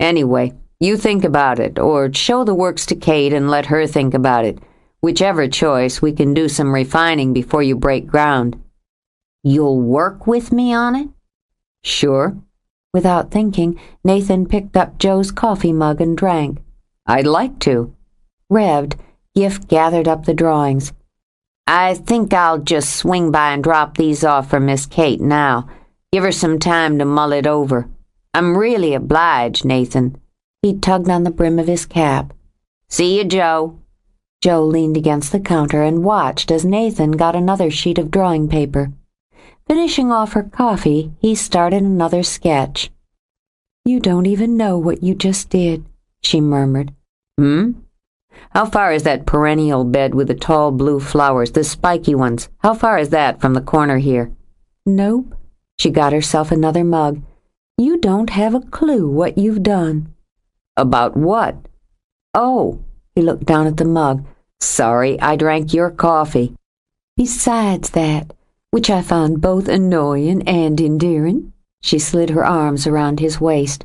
"Anyway, you think about it, or show the works to Kate and let her think about it. Whichever choice, we can do some refining before you break ground." "You'll work with me on it?" "Sure." Without thinking, Nathan picked up Jo's coffee mug and drank. "I'd like to." Revved, Gif gathered up the drawings. "I think I'll just swing by and drop these off for Miss Kate now. Give her some time to mull it over. I'm really obliged, Nathan." He tugged on the brim of his cap. "See you, Jo." Jo leaned against the counter and watched as Nathan got another sheet of drawing paper. Finishing off her coffee, he started another sketch. "You don't even know what you just did," she murmured. "Hmm? How far is that perennial bed with the tall blue flowers, the spiky ones? How far is that from the corner here?" "Nope." She got herself another mug. "You don't have a clue what you've done." "About what?" "Oh," he looked down at the mug. "Sorry, I drank your coffee." "Besides that, which I found both annoying and endearing," she slid her arms around his waist.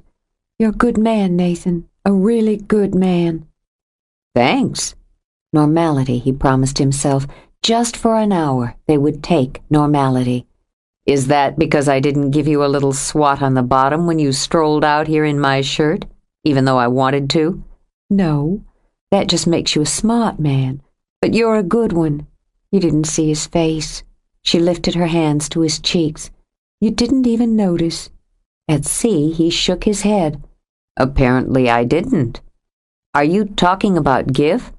"You're a good man, Nathan, a really good man." Thanks. Normality, he promised himself. Just for an hour, they would take normality. Is that because I didn't give you a little swat on the bottom when you strolled out here in my shirt, even though I wanted to? No, that just makes you a smart man. But you're a good one. You didn't see his face. She lifted her hands to his cheeks. You didn't even notice. At sea, he shook his head. Apparently I didn't. Are you talking about Gif?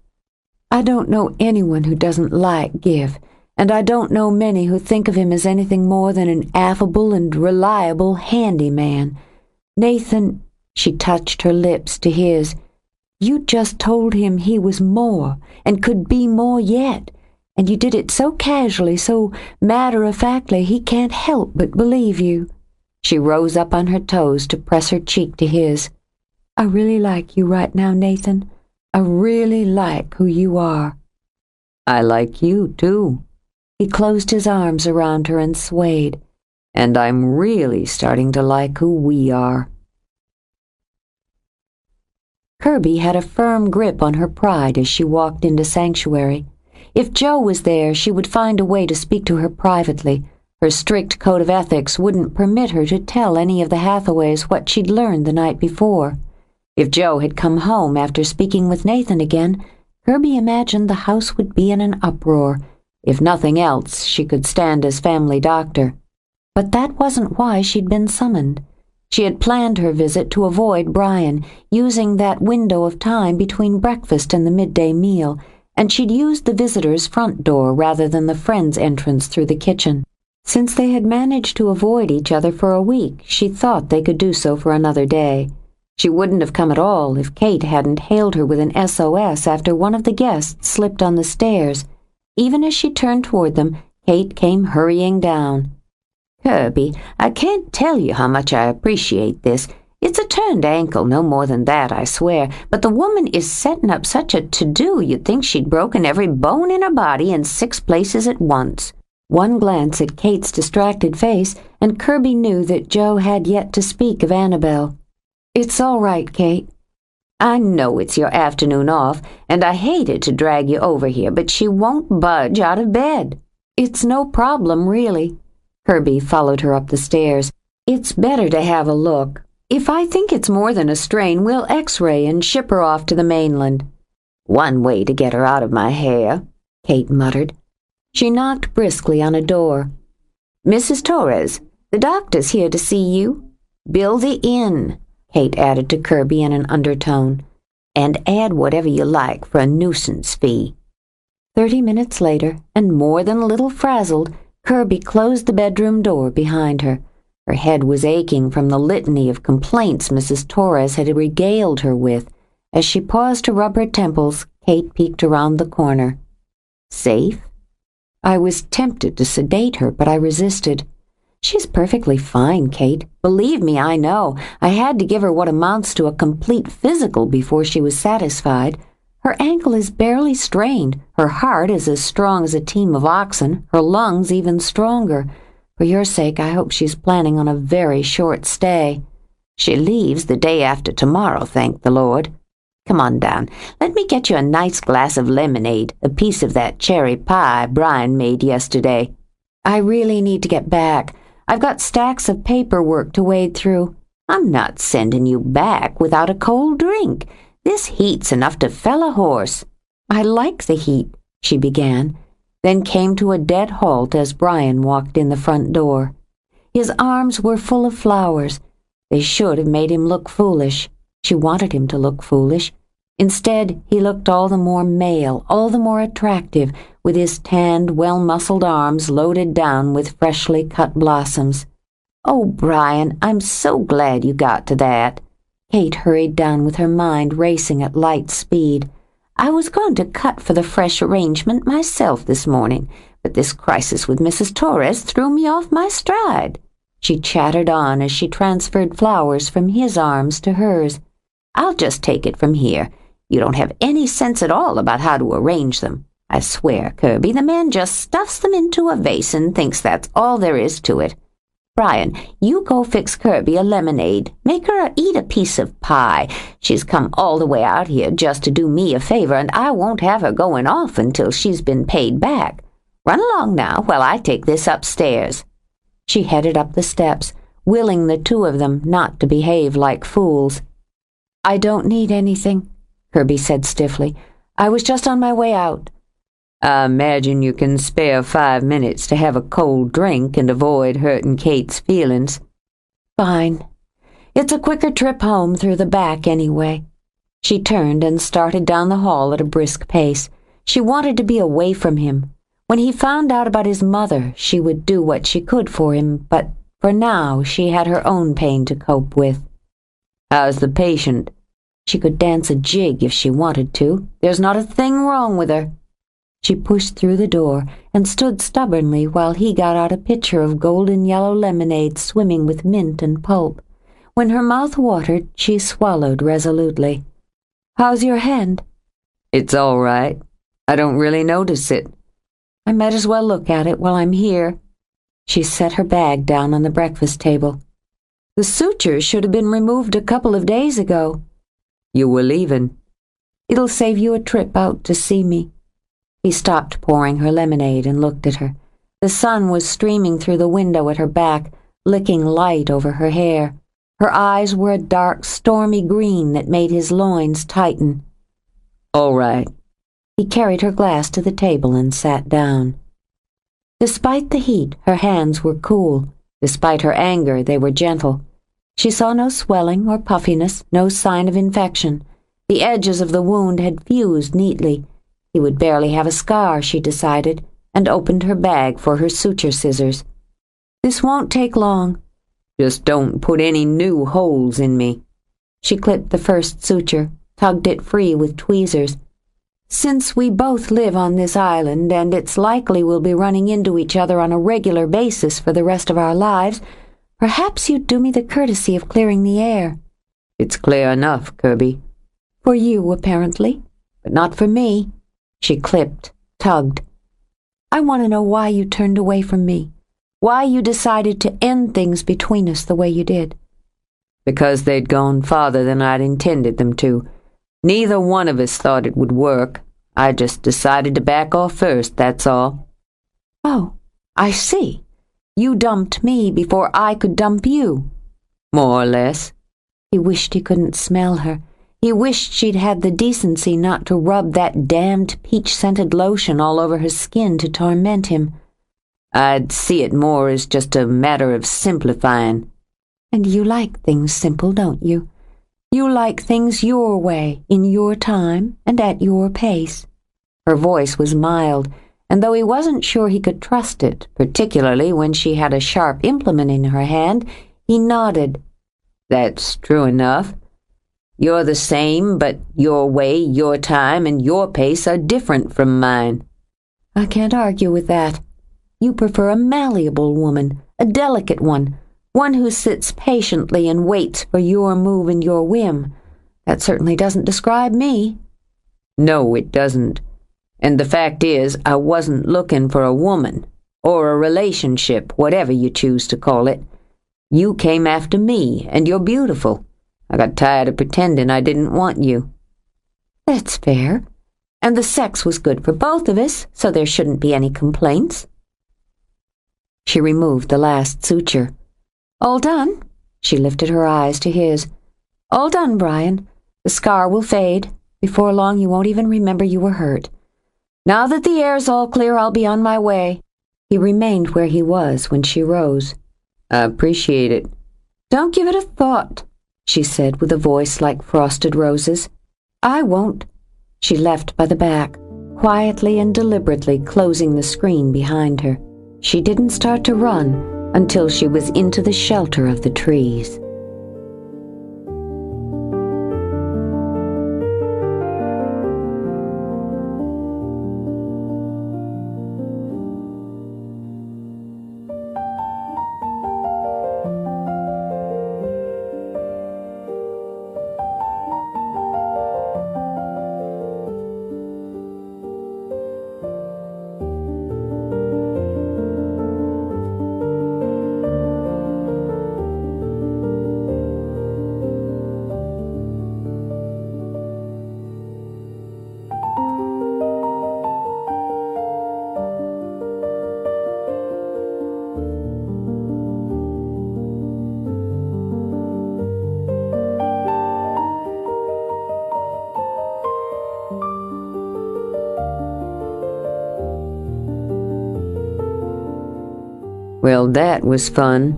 I don't know anyone who doesn't like Gif, and I don't know many who think of him as anything more than an affable and reliable handyman. Nathan, she touched her lips to his, you just told him he was more, and could be more yet, and you did it so casually, so matter-of-factly, he can't help but believe you. She rose up on her toes to press her cheek to his. I really like you right now, Nathan. I really like who you are. I like you, too. He closed his arms around her and swayed. And I'm really starting to like who we are. Kirby had a firm grip on her pride as she walked into sanctuary. If Joe was there, she would find a way to speak to her privately. Her strict code of ethics wouldn't permit her to tell any of the Hathaways what she'd learned the night before. If Joe had come home after speaking with Nathan again, Kirby imagined the house would be in an uproar. If nothing else, she could stand as family doctor. But that wasn't why she'd been summoned. She had planned her visit to avoid Brian, using that window of time between breakfast and the midday meal, and she'd used the visitor's front door rather than the friend's entrance through the kitchen. Since they had managed to avoid each other for a week, she thought they could do so for another day. She wouldn't have come at all if Kate hadn't hailed her with an SOS after one of the guests slipped on the stairs. Even as she turned toward them, Kate came hurrying down. Kirby, I can't tell you how much I appreciate this. It's a turned ankle, no more than that, I swear. But the woman is setting up such a to-do you'd think she'd broken every bone in her body in 6 places at once. One glance at Kate's distracted face, and Kirby knew that Joe had yet to speak of Annabelle. It's all right, Kate. I know it's your afternoon off, and I hated to drag you over here, but she won't budge out of bed. It's no problem, really. Kirby followed her up the stairs. It's better to have a look. If I think it's more than a strain, we'll x-ray and ship her off to the mainland. One way to get her out of my hair, Kate muttered. She knocked briskly on a door. Mrs. Torres, the doctor's here to see you. Bill the inn, Kate added to Kirby in an undertone, and add whatever you like for a nuisance fee. 30 minutes later, and more than a little frazzled, Kirby closed the bedroom door behind her. Her head was aching from the litany of complaints Mrs. Torres had regaled her with. As she paused to rub her temples, Kate peeked around the corner. Safe? I was tempted to sedate her, but I resisted. She's perfectly fine, Kate. Believe me, I know. I had to give her what amounts to a complete physical before she was satisfied. Her ankle is barely strained. Her heart is as strong as a team of oxen, her lungs even stronger. For your sake, I hope she's planning on a very short stay. She leaves the day after tomorrow, thank the Lord. Come on down. Let me get you a nice glass of lemonade, a piece of that cherry pie Brian made yesterday. I really need to get back. I've got stacks of paperwork to wade through. I'm not sending you back without a cold drink. This heat's enough to fell a horse. I like the heat, she began, then came to a dead halt as Brian walked in the front door. His arms were full of flowers. They should have made him look foolish. She wanted him to look foolish. Instead, he looked all the more male, all the more attractive, with his tanned, well-muscled arms loaded down with freshly cut blossoms. Oh, Brian, I'm so glad you got to that. Kate hurried down with her mind racing at light speed. I was going to cut for the fresh arrangement myself this morning, but this crisis with Mrs. Torres threw me off my stride. She chattered on as she transferred flowers from his arms to hers. I'll just take it from here. You don't have any sense at all about how to arrange them. I swear, Kirby, the man just stuffs them into a vase and thinks that's all there is to it. Brian, you go fix Kirby a lemonade. Make her eat a piece of pie. She's come all the way out here just to do me a favor, and I won't have her going off until she's been paid back. Run along now while I take this upstairs." She headed up the steps, willing the two of them not to behave like fools. "I don't need anything," Kirby said stiffly. "I was just on my way out." "I imagine you can spare 5 minutes to have a cold drink and avoid hurting Kate's feelings." "Fine. It's a quicker trip home through the back anyway." She turned and started down the hall at a brisk pace. She wanted to be away from him. When he found out about his mother, she would do what she could for him, but for now she had her own pain to cope with. "How's the patient?" "She could dance a jig if she wanted to. There's not a thing wrong with her." She pushed through the door and stood stubbornly while he got out a pitcher of golden yellow lemonade swimming with mint and pulp. When her mouth watered, she swallowed resolutely. "How's your hand?" "It's all right. I don't really notice it." "I might as well look at it while I'm here." She set her bag down on the breakfast table. "The suture should have been removed a couple of days ago." "You were leaving." "It'll save you a trip out to see me." He stopped pouring her lemonade and looked at her. The sun was streaming through the window at her back, licking light over her hair. Her eyes were a dark, stormy green that made his loins tighten. "All right." He carried her glass to the table and sat down. Despite the heat, her hands were cool. Despite her anger, they were gentle. She saw no swelling or puffiness, no sign of infection. The edges of the wound had fused neatly. He would barely have a scar, she decided, and opened her bag for her suture scissors. "This won't take long." "Just don't put any new holes in me." She clipped the first suture, tugged it free with tweezers. "Since we both live on this island, and it's likely we'll be running into each other on a regular basis for the rest of our lives, perhaps you'd do me the courtesy of clearing the air." "It's clear enough, Kirby." "For you, apparently, but not for me." She clipped, tugged. "I want to know why you turned away from me, why you decided to end things between us the way you did." "Because they'd gone farther than I'd intended them to. Neither one of us thought it would work. I just decided to back off first, that's all." "Oh, I see. You dumped me before I could dump you." "More or less." He wished he couldn't smell her. He wished she'd had the decency not to rub that damned peach-scented lotion all over her skin to torment him. "I'd see it more as just a matter of simplifying." "And you like things simple, don't you? You like things your way, in your time, and at your pace." Her voice was mild, and though he wasn't sure he could trust it, particularly when she had a sharp implement in her hand, he nodded. "That's true enough. You're the same, but your way, your time, and your pace are different from mine." "I can't argue with that. You prefer a malleable woman, a delicate one who sits patiently and waits for your move and your whim. That certainly doesn't describe me." "No, it doesn't. And the fact is, I wasn't looking for a woman, or a relationship, whatever you choose to call it. You came after me, and you're beautiful. I got tired of pretending I didn't want you." "That's fair. And the sex was good for both of us, so there shouldn't be any complaints." She removed the last suture. "All done?" She lifted her eyes to his. "All done, Brian. The scar will fade. Before long you won't even remember you were hurt. Now that the air's all clear, I'll be on my way." He remained where he was when she rose. "I appreciate it." "Don't give it a thought," she said with a voice like frosted roses. "I won't." She left by the back, quietly and deliberately closing the screen behind her. She didn't start to run until she was into the shelter of the trees. Well, that was fun.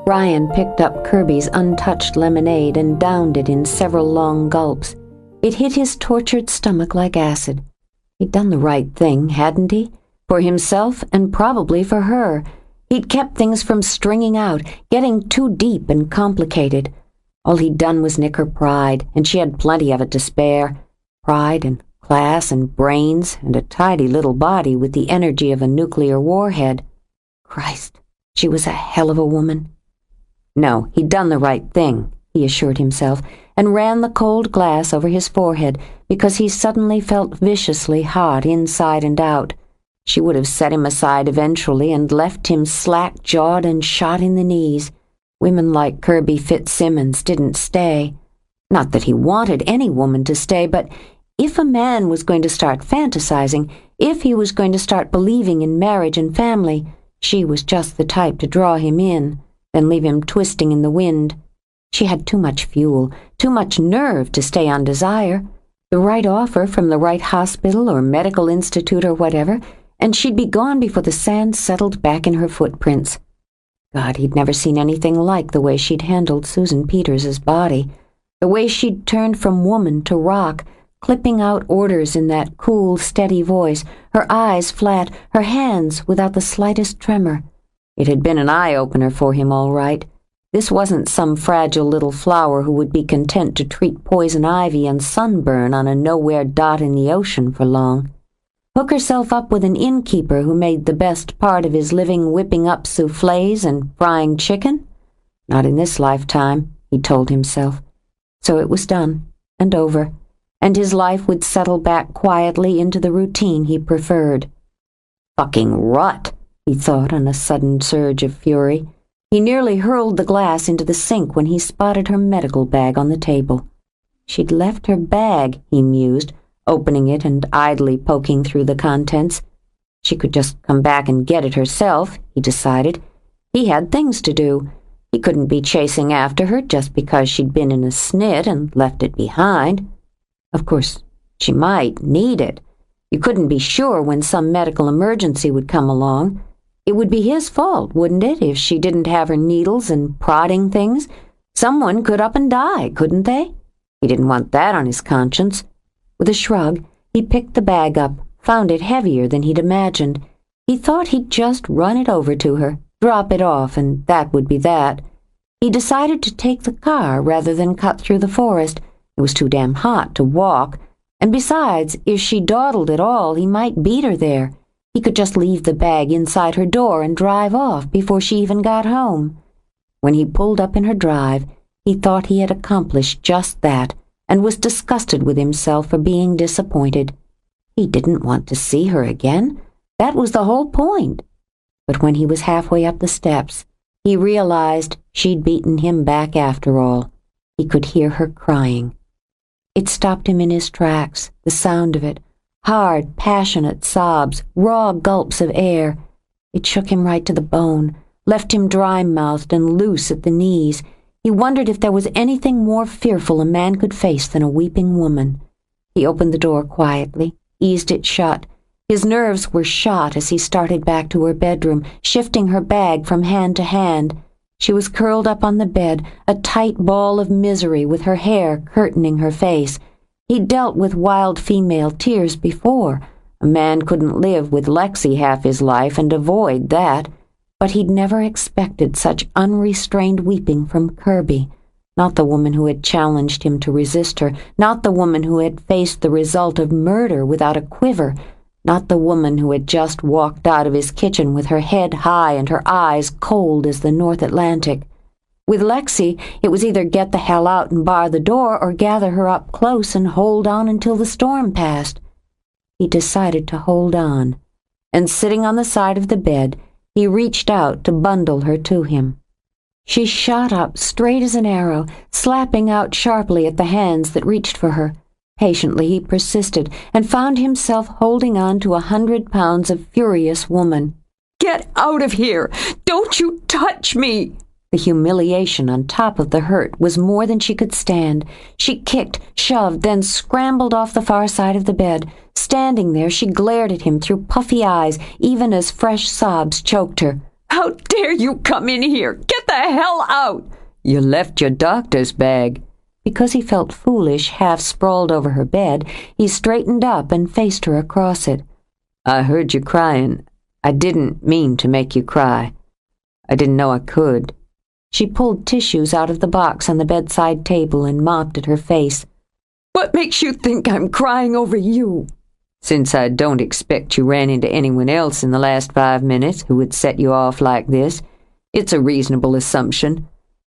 Ryan picked up Kirby's untouched lemonade and downed it in several long gulps. It hit his tortured stomach like acid. He'd done the right thing, hadn't he? For himself and probably for her. He'd kept things from stringing out, getting too deep and complicated. All he'd done was nick her pride, and she had plenty of it to spare. Pride and class and brains and a tidy little body with the energy of a nuclear warhead. Christ, she was a hell of a woman. No, he'd done the right thing, he assured himself, and ran the cold glass over his forehead because he suddenly felt viciously hot inside and out. She would have set him aside eventually and left him slack-jawed and shot in the knees. Women like Kirby Fitzsimmons didn't stay. Not that he wanted any woman to stay, but if a man was going to start fantasizing, if he was going to start believing in marriage and family, she was just the type to draw him in, then leave him twisting in the wind. She had too much fuel, too much nerve to stay on desire. The right offer from the right hospital or medical institute or whatever, and she'd be gone before the sand settled back in her footprints. God, he'd never seen anything like the way she'd handled Susan Peters's body, the way she'd turned from woman to rock, clipping out orders in that cool, steady voice, her eyes flat, her hands without the slightest tremor. It had been an eye-opener for him, all right. This wasn't some fragile little flower who would be content to treat poison ivy and sunburn on a nowhere dot in the ocean for long. Hook herself up with an innkeeper who made the best part of his living whipping up soufflés and frying chicken? Not in this lifetime, he told himself. So it was done, and over, and his life would settle back quietly into the routine he preferred. Fucking rot, he thought on a sudden surge of fury. He nearly hurled the glass into the sink when he spotted her medical bag on the table. She'd left her bag, he mused, opening it and idly poking through the contents. She could just come back and get it herself, he decided. He had things to do. He couldn't be chasing after her just because she'd been in a snit and left it behind. Of course, she might need it. You couldn't be sure when some medical emergency would come along. It would be his fault, wouldn't it, if she didn't have her needles and prodding things? Someone could up and die, couldn't they? He didn't want that on his conscience. With a shrug, he picked the bag up, found it heavier than he'd imagined. He thought he'd just run it over to her, drop it off, and that would be that. He decided to take the car rather than cut through the forest. It was too damn hot to walk, and besides, if she dawdled at all, he might beat her there. He could just leave the bag inside her door and drive off before she even got home. When he pulled up in her drive, he thought he had accomplished just that, and was disgusted with himself for being disappointed. He didn't want to see her again. That was the whole point. But when he was halfway up the steps, he realized she'd beaten him back after all. He could hear her crying. It stopped him in his tracks, the sound of it. Hard, passionate sobs, raw gulps of air. It shook him right to the bone, left him dry-mouthed and loose at the knees. He wondered if there was anything more fearful a man could face than a weeping woman. He opened the door quietly, eased it shut. His nerves were shot as he started back to her bedroom, shifting her bag from hand to hand. She was curled up on the bed, a tight ball of misery with her hair curtaining her face. He'd dealt with wild female tears before. A man couldn't live with Lexi half his life and avoid that. But he'd never expected such unrestrained weeping from Kirby. Not the woman who had challenged him to resist her, not the woman who had faced the result of murder without a quiver, not the woman who had just walked out of his kitchen with her head high and her eyes cold as the North Atlantic. With Lexi, it was either get the hell out and bar the door or gather her up close and hold on until the storm passed. He decided to hold on, and sitting on the side of the bed, he reached out to bundle her to him. She shot up straight as an arrow, slapping out sharply at the hands that reached for her. Patiently he persisted, and found himself holding on to 100 pounds of furious woman. "Get out of here! Don't you touch me!" The humiliation on top of the hurt was more than she could stand. She kicked, shoved, then scrambled off the far side of the bed. Standing there, she glared at him through puffy eyes, even as fresh sobs choked her. How dare you come in here? Get the hell out! You left your doctor's bag. Because he felt foolish, half sprawled over her bed, he straightened up and faced her across it. I heard you crying. I didn't mean to make you cry. I didn't know I could. She pulled tissues out of the box on the bedside table and mopped at her face. What makes you think I'm crying over you? Since I don't expect you ran into anyone else in the last 5 minutes who would set you off like this, it's a reasonable assumption.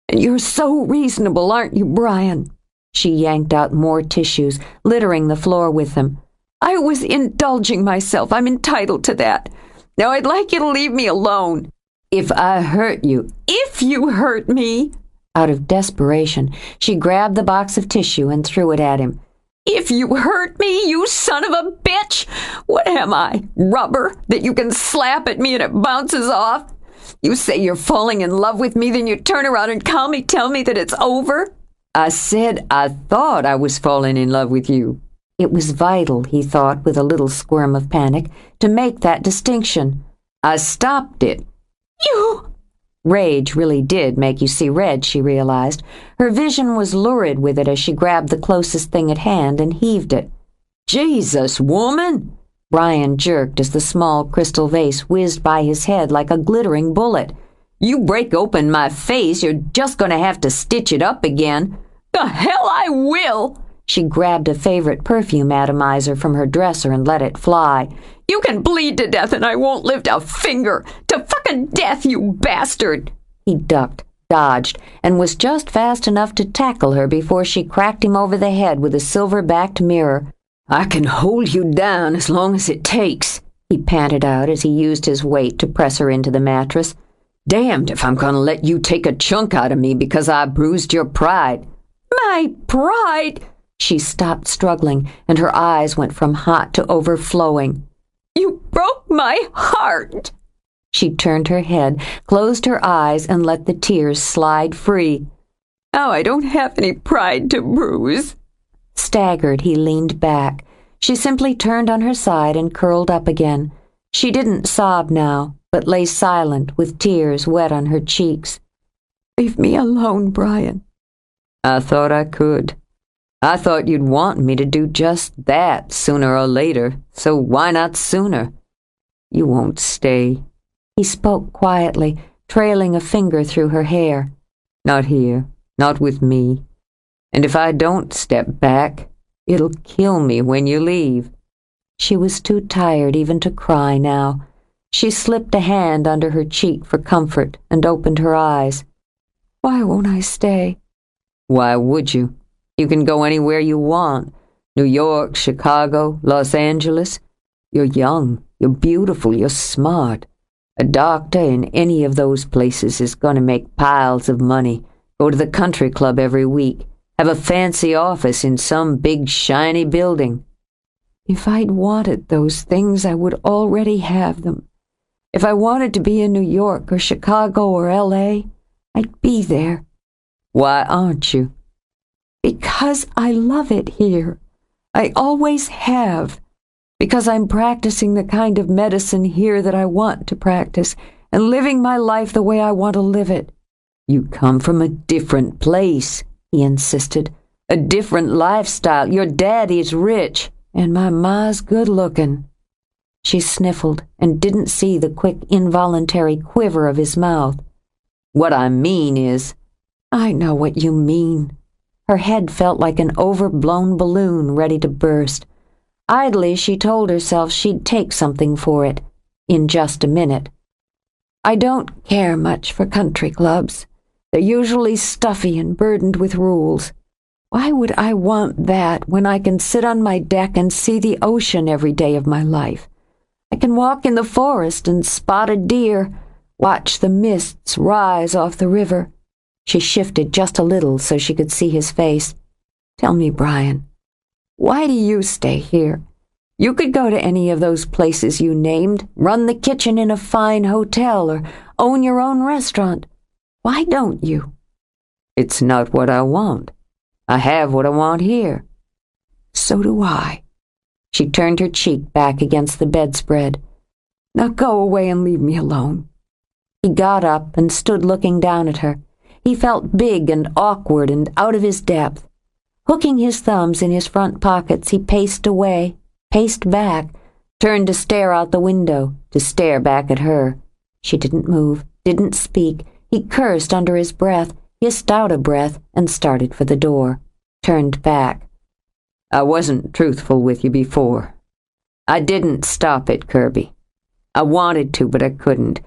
And you're so reasonable, aren't you, Brian? She yanked out more tissues, littering the floor with them. I was indulging myself. I'm entitled to that. Now I'd like you to leave me alone. If I hurt you... If you hurt me... Out of desperation, she grabbed the box of tissue and threw it at him. If you hurt me, you son of a bitch! What am I, rubber, that you can slap at me and it bounces off? You say you're falling in love with me, then you turn around and tell me that it's over? I said I thought I was falling in love with you. It was vital, he thought with a little squirm of panic, to make that distinction. I stopped it. You... Rage really did make you see red, she realized. Her vision was lurid with it as she grabbed the closest thing at hand and heaved it. Jesus, woman! Brian jerked as the small crystal vase whizzed by his head like a glittering bullet. You break open my face, you're just going to have to stitch it up again. The hell I will! She grabbed a favorite perfume atomizer from her dresser and let it fly. You can bleed to death and I won't lift a finger. To fucking death, you bastard! He ducked, dodged, and was just fast enough to tackle her before she cracked him over the head with a silver-backed mirror. I can hold you down as long as it takes, he panted out as he used his weight to press her into the mattress. Damned if I'm going to let you take a chunk out of me because I bruised your pride. My pride? She stopped struggling, and her eyes went from hot to overflowing. You broke my heart! She turned her head, closed her eyes, and let the tears slide free. Now I don't have any pride to bruise. Staggered, he leaned back. She simply turned on her side and curled up again. She didn't sob now, but lay silent with tears wet on her cheeks. Leave me alone, Brian. I thought I could. I thought you'd want me to do just that sooner or later, so why not sooner? You won't stay. He spoke quietly, trailing a finger through her hair. Not here, not with me. And if I don't step back, it'll kill me when you leave. She was too tired even to cry now. She slipped a hand under her cheek for comfort and opened her eyes. Why won't I stay? Why would you? You can go anywhere you want. New York, Chicago, Los Angeles. You're young, you're beautiful, you're smart. A doctor in any of those places is going to make piles of money, go to the country club every week, have a fancy office in some big shiny building. If I'd wanted those things, I would already have them. If I wanted to be in New York or Chicago or L.A., I'd be there. Why aren't you? Because I love it here. I always have. Because I'm practicing the kind of medicine here that I want to practice and living my life the way I want to live it. You come from a different place, he insisted. A different lifestyle. Your daddy's rich. And my ma's good-looking. She sniffled and didn't see the quick, involuntary quiver of his mouth. What I mean is... I know what you mean. Her head felt like an overblown balloon ready to burst. Idly, she told herself she'd take something for it, in just a minute. I don't care much for country clubs. They're usually stuffy and burdened with rules. Why would I want that when I can sit on my deck and see the ocean every day of my life? I can walk in the forest and spot a deer, watch the mists rise off the river. She shifted just a little so she could see his face. Tell me, Brian, why do you stay here? You could go to any of those places you named, run the kitchen in a fine hotel, or own your own restaurant. Why don't you? It's not what I want. I have what I want here. So do I. She turned her cheek back against the bedspread. Now go away and leave me alone. He got up and stood looking down at her. He felt big and awkward and out of his depth. Hooking his thumbs in his front pockets, he paced away, paced back, turned to stare out the window, to stare back at her. She didn't move, didn't speak. He cursed under his breath, hissed out a breath, and started for the door. Turned back. I wasn't truthful with you before. I didn't stop it, Kirby. I wanted to, but I couldn't.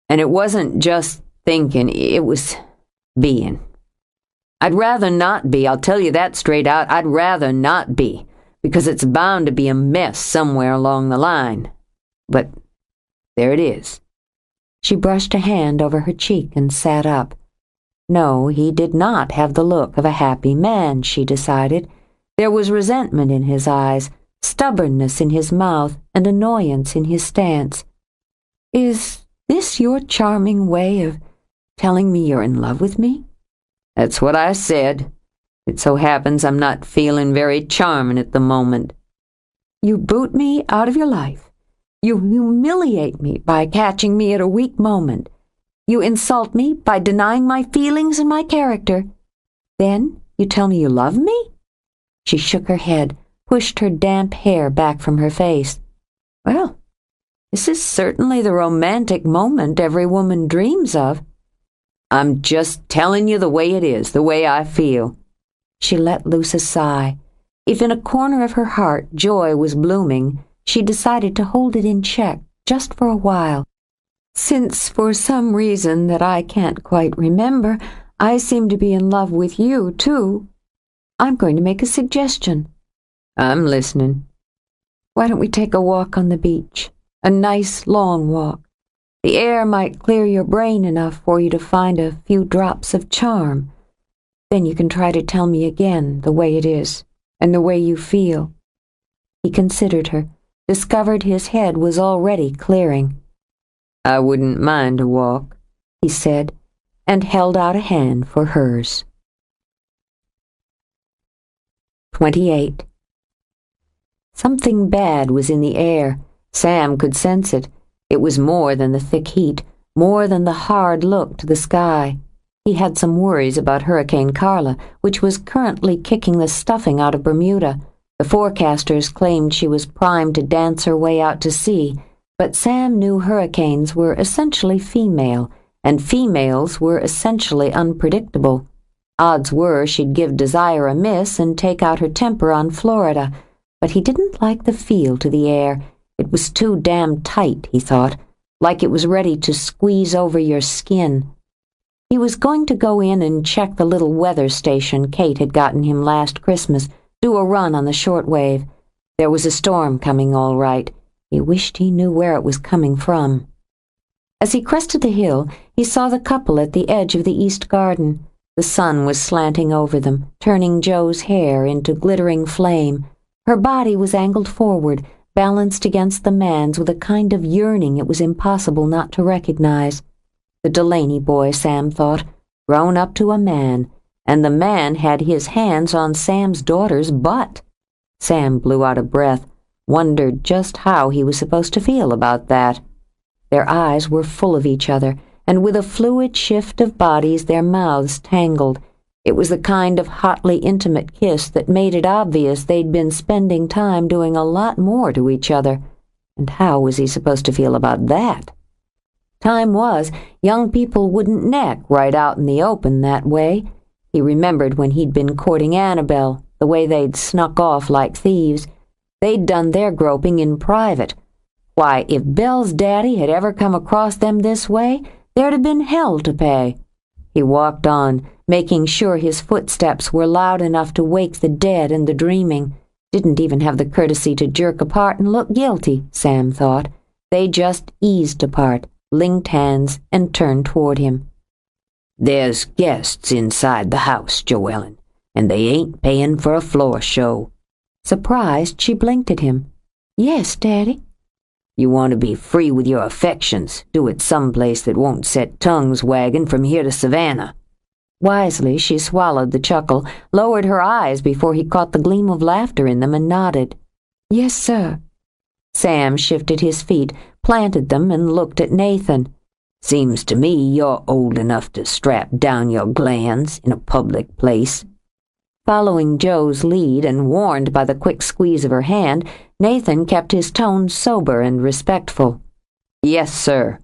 And it wasn't just thinking, it was being. I'd rather not be, I'll tell you that straight out. I'd rather not be, because it's bound to be a mess somewhere along the line. But there it is. She brushed a hand over her cheek and sat up. No, he did not have the look of a happy man, she decided. There was resentment in his eyes, stubbornness in his mouth, and annoyance in his stance. "Is this your charming way of telling me you're in love with me?" That's what I said. It so happens I'm not feeling very charming at the moment. "You boot me out of your life. You humiliate me by catching me at a weak moment. You insult me by denying my feelings and my character. Then you tell me you love me?" She shook her head, pushed her damp hair back from her face. "Well, this is certainly the romantic moment every woman dreams of." I'm just telling you the way it is, the way I feel. She let loose a sigh. If in a corner of her heart joy was blooming, she decided to hold it in check just for a while. "Since for some reason that I can't quite remember, I seem to be in love with you, too, I'm going to make a suggestion." I'm listening. "Why don't we take a walk on the beach? A nice, long walk. The air might clear your brain enough for you to find a few drops of charm. Then you can try to tell me again the way it is, and the way you feel." He considered her, discovered his head was already clearing. I wouldn't mind a walk, he said, and held out a hand for hers. 28. Something bad was in the air. Sam could sense it. It was more than the thick heat, more than the hard look to the sky. He had some worries about Hurricane Carla, which was currently kicking the stuffing out of Bermuda. The forecasters claimed she was primed to dance her way out to sea, but Sam knew hurricanes were essentially female, and females were essentially unpredictable. Odds were she'd give desire a miss and take out her temper on Florida, but he didn't like the feel to the air. It was too damn tight, he thought, like it was ready to squeeze over your skin. He was going to go in and check the little weather station Kate had gotten him last Christmas, do a run on the shortwave. There was a storm coming all right. He wished he knew where it was coming from. As he crested the hill, he saw the couple at the edge of the east garden. The sun was slanting over them, turning Jo's hair into glittering flame. Her body was angled forward, balanced against the man's with a kind of yearning it was impossible not to recognize. The Delaney boy, Sam thought, grown up to a man, and the man had his hands on Sam's daughter's butt. Sam blew out a breath, wondered just how he was supposed to feel about that. Their eyes were full of each other, and with a fluid shift of bodies their mouths tangled. It was the kind of hotly intimate kiss that made it obvious they'd been spending time doing a lot more to each other. And how was he supposed to feel about that? Time was, young people wouldn't neck right out in the open that way. He remembered when he'd been courting Annabelle, the way they'd snuck off like thieves. They'd done their groping in private. Why, if Belle's daddy had ever come across them this way, there'd have been hell to pay. He walked on, making sure his footsteps were loud enough to wake the dead and the dreaming. Didn't even have the courtesy to jerk apart and look guilty, Sam thought. They just eased apart, linked hands, and turned toward him. There's guests inside the house, Joellen, and they ain't paying for a floor show. Surprised, she blinked at him. Yes, Daddy. You want to be free with your affections. Do it someplace that won't set tongues wagging from here to Savannah. Wisely, she swallowed the chuckle, lowered her eyes before he caught the gleam of laughter in them, and nodded. Yes, sir. Sam shifted his feet, planted them, and looked at Nathan. Seems to me you're old enough to strap down your glands in a public place." Following Joe's lead and warned by the quick squeeze of her hand, Nathan kept his tone sober and respectful. "Yes, sir."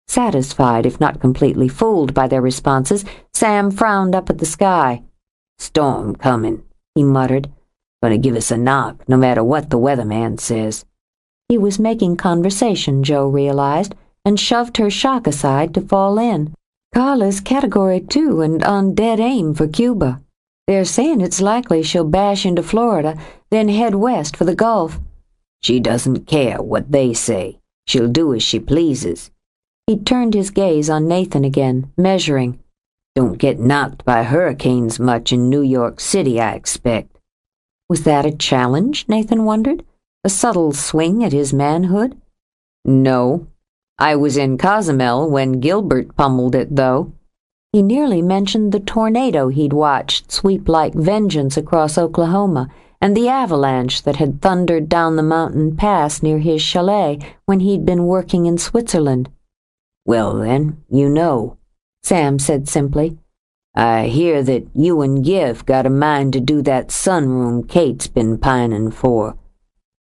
Satisfied, if not completely fooled by their responses, Sam frowned up at the sky. "Storm coming," he muttered. "Gonna give us a knock, no matter what the weatherman says." He was making conversation, Joe realized, and shoved her shock aside to fall in. "Carla's Category 2 and on dead aim for Cuba. They're saying it's likely she'll bash into Florida, then head west for the Gulf." "She doesn't care what they say. She'll do as she pleases." He turned his gaze on Nathan again, measuring. "Don't get knocked by hurricanes much in New York City, I expect." Was that a challenge, Nathan wondered? A subtle swing at his manhood? "No. I was in Cozumel when Gilbert pummeled it, though." He nearly mentioned the tornado he'd watched sweep like vengeance across Oklahoma, and the avalanche that had thundered down the mountain pass near his chalet when he'd been working in Switzerland. "Well, then, you know," Sam said simply. "I hear that you and Gif got a mind to do that sunroom Kate's been pining for."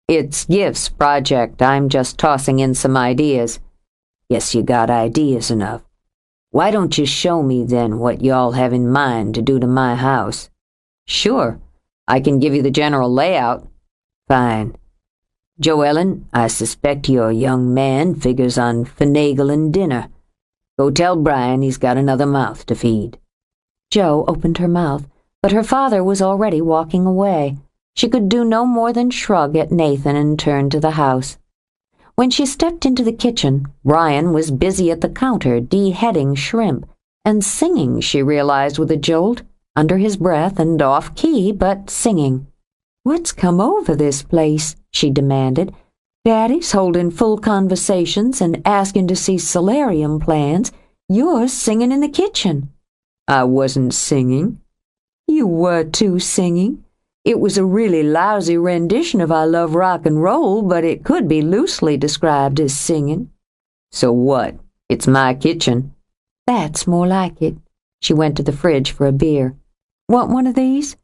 "It's Gif's project. I'm just tossing in some ideas." "Guess you got ideas enough. Why don't you show me, then, what y'all have in mind to do to my house?" "Sure. I can give you the general layout." "Fine. Joellen, I suspect your young man figures on finagling dinner. Go tell Brian he's got another mouth to feed." Joe opened her mouth, but her father was already walking away. She could do no more than shrug at Nathan and turn to the house. When she stepped into the kitchen, Brian was busy at the counter deheading shrimp, and singing, she realized with a jolt, under his breath and off-key, but singing. "What's come over this place?" she demanded. "Daddy's holding full conversations and asking to see solarium plans. You're singing in the kitchen." "I wasn't singing." "You were too singing. It was a really lousy rendition of I Love Rock and Roll, but it could be loosely described as singing." "So what? It's my kitchen." "That's more like it." She went to the fridge for a beer. "Want one of these?"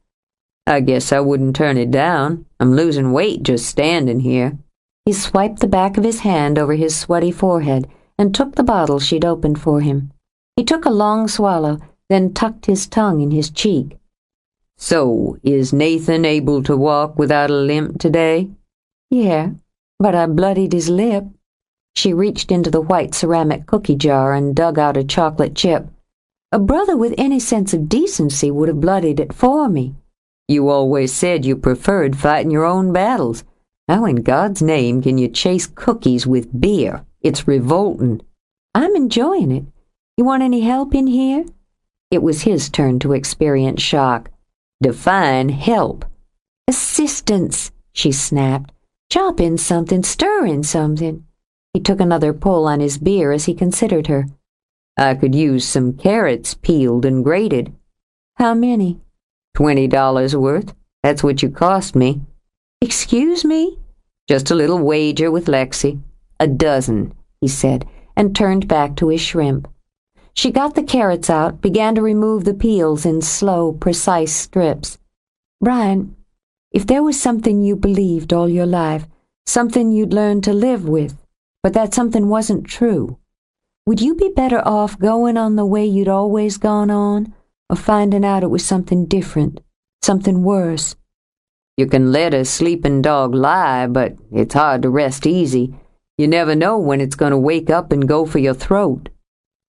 "I guess I wouldn't turn it down. I'm losing weight just standing here." He swiped the back of his hand over his sweaty forehead and took the bottle she'd opened for him. He took a long swallow, then tucked his tongue in his cheek. "So, is Nathan able to walk without a limp today?" "Yeah, but I bloodied his lip." She reached into the white ceramic cookie jar and dug out a chocolate chip. "A brother with any sense of decency would have bloodied it for me." "You always said you preferred fighting your own battles. How in God's name can you chase cookies with beer? It's revolting." "I'm enjoying it. You want any help in here?" It was his turn to experience shock. "Define help." "Assistance," she snapped. "Chop in something, stir in something." He took another pull on his beer as he considered her. "I could use some carrots peeled and grated." "How many?" $20 worth. That's what you cost me." "Excuse me?" "Just a little wager with Lexi. A dozen," he said, and turned back to his shrimp. She got the carrots out, began to remove the peels in slow, precise strips. "Brian, if there was something you believed all your life, something you'd learned to live with, but that something wasn't true, would you be better off going on the way you'd always gone on, or finding out it was something different, something worse?" "You can let a sleeping dog lie, but it's hard to rest easy. You never know when it's going to wake up and go for your throat."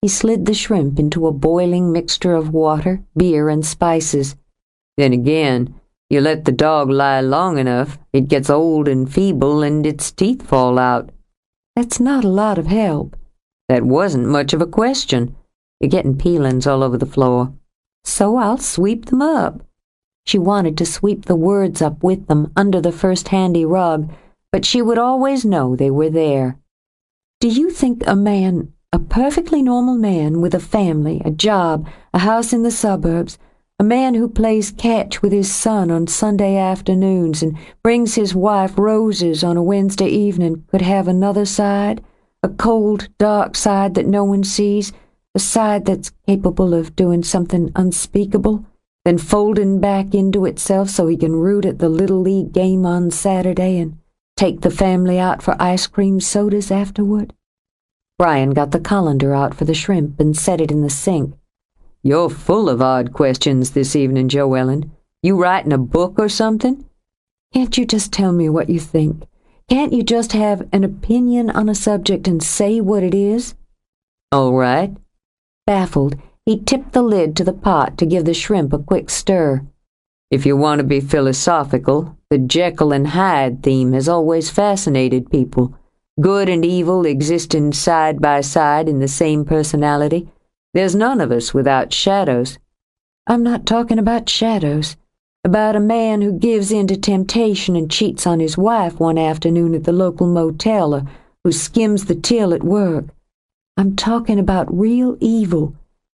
He slid the shrimp into a boiling mixture of water, beer, and spices. "Then again, you let the dog lie long enough, it gets old and feeble and its teeth fall out." "That's not a lot of help." "That wasn't much of a question. You're getting peelings all over the floor." "So I'll sweep them up." She wanted to sweep the words up with them under the first handy rug, but she would always know they were there. "Do you think a perfectly normal man with a family, a job, a house in the suburbs, a man who plays catch with his son on Sunday afternoons and brings his wife roses on a Wednesday evening could have another side, a cold, dark side that no one sees, a side that's capable of doing something unspeakable, then folding back into itself so he can root at the Little League game on Saturday and take the family out for ice cream sodas afterward? Brian got the colander out for the shrimp and set it in the sink. You're full of odd questions this evening, Joellen. You writing a book or something? Can't you just tell me what you think? Can't you just have an opinion on a subject and say what it is? All right. Baffled, he tipped the lid to the pot to give the shrimp a quick stir. If you want to be philosophical, the Jekyll and Hyde theme has always fascinated people. Good and evil existing side by side in the same personality. There's none of us without shadows. I'm not talking about shadows. About a man who gives in to temptation and cheats on his wife one afternoon at the local motel, or who skims the till at work. I'm talking about real evil,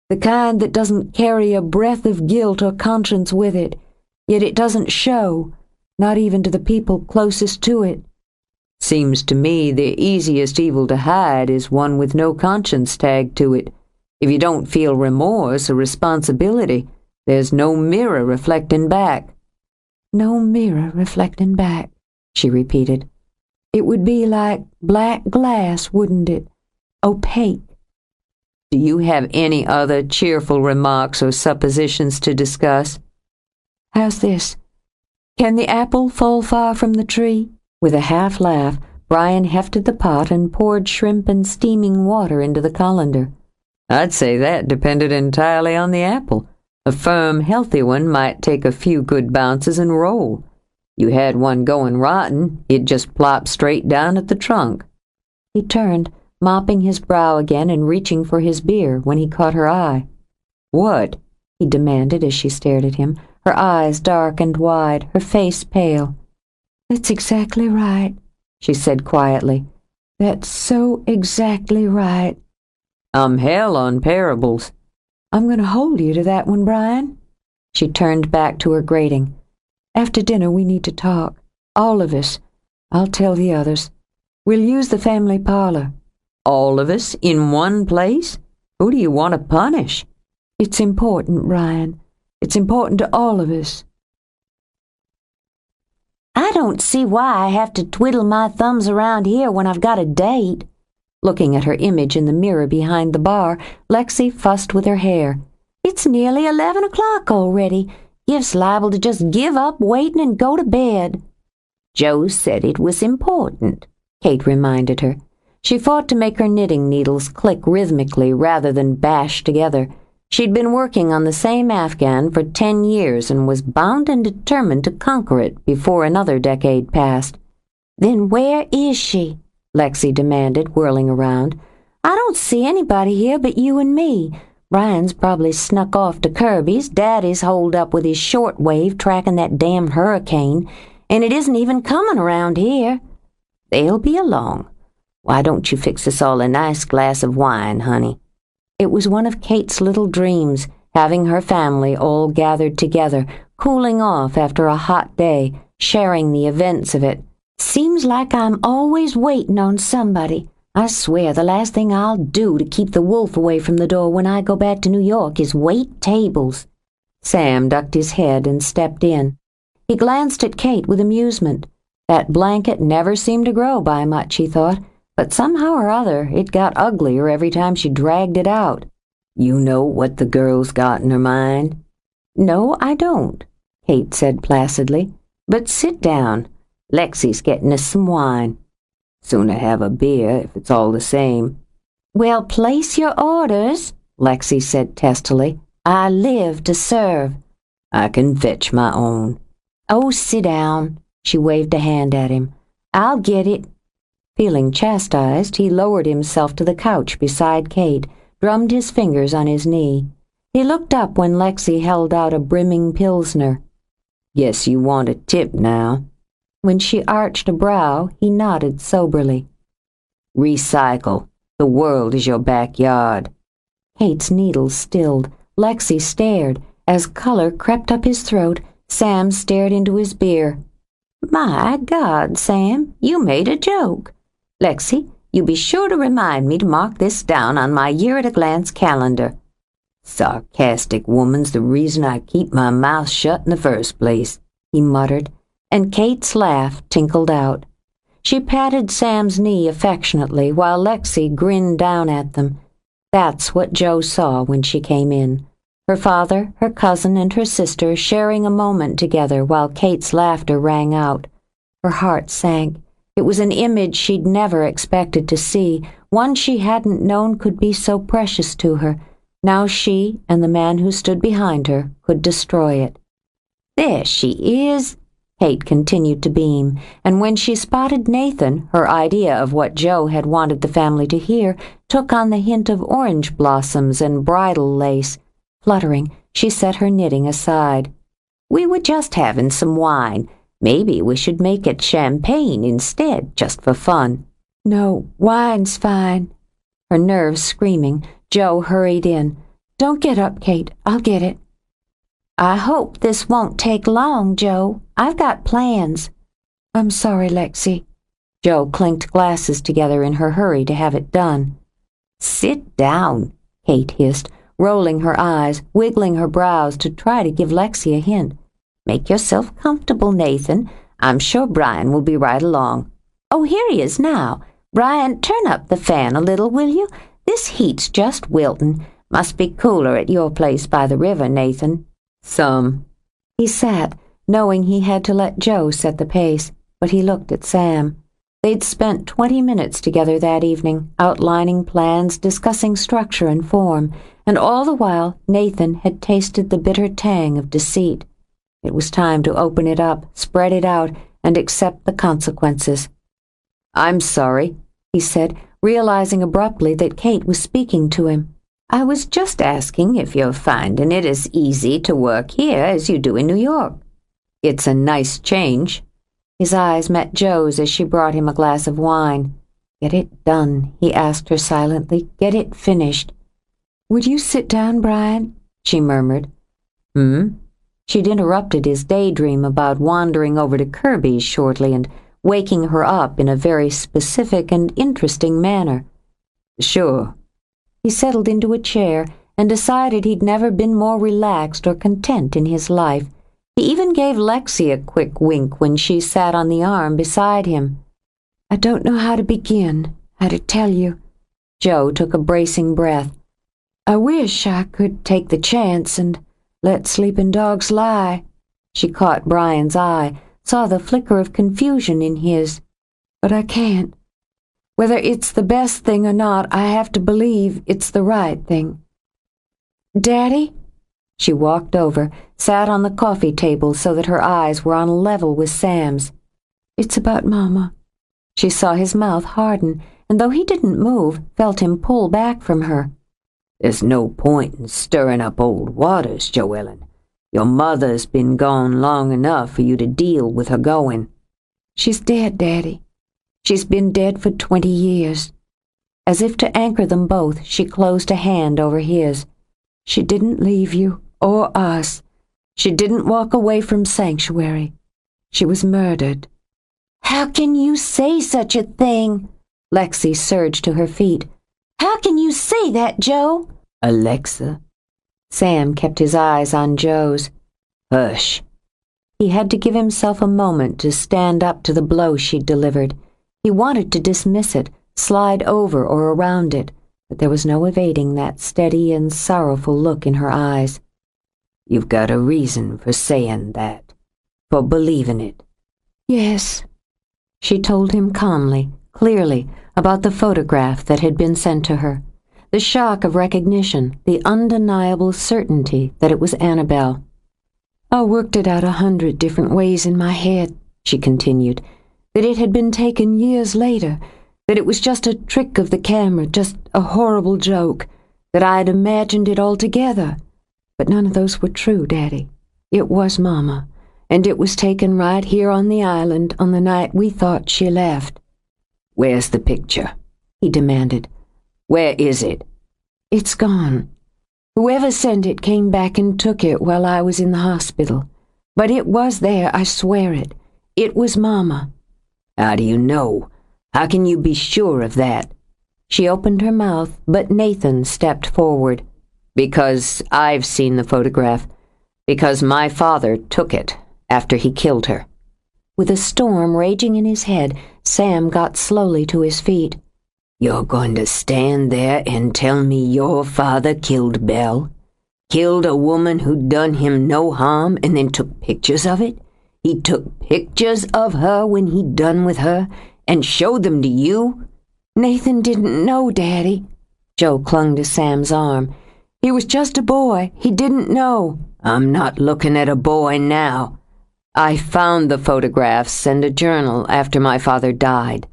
the kind that doesn't carry a breath of guilt or conscience with it, yet it doesn't show, not even to the people closest to it. Seems to me the easiest evil to hide is one with no conscience tagged to it. If you don't feel remorse or responsibility, there's no mirror reflecting back. No mirror reflecting back, she repeated. It would be like black glass, wouldn't it? Opaque. Do you have any other cheerful remarks or suppositions to discuss? How's this? Can the apple fall far from the tree? With a half laugh, Brian hefted the pot and poured shrimp and steaming water into the colander. I'd say that depended entirely on the apple. A firm, healthy one might take a few good bounces and roll. You had one going rotten, it'd just plop straight down at the trunk. He turned, mopping his brow again and reaching for his beer when he caught her eye. What? He demanded as she stared at him, her eyes dark and wide, her face pale. That's exactly right, she said quietly. That's so exactly right. I'm hell on parables. I'm going to hold you to that one, Brian. She turned back to her grating. After dinner we need to talk. All of us. I'll tell the others. We'll use the family parlor. All of us in one place? Who do you want to punish? It's important, Brian. It's important to all of us. I don't see why I have to twiddle my thumbs around here when I've got a date. Looking at her image in the mirror behind the bar, Lexi fussed with her hair. It's nearly 11 o'clock already. Gift's liable to just give up waiting and go to bed. Joe said it was important, Kate reminded her. She fought to make her knitting needles click rhythmically rather than bash together. She'd been working on the same Afghan for 10 years and was bound and determined to conquer it before another decade passed. Then where is she? Lexi demanded, whirling around. I don't see anybody here but you and me. Brian's probably snuck off to Kirby's. Daddy's holed up with his shortwave tracking that damn hurricane, and it isn't even coming around here. They'll be along. Why don't you fix us all a nice glass of wine, honey? It was one of Kate's little dreams, having her family all gathered together, cooling off after a hot day, sharing the events of it. Seems like I'm always waiting on somebody. I swear the last thing I'll do to keep the wolf away from the door when I go back to New York is wait tables. Sam ducked his head and stepped in. He glanced at Kate with amusement. That blanket never seemed to grow by much, he thought, but somehow or other it got uglier every time she dragged it out. You know what the girl's got in her mind? No, I don't, Kate said placidly. But sit down. Lexi's getting us some wine. Sooner have a beer if it's all the same. Well, place your orders, Lexi said testily. I live to serve. I can fetch my own. Oh, sit down. She waved a hand at him. I'll get it. Feeling chastised, he lowered himself to the couch beside Kate, drummed his fingers on his knee. He looked up when Lexi held out a brimming Pilsner. Guess you want a tip now. When she arched a brow, he nodded soberly. Recycle. The world is your backyard. Kate's needles stilled. Lexi stared. As color crept up his throat, Sam stared into his beer. My God, Sam, you made a joke. Lexi, You be sure to remind me to mark this down on my year-at-a-glance calendar. Sarcastic woman's the reason I keep my mouth shut in the first place," he muttered, and Kate's laugh tinkled out. She patted Sam's knee affectionately while Lexi grinned down at them. That's what Jo saw when she came in. Her father, her cousin, and her sister sharing a moment together while Kate's laughter rang out. Her heart sank. It was an image she'd never expected to see, one she hadn't known could be so precious to her. Now she and the man who stood behind her could destroy it. "There she is," Kate continued to beam, and when she spotted Nathan, her idea of what Jo had wanted the family to hear took on the hint of orange blossoms and bridal lace. Fluttering, she set her knitting aside. "We were just having some wine. Maybe we should make it champagne instead, just for fun." "No, wine's fine." Her nerves screaming, Jo hurried in. "Don't get up, Kate. I'll get it." "I hope this won't take long, Jo. I've got plans." "I'm sorry, Lexi." Jo clinked glasses together in her hurry to have it done. "Sit down," Kate hissed, rolling her eyes, wiggling her brows to try to give Lexi a hint. "Make yourself comfortable, Nathan. I'm sure Brian will be right along. Oh, here he is now. Brian, turn up the fan a little, will you? This heat's just wilting. Must be cooler at your place by the river, Nathan." "Some." He sat, knowing he had to let Jo set the pace, but he looked at Sam. They'd spent 20 minutes together that evening, outlining plans, discussing structure and form, and all the while Nathan had tasted the bitter tang of deceit. It was time to open it up, spread it out, and accept the consequences. "I'm sorry," he said, realizing abruptly that Kate was speaking to him. "I was just asking if you're finding it as easy to work here as you do in New York." "It's a nice change." His eyes met Jo's as she brought him a glass of wine. "Get it done," he asked her silently. "Get it finished." "Would you sit down, Brian?" she murmured. She'd interrupted his daydream about wandering over to Kirby's shortly and waking her up in a very specific and interesting manner. "Sure." He settled into a chair and decided he'd never been more relaxed or content in his life. He even gave Lexi a quick wink when she sat on the arm beside him. "I don't know how to begin, how to tell you." Jo took a bracing breath. "I wish I could take the chance and let sleeping dogs lie." She caught Brian's eye, saw the flicker of confusion in his. "But I can't. Whether it's the best thing or not, I have to believe it's the right thing." "Daddy?" She walked over, sat on the coffee table so that her eyes were on a level with Sam's. "It's about Mama." She saw his mouth harden, and though he didn't move, felt him pull back from her. "There's no point in stirring up old waters, Joellen. Your mother's been gone long enough for you to deal with her going." "She's dead, Daddy. She's been dead for 20 years. As if to anchor them both, she closed a hand over his. "She didn't leave you or us. She didn't walk away from Sanctuary. She was murdered." "How can you say such a thing?" Lexi surged to her feet. "How can you say that, Jo?" "Alexa." Sam kept his eyes on Jo's. "Hush." He had to give himself a moment to stand up to the blow she'd delivered. He wanted to dismiss it, slide over or around it, but there was no evading that steady and sorrowful look in her eyes. "You've got a reason for saying that, for believing it." "Yes," she told him calmly, clearly, about the photograph that had been sent to her. The shock of recognition, the undeniable certainty that it was Annabelle. "I worked it out 100 different ways in my head," she continued, "that it had been taken years later, that it was just a trick of the camera, just a horrible joke, that I had imagined it altogether. But none of those were true, Daddy. It was Mama, and it was taken right here on the island on the night we thought she left." "Where's the picture?" he demanded. "Where is it?" "It's gone. Whoever sent it came back and took it while I was in the hospital. But it was there, I swear it. It was Mama." "How do you know?" How can you be sure of that?" She opened her mouth, but Nathan stepped forward. "Because I've seen the photograph. Because my father took it after he killed her." With a storm raging in his head, Sam got slowly to his feet. "You're going to stand there and tell me your father killed Belle? Killed a woman who'd done him no harm and then took pictures of it? He took pictures of her when he'd done with her and showed them to you?" "Nathan didn't know, Daddy." Joe clung to Sam's arm. "He was just a boy. He didn't know." "I'm not looking at a boy now. I found the photographs and a journal after my father died.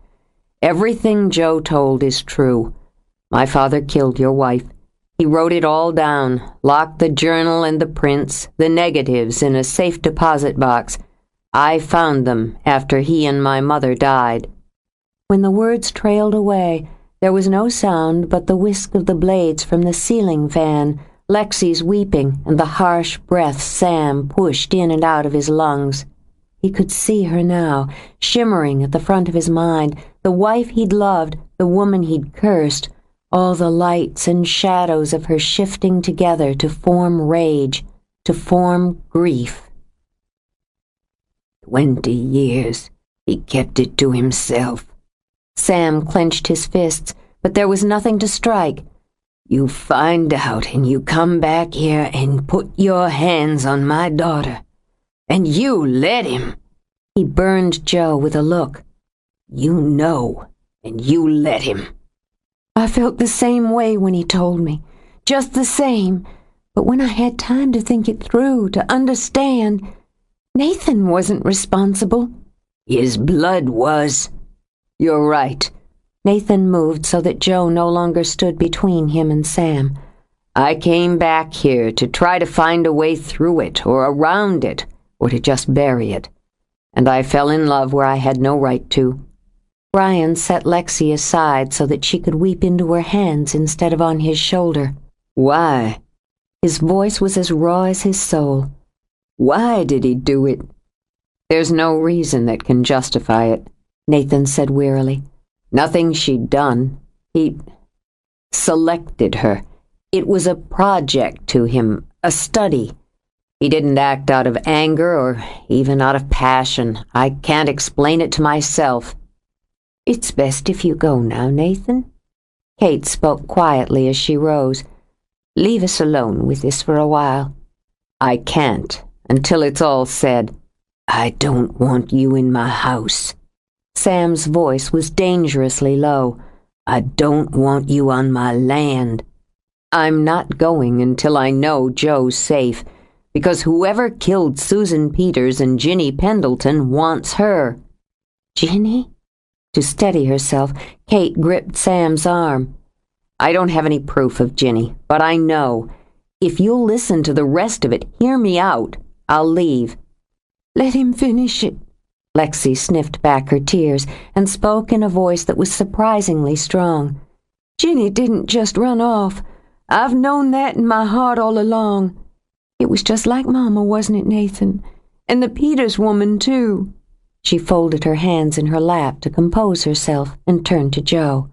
Everything Joe told is true. My father killed your wife. He wrote it all down, locked the journal and the prints, the negatives in a safe deposit box. I found them after he and my mother died." When the words trailed away, there was no sound but the whisk of the blades from the ceiling fan, Lexi's weeping, and the harsh breath Sam pushed in and out of his lungs. He could see her now, shimmering at the front of his mind, the wife he'd loved, the woman he'd cursed, all the lights and shadows of her shifting together to form rage, to form grief. 20 years. He kept it to himself. Sam clenched his fists, but there was nothing to strike. "You find out and you come back here and put your hands on my daughter. And you let him." He burned Joe with a look. "You know, and you let him." "I felt the same way when he told me. Just the same. But when I had time to think it through, to understand, Nathan wasn't responsible." "His blood was." "You're right." Nathan moved so that Joe no longer stood between him and Sam. "I came back here to try to find a way through it, or around it, or to just bury it. And I fell in love where I had no right to." Brian set Lexi aside so that she could weep into her hands instead of on his shoulder. "Why?" His voice was as raw as his soul. "Why did he do it?" "There's no reason that can justify it," Nathan said wearily. "Nothing she'd done. He selected her. It was a project to him, a study. He didn't act out of anger or even out of passion. I can't explain it to myself." "It's best if you go now, Nathan." Kate spoke quietly as she rose. "Leave us alone with this for a while." "I can't, until it's all said. I don't want you in my house." Sam's voice was dangerously low. "I don't want you on my land. I'm not going until I know Joe's safe, because whoever killed Susan Peters and Ginny Pendleton wants her." "Ginny?" To steady herself, Kate gripped Sam's arm. "I don't have any proof of Ginny, but I know. If you'll listen to the rest of it, hear me out, I'll leave." "Let him finish it." Lexi sniffed back her tears and spoke in a voice that was surprisingly strong. "Ginny didn't just run off. I've known that in my heart all along. It was just like Mama, wasn't it, Nathan? And the Peters woman, too." She folded her hands in her lap to compose herself and turned to Joe.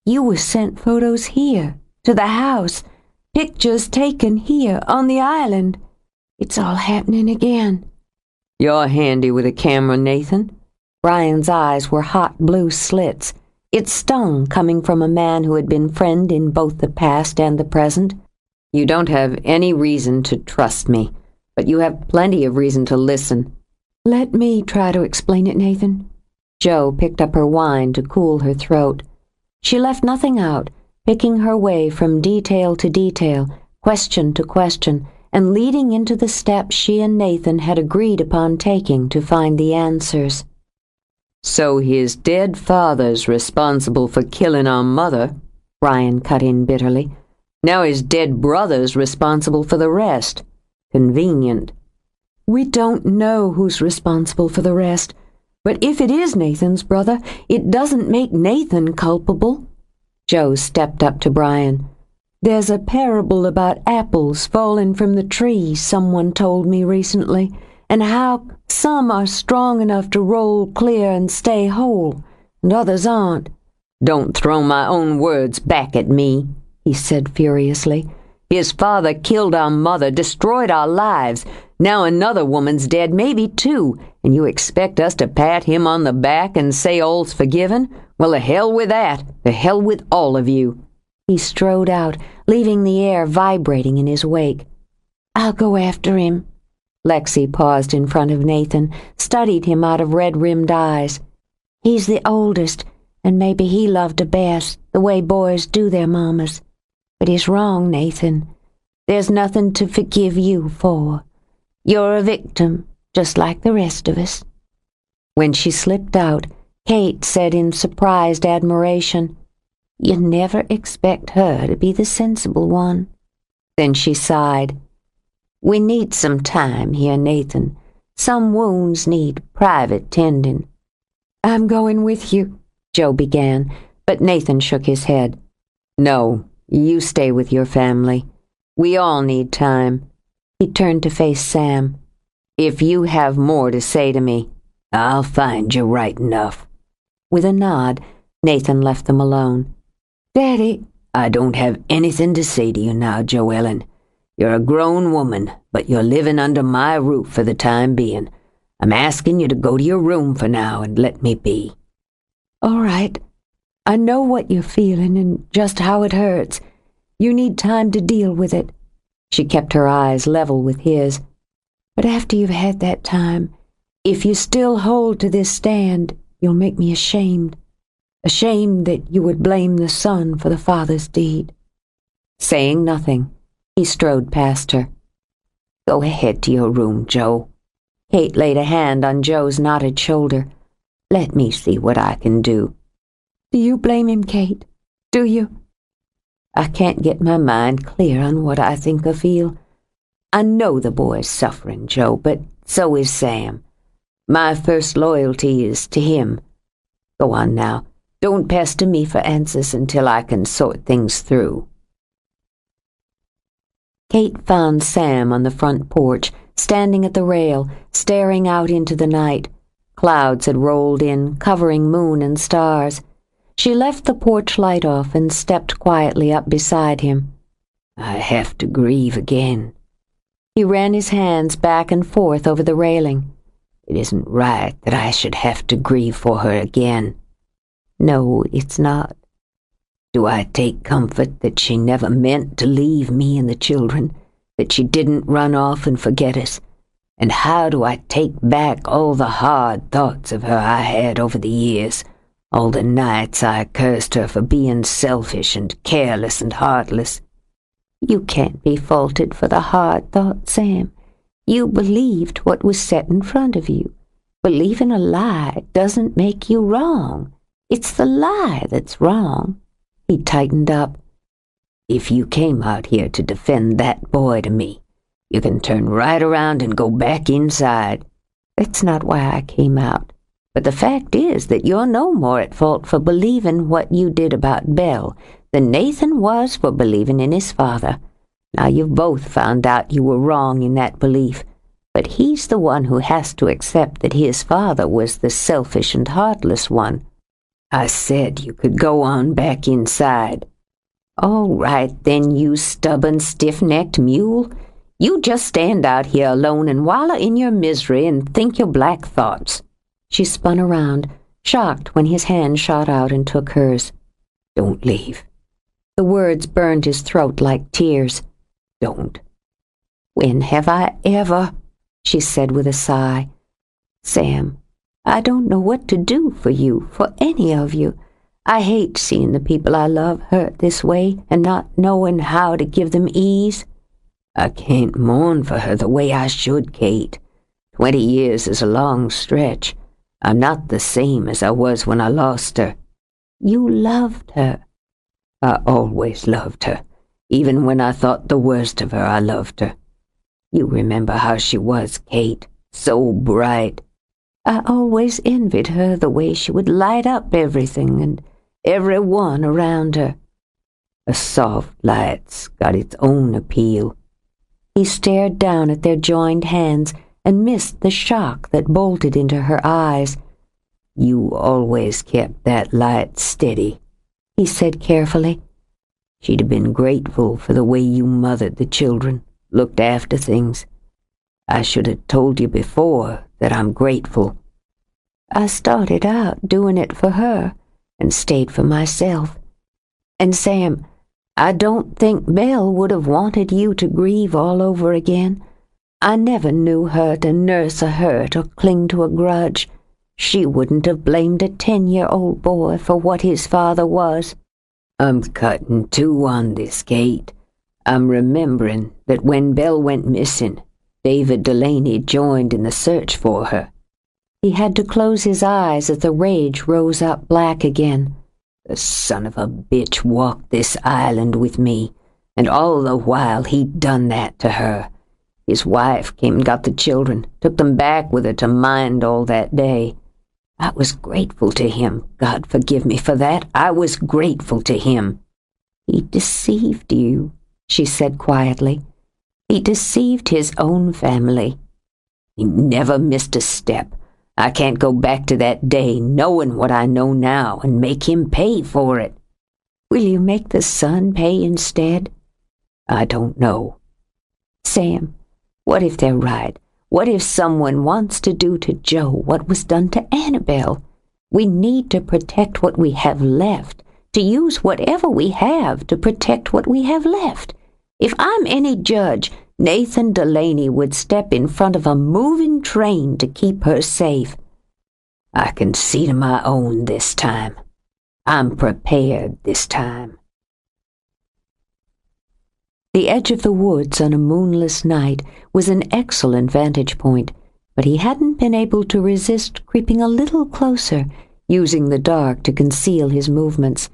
"You were sent photos here, to the house. Pictures taken here, on the island. It's all happening again." "You're handy with a camera, Nathan." Brian's eyes were hot blue slits. It stung coming from a man who had been friend in both the past and the present. "You don't have any reason to trust me, but you have plenty of reason to listen." "Let me try to explain it, Nathan." Joe picked up her wine to cool her throat. She left nothing out, picking her way from detail to detail, question to question, and leading into the steps she and Nathan had agreed upon taking to find the answers. "So his dead father's responsible for killing our mother," Brian cut in bitterly. "Now his dead brother's responsible for the rest. Convenient." "We don't know who's responsible for the rest, but if it is Nathan's brother, it doesn't make Nathan culpable." Joe stepped up to Brian. "There's a parable about apples falling from the tree someone told me recently, and how some are strong enough to roll clear and stay whole, and others aren't." "Don't throw my own words back at me," he said furiously. "His father killed our mother, destroyed our lives. Now another woman's dead, maybe two, and you expect us to pat him on the back and say all's forgiven? Well, the hell with that. The hell with all of you." He strode out, leaving the air vibrating in his wake. "I'll go after him." Lexi paused in front of Nathan, studied him out of red-rimmed eyes. "He's the oldest, and maybe he loved her best, the way boys do their mamas. But he's wrong, Nathan. There's nothing to forgive you for. You're a victim, just like the rest of us." When she slipped out, Kate said in surprised admiration, "You never expect her to be the sensible one." Then she sighed. "We need some time here, Nathan. Some wounds need private tending." "I'm going with you," Joe began, but Nathan shook his head. "No, you stay with your family. We all need time." He turned to face Sam. "If you have more to say to me, I'll find you right enough." With a nod, Nathan left them alone. "Daddy," "I don't have anything to say to you now, Joellen. You're a grown woman, but you're living under my roof for the time being. I'm asking you to go to your room for now and let me be." "All right. I know what you're feeling and just how it hurts. You need time to deal with it." She kept her eyes level with his. "But after you've had that time, if you still hold to this stand, you'll make me ashamed. Ashamed that you would blame the son for the father's deed." Saying nothing, he strode past her. "Go ahead to your room, Joe." Kate laid a hand on Joe's knotted shoulder. "Let me see what I can do." "Do you blame him, Kate? Do you?" "I can't get my mind clear on what I think or feel. I know the boy's suffering, Joe, but so is Sam. My first loyalty is to him. Go on now. Don't pester me for answers until I can sort things through." Kate found Sam on the front porch, standing at the rail, staring out into the night. Clouds had rolled in, covering moon and stars. She left the porch light off and stepped quietly up beside him. "I have to grieve again." He ran his hands back and forth over the railing. "It isn't right that I should have to grieve for her again." "No, it's not." "Do I take comfort that she never meant to leave me and the children, that she didn't run off and forget us? And how do I take back all the hard thoughts of her I had over the years, all the nights I cursed her for being selfish and careless and heartless?" "You can't be faulted for the hard thought, Sam. You believed what was set in front of you. Believing a lie doesn't make you wrong. It's the lie that's wrong." He tightened up. "If you came out here to defend that boy to me, you can turn right around and go back inside." "That's not why I came out. But the fact is that you're no more at fault for believing what you did about Belle than Nathan was for believing in his father. Now you've both found out you were wrong in that belief, but he's the one who has to accept that his father was the selfish and heartless one." "I said you could go on back inside." "All right, then, you stubborn, stiff-necked mule. You just stand out here alone and wallow in your misery and think your black thoughts." She spun around, shocked when his hand shot out and took hers. "Don't leave." The words burned his throat like tears. "Don't." "When have I ever?" she said with a sigh. "Sam, I don't know what to do for you, for any of you. I hate seeing the people I love hurt this way and not knowing how to give them ease." "I can't mourn for her the way I should, Kate. 20 years is a long stretch. I'm not the same as I was when I lost her." "You loved her." "I always loved her. Even when I thought the worst of her, I loved her. You remember how she was, Kate. So bright." "I always envied her the way she would light up everything and everyone around her." "A soft light's got its own appeal." He stared down at their joined hands and missed the shock that bolted into her eyes. You always kept that light steady," he said carefully. "She'd have been grateful for the way you mothered the children, looked after things. I should have told you before that I'm grateful. I started out doing it for her and stayed for myself. And Sam, I don't think Belle would have wanted you to grieve all over again. I never knew her to nurse a hurt or cling to a grudge. She wouldn't have blamed a 10-year-old boy for what his father was." "I'm cutting two on this, Kate. I'm remembering that when Belle went missing, David Delaney joined in the search for her." He had to close his eyes as the rage rose up black again. "The son of a bitch walked this island with me, and all the while he'd done that to her. His wife came and got the children, took them back with her to mind all that day. I was grateful to him. God forgive me for that. I was grateful to him." "He deceived you," she said quietly. "He deceived his own family." "He never missed a step. I can't go back to that day knowing what I know now and make him pay for it." "Will you make the son pay instead?" "I don't know." "Sam, what if they're right? What if someone wants to do to Joe what was done to Annabelle? We need to protect what we have left, to use whatever we have to protect what we have left. If I'm any judge, Nathan Delaney would step in front of a moving train to keep her safe." "I can see to my own this time. I'm prepared this time." The edge of the woods on a moonless night was an excellent vantage point, but he hadn't been able to resist creeping a little closer, using the dark to conceal his movements.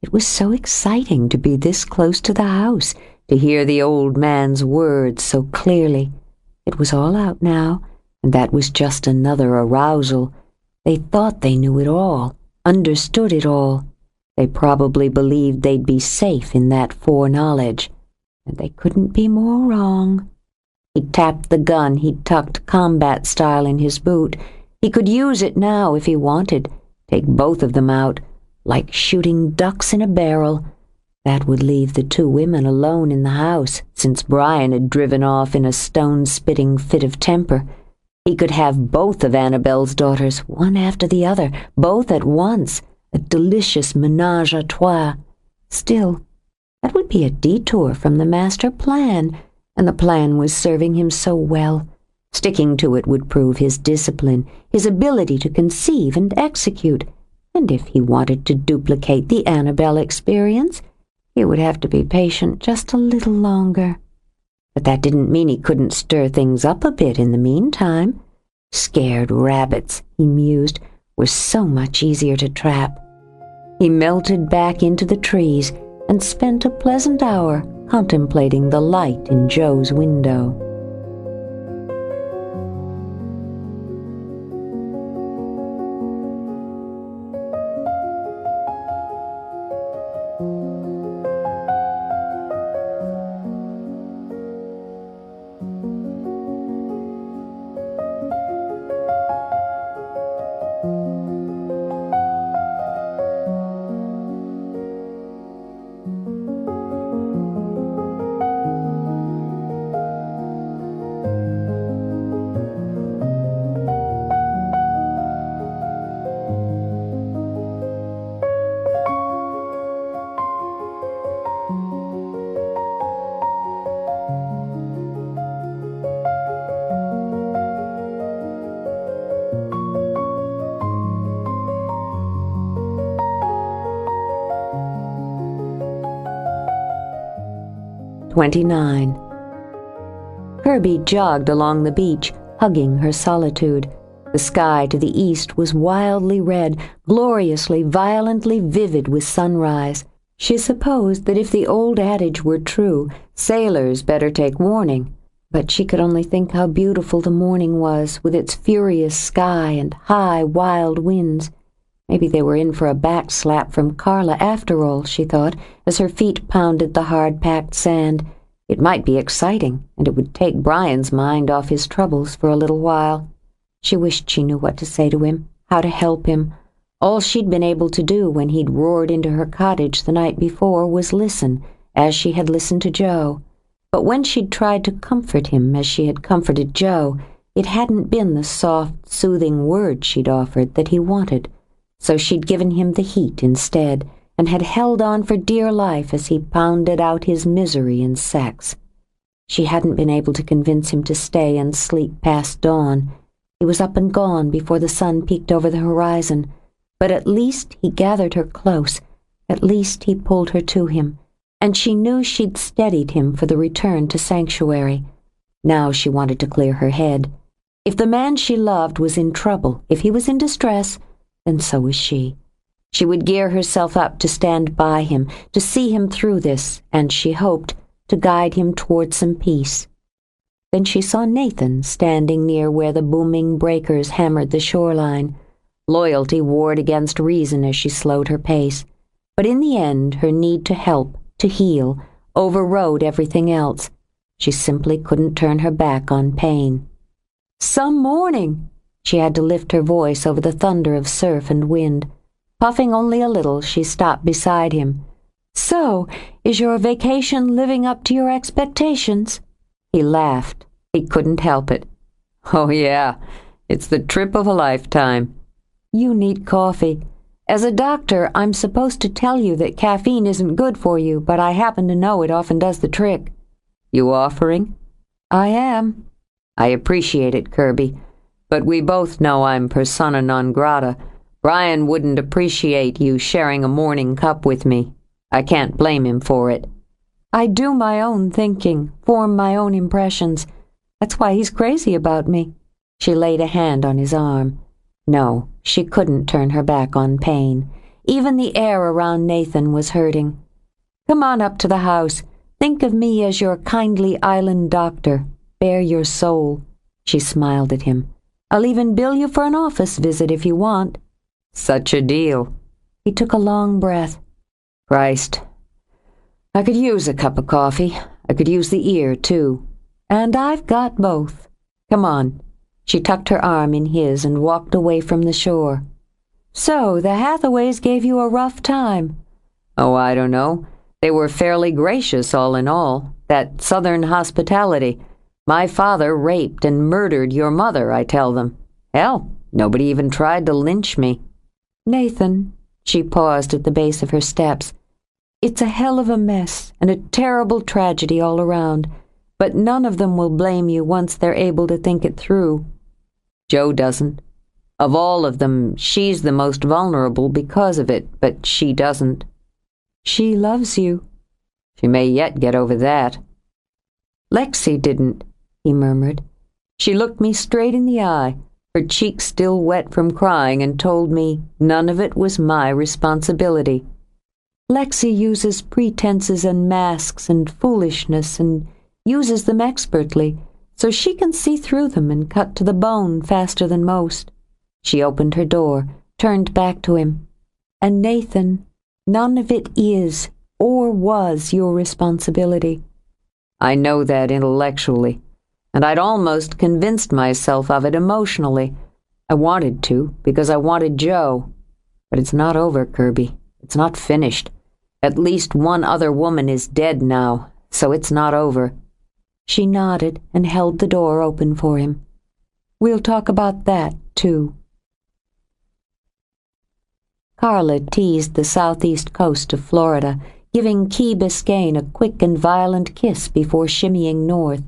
It was so exciting to be this close to the house, to hear the old man's words so clearly. It was all out now, and that was just another arousal. They thought they knew it all, understood it all. They probably believed they'd be safe in that foreknowledge, and they couldn't be more wrong. He tapped the gun he'd tucked combat style in his boot. He could use it now if he wanted, take both of them out, like shooting ducks in a barrel. That would leave the two women alone in the house, since Brian had driven off in a stone-spitting fit of temper. He could have both of Annabelle's daughters, one after the other, both at once, a delicious ménage à trois. Still, that would be a detour from the master plan, and the plan was serving him so well. Sticking to it would prove his discipline, his ability to conceive and execute, and if he wanted to duplicate the Annabelle experience, he would have to be patient just a little longer. But that didn't mean he couldn't stir things up a bit in the meantime. Scared rabbits, he mused, were so much easier to trap. He melted back into the trees and spent a pleasant hour contemplating the light in Joe's window. "29. Kirby jogged along the beach, hugging her solitude. The sky to the east was wildly red, gloriously, violently vivid with sunrise. She supposed that if the old adage were true, sailors better take warning. But she could only think how beautiful the morning was, with its furious sky and high, wild winds. Maybe they were in for a backslap from Carla after all, she thought, as her feet pounded the hard-packed sand. It might be exciting, and it would take Brian's mind off his troubles for a little while. She wished she knew what to say to him, how to help him, All she'd been able to do when he'd roared into her cottage the night before was listen, as she had listened to Joe. But when she'd tried to comfort him as she had comforted Joe, it hadn't been the soft, soothing words she'd offered that he wanted. So she'd given him the heat instead, and had held on for dear life as he pounded out his misery in sex. She hadn't been able to convince him to stay and sleep past dawn. He was up and gone before the sun peeked over the horizon, but at least he gathered her close, at least he pulled her to him, and she knew she'd steadied him for the return to sanctuary. Now she wanted to clear her head. If the man she loved was in trouble, if he was in distress, then so was she. She would gear herself up to stand by him, to see him through this, and she hoped, to guide him toward some peace. Then she saw Nathan standing near where the booming breakers hammered the shoreline. Loyalty warred against reason as she slowed her pace, but in the end her need to help, to heal, overrode everything else. She simply couldn't turn her back on pain. "Some morning!" She had to lift her voice over the thunder of surf and wind. Puffing only a little, she stopped beside him. "So, is your vacation living up to your expectations?" He laughed. He couldn't help it. "Oh, yeah. It's the trip of a lifetime." "You need coffee. As a doctor, I'm supposed to tell you that caffeine isn't good for you, but I happen to know it often does the trick." "You offering?" "I am." "I appreciate it, Kirby. But we both know I'm persona non grata. Brian wouldn't appreciate you sharing a morning cup with me. I can't blame him for it." "I do my own thinking, form my own impressions. That's why he's crazy about me." She laid a hand on his arm. No, she couldn't turn her back on pain. Even the air around Nathan was hurting. "Come on up to the house. Think of me as your kindly island doctor. Bare your soul." She smiled at him. "I'll even bill you for an office visit if you want." "Such a deal." He took a long breath. "Christ. I could use a cup of coffee. I could use the ear, too. And I've got both. Come on." She tucked her arm in his and walked away from the shore. "So, the Hathaways gave you a rough time." "Oh, I don't know. They were fairly gracious, all in all. That Southern hospitality. My father raped and murdered your mother, I tell them. Hell, nobody even tried to lynch me." "Nathan," she paused at the base of her steps, "it's a hell of a mess and a terrible tragedy all around, but none of them will blame you once they're able to think it through." "Joe doesn't. Of all of them, she's the most vulnerable because of it, but she doesn't." "She loves you." "She may yet get over that." "Lexi didn't," he murmured. "She looked me straight in the eye, her cheeks still wet from crying, and told me none of it was my responsibility." "Lexi uses pretenses and masks and foolishness and uses them expertly, so she can see through them and cut to the bone faster than most." She opened her door, turned back to him. "And Nathan, none of it is or was your responsibility." "I know that intellectually, and I'd almost convinced myself of it emotionally. I wanted to, because I wanted Joe. But it's not over, Kirby. It's not finished. At least one other woman is dead now, so it's not over." She nodded and held the door open for him. "We'll talk about that, too." Carla teased the southeast coast of Florida, giving Key Biscayne a quick and violent kiss before shimmying north.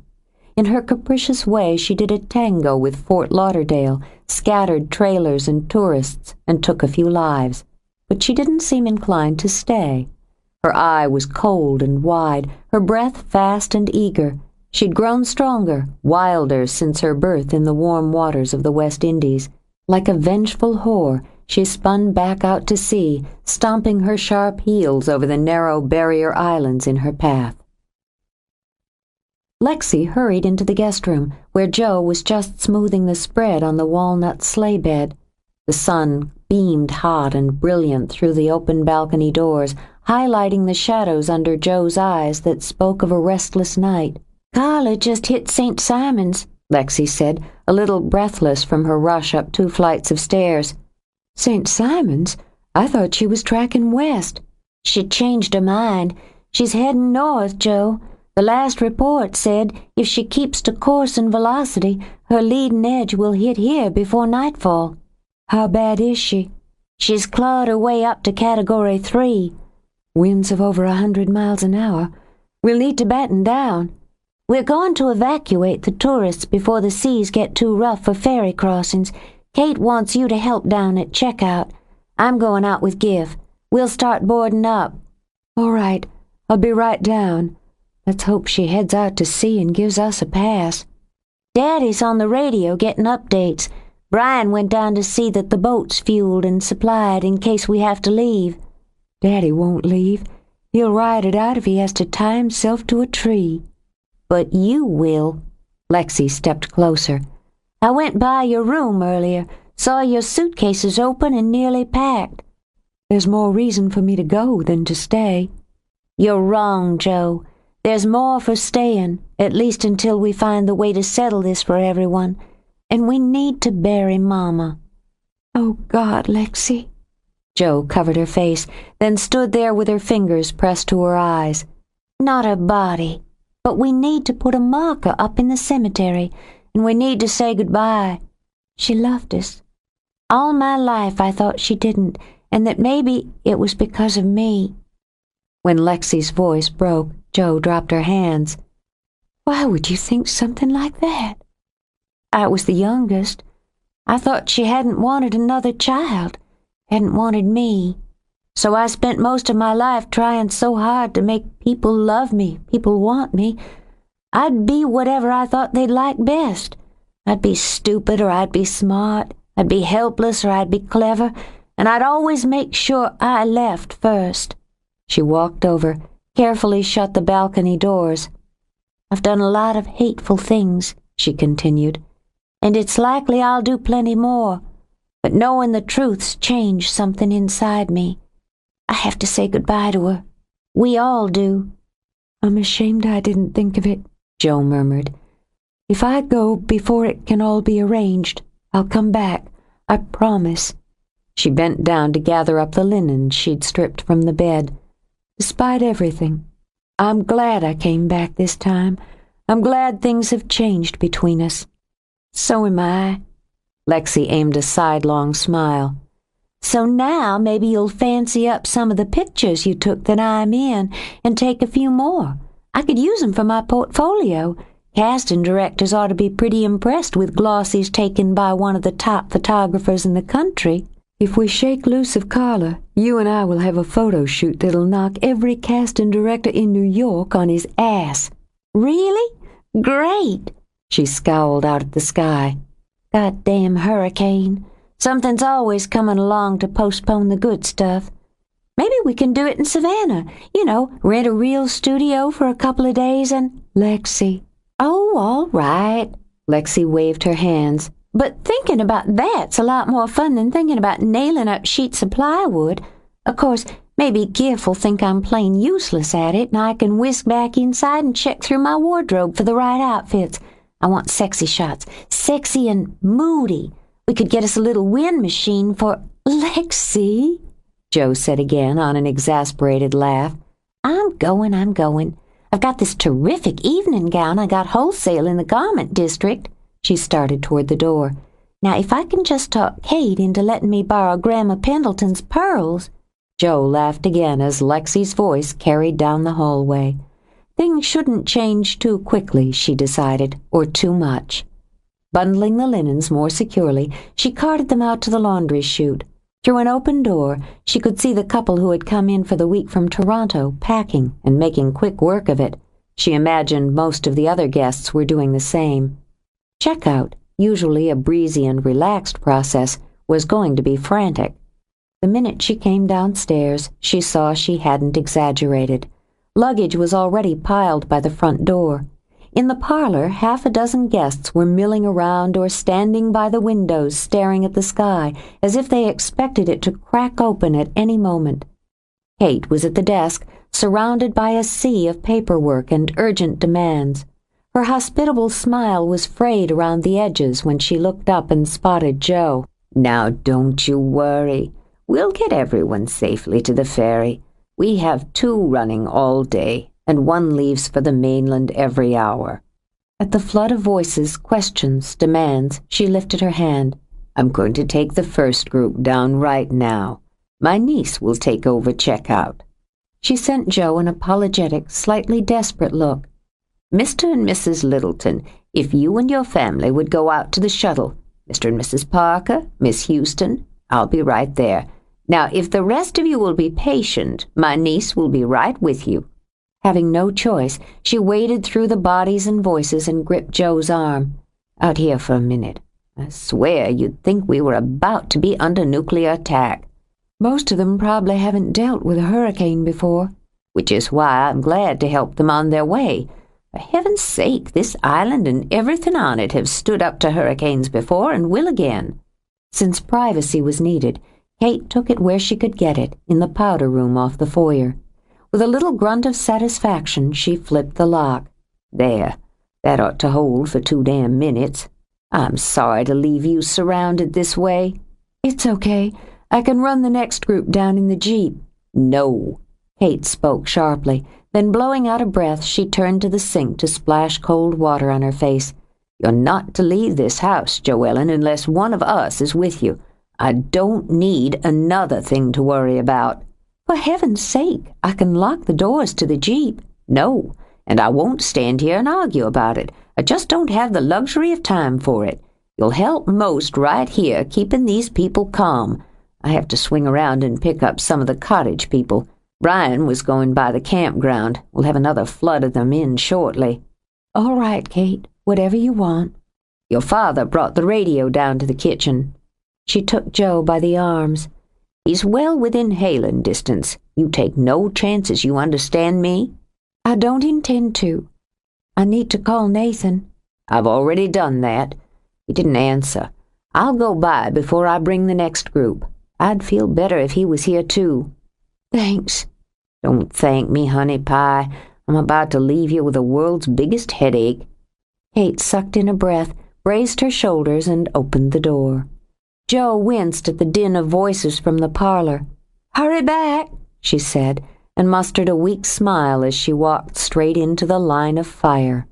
In her capricious way, she did a tango with Fort Lauderdale, scattered trailers and tourists, and took a few lives. But she didn't seem inclined to stay. Her eye was cold and wide, her breath fast and eager. She'd grown stronger, wilder since her birth in the warm waters of the West Indies. Like a vengeful whore, she spun back out to sea, stomping her sharp heels over the narrow barrier islands in her path. Lexi hurried into the guest room, where Joe was just smoothing the spread on the walnut sleigh bed. The sun beamed hot and brilliant through the open balcony doors, highlighting the shadows under Joe's eyes that spoke of a restless night. "Carla just hit St. Simon's," Lexi said, a little breathless from her rush up 2 flights of stairs. St. Simon's? I thought she was tracking west. She changed her mind. She's heading north, Joe. The last report said if she keeps to course and velocity, her leading edge will hit here before nightfall. How bad is she? She's clawed her way up to Category 3. Winds of over 100 miles an hour. We'll need to batten down. We're going to evacuate the tourists before the seas get too rough for ferry crossings. Kate wants you to help down at checkout. I'm going out with Gif. We'll start boarding up. All right, I'll be right down. Let's hope she heads out to sea and gives us a pass. Daddy's on the radio getting updates. Brian went down to see that the boat's fueled and supplied in case we have to leave. Daddy won't leave. He'll ride it out if he has to tie himself to a tree. But you will. Lexi stepped closer. I went by your room earlier, saw your suitcases open and nearly packed. There's more reason for me to go than to stay. You're wrong, Joe. There's more for staying, at least until we find the way to settle this for everyone. And we need to bury Mama. Oh, God, Lexi. Jo covered her face, then stood there with her fingers pressed to her eyes. Not her body, but we need to put a marker up in the cemetery, and we need to say goodbye. She loved us. All my life I thought she didn't, and that maybe it was because of me. When Lexi's voice broke, Jo dropped her hands. Why would you think something like that? I was the youngest. I thought she hadn't wanted another child, hadn't wanted me. So I spent most of my life trying so hard to make people love me, people want me. I'd be whatever I thought they'd like best. I'd be stupid or I'd be smart. I'd be helpless or I'd be clever. And I'd always make sure I left first. She walked over, carefully shut the balcony doors. I've done a lot of hateful things, she continued, and it's likely I'll do plenty more. But knowing the truth's changed something inside me. I have to say goodbye to her. We all do. I'm ashamed I didn't think of it, Jo murmured. If I go before it can all be arranged, I'll come back. I promise. She bent down to gather up the linen she'd stripped from the bed. Despite everything, I'm glad I came back this time. I'm glad things have changed between us. So am I. Lexi aimed a sidelong smile. So now maybe you'll fancy up some of the pictures you took that I'm in and take a few more. I could use them for my portfolio. Casting directors ought to be pretty impressed with glossies taken by one of the top photographers in the country. If we shake loose of Carla, you and I will have a photo shoot that'll knock every casting director in New York on his ass. Really? Great! She scowled out at the sky. Goddamn hurricane. Something's always coming along to postpone the good stuff. Maybe we can do it in Savannah. You know, rent a real studio for a couple of days and... Lexi. Oh, all right. Lexi waved her hands. But thinking about that's a lot more fun than thinking about nailing up sheets of plywood. Of course, maybe Gif will think I'm plain useless at it, and I can whisk back inside and check through my wardrobe for the right outfits. I want sexy shots. Sexy and moody. We could get us a little wind machine for... Lexi, Jo said again on an exasperated laugh. I'm going. I've got this terrific evening gown I got wholesale in the garment district. She started toward the door. Now, if I can just talk Kate into letting me borrow Grandma Pendleton's pearls... Jo laughed again as Lexi's voice carried down the hallway. Things shouldn't change too quickly, she decided, or too much. Bundling the linens more securely, she carted them out to the laundry chute. Through an open door, she could see the couple who had come in for the week from Toronto, packing and making quick work of it. She imagined most of the other guests were doing the same. Checkout, usually a breezy and relaxed process, was going to be frantic. The minute she came downstairs, she saw she hadn't exaggerated. Luggage was already piled by the front door. In the parlor, half a dozen guests were milling around or standing by the windows staring at the sky as if they expected it to crack open at any moment. Kate was at the desk, surrounded by a sea of paperwork and urgent demands. Her hospitable smile was frayed around the edges when she looked up and spotted Jo. Now don't you worry. We'll get everyone safely to the ferry. We have 2 running all day, and 1 leaves for the mainland every hour." At the flood of voices, questions, demands, she lifted her hand. "I'm going to take the first group down right now. My niece will take over checkout." She sent Joe an apologetic, slightly desperate look. "Mr. and Mrs. Littleton, if you and your family would go out to the shuttle. Mr. and Mrs. Parker, Miss Houston, I'll be right there. Now, if the rest of you will be patient, my niece will be right with you." Having no choice, she waded through the bodies and voices and gripped Joe's arm. "Out here for a minute. I swear you'd think we were about to be under nuclear attack." "Most of them probably haven't dealt with a hurricane before." "Which is why I'm glad to help them on their way. For heaven's sake, this island and everything on it have stood up to hurricanes before and will again." Since privacy was needed, Kate took it where she could get it, in the powder room off the foyer. With a little grunt of satisfaction, she flipped the lock. "There, that ought to hold for 2 damn minutes. I'm sorry to leave you surrounded this way." "It's okay. I can run the next group down in the Jeep." "No," Kate spoke sharply. Then, blowing out a breath, she turned to the sink to splash cold water on her face. "You're not to leave this house, Joellen, unless one of us is with you. I don't need another thing to worry about." "For heaven's sake, I can lock the doors to the Jeep." "No, and I won't stand here and argue about it. I just don't have the luxury of time for it. You'll help most right here keeping these people calm. I have to swing around and pick up some of the cottage people. Brian was going by the campground. We'll have another flood of them in shortly." "All right, Kate, whatever you want." "Your father brought the radio down to the kitchen." She took Joe by the arms. "He's well within hailing distance. You take no chances, you understand me?" "I don't intend to. I need to call Nathan." "I've already done that. He didn't answer. I'll go by before I bring the next group. I'd feel better if he was here too." "Thanks." "Don't thank me, honey pie. I'm about to leave you with the world's biggest headache." Kate sucked in a breath, braced her shoulders, and opened the door. Joe winced at the din of voices from the parlor. "Hurry back," she said, and mustered a weak smile as she walked straight into the line of fire.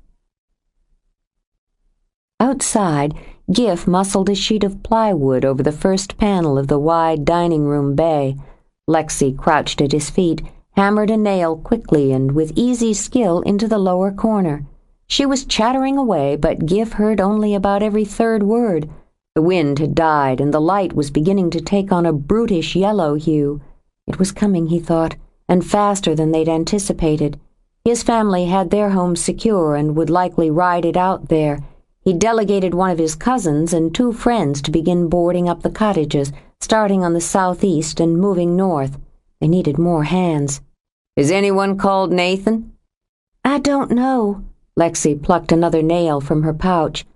Outside, Giff muscled a sheet of plywood over the first panel of the wide dining room bay. Lexi crouched at his feet, hammered a nail quickly and with easy skill into the lower corner. She was chattering away, but Giff heard only about every third word. The wind had died, and the light was beginning to take on a brutish yellow hue. It was coming, he thought, and faster than they'd anticipated. His family had their home secure and would likely ride it out there. He delegated one of his cousins and 2 friends to begin boarding up the cottages, starting on the southeast and moving north. They needed more hands. "Has anyone called Nathan?" "I don't know." Lexi plucked another nail from her pouch.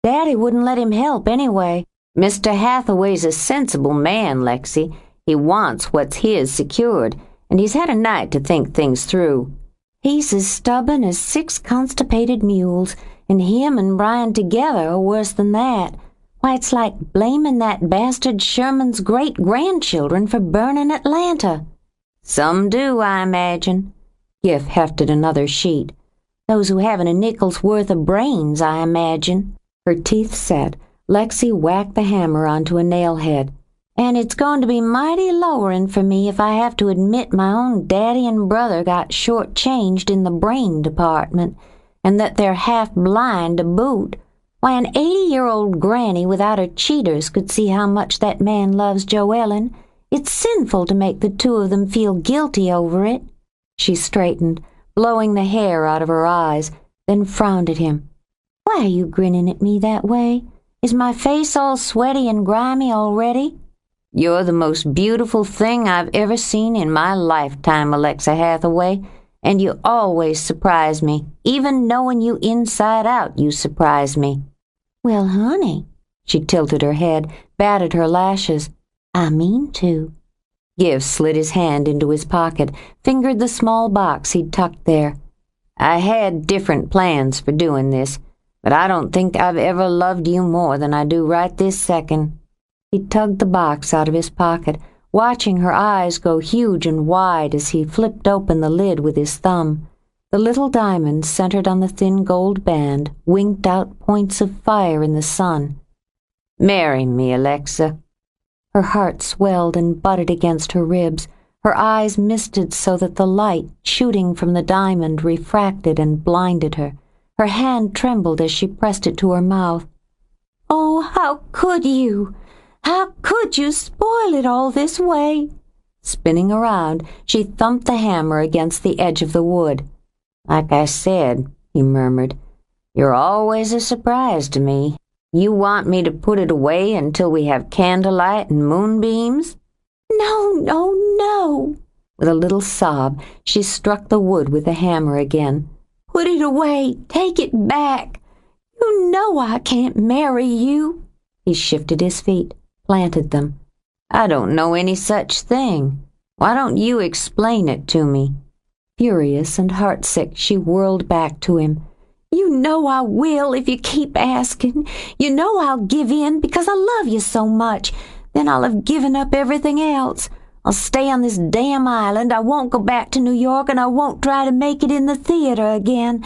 "Daddy wouldn't let him help anyway." "Mr. Hathaway's a sensible man, Lexi. He wants what's his secured, and he's had a night to think things through." "He's as stubborn as 6 constipated mules, and him and Brian together are worse than that. Why, it's like blaming that bastard Sherman's great-grandchildren for burning Atlanta." "Some do, I imagine." Giff hefted another sheet. "Those who haven't a nickel's worth of brains, I imagine." Her teeth set. Lexi whacked the hammer onto a nail head. "And it's going to be mighty lowering for me if I have to admit my own daddy and brother got short-changed in the brain department, and that they're half-blind to boot. Why, an 80-year-old granny without her cheaters could see how much that man loves Joellen. It's sinful to make the 2 of them feel guilty over it." She straightened, blowing the hair out of her eyes, then frowned at him. "Why are you grinning at me that way? Is my face all sweaty and grimy already?" "You're the most beautiful thing I've ever seen in my lifetime, Alexa Hathaway, and you always surprise me. Even knowing you inside out, you surprise me." "Well, honey," she tilted her head, batted her lashes, "I mean to." Giff slid his hand into his pocket, fingered the small box he'd tucked there. "I had different plans for doing this, but I don't think I've ever loved you more than I do right this second." He tugged the box out of his pocket, watching her eyes go huge and wide as he flipped open the lid with his thumb. The little diamonds centered on the thin gold band winked out points of fire in the sun. "Marry me, Alexa." Her heart swelled and butted against her ribs. Her eyes misted so that the light shooting from the diamond refracted and blinded her. Her hand trembled as she pressed it to her mouth. "Oh, how could you? How could you spoil it all this way?" Spinning around, she thumped the hammer against the edge of the wood. "Like I said," he murmured, "you're always a surprise to me. You want me to put it away until we have candlelight and moonbeams?" "No, no, no." With a little sob, she struck the wood with the hammer again. "Put it away. Take it back. You know I can't marry you." He shifted his feet, planted them. "I don't know any such thing. Why don't you explain it to me?" Furious and heartsick, she whirled back to him. "You know I will if you keep asking. You know I'll give in because I love you so much. Then I'll have given up everything else. I'll stay on this damn island. I won't go back to New York, and I won't try to make it in the theater again.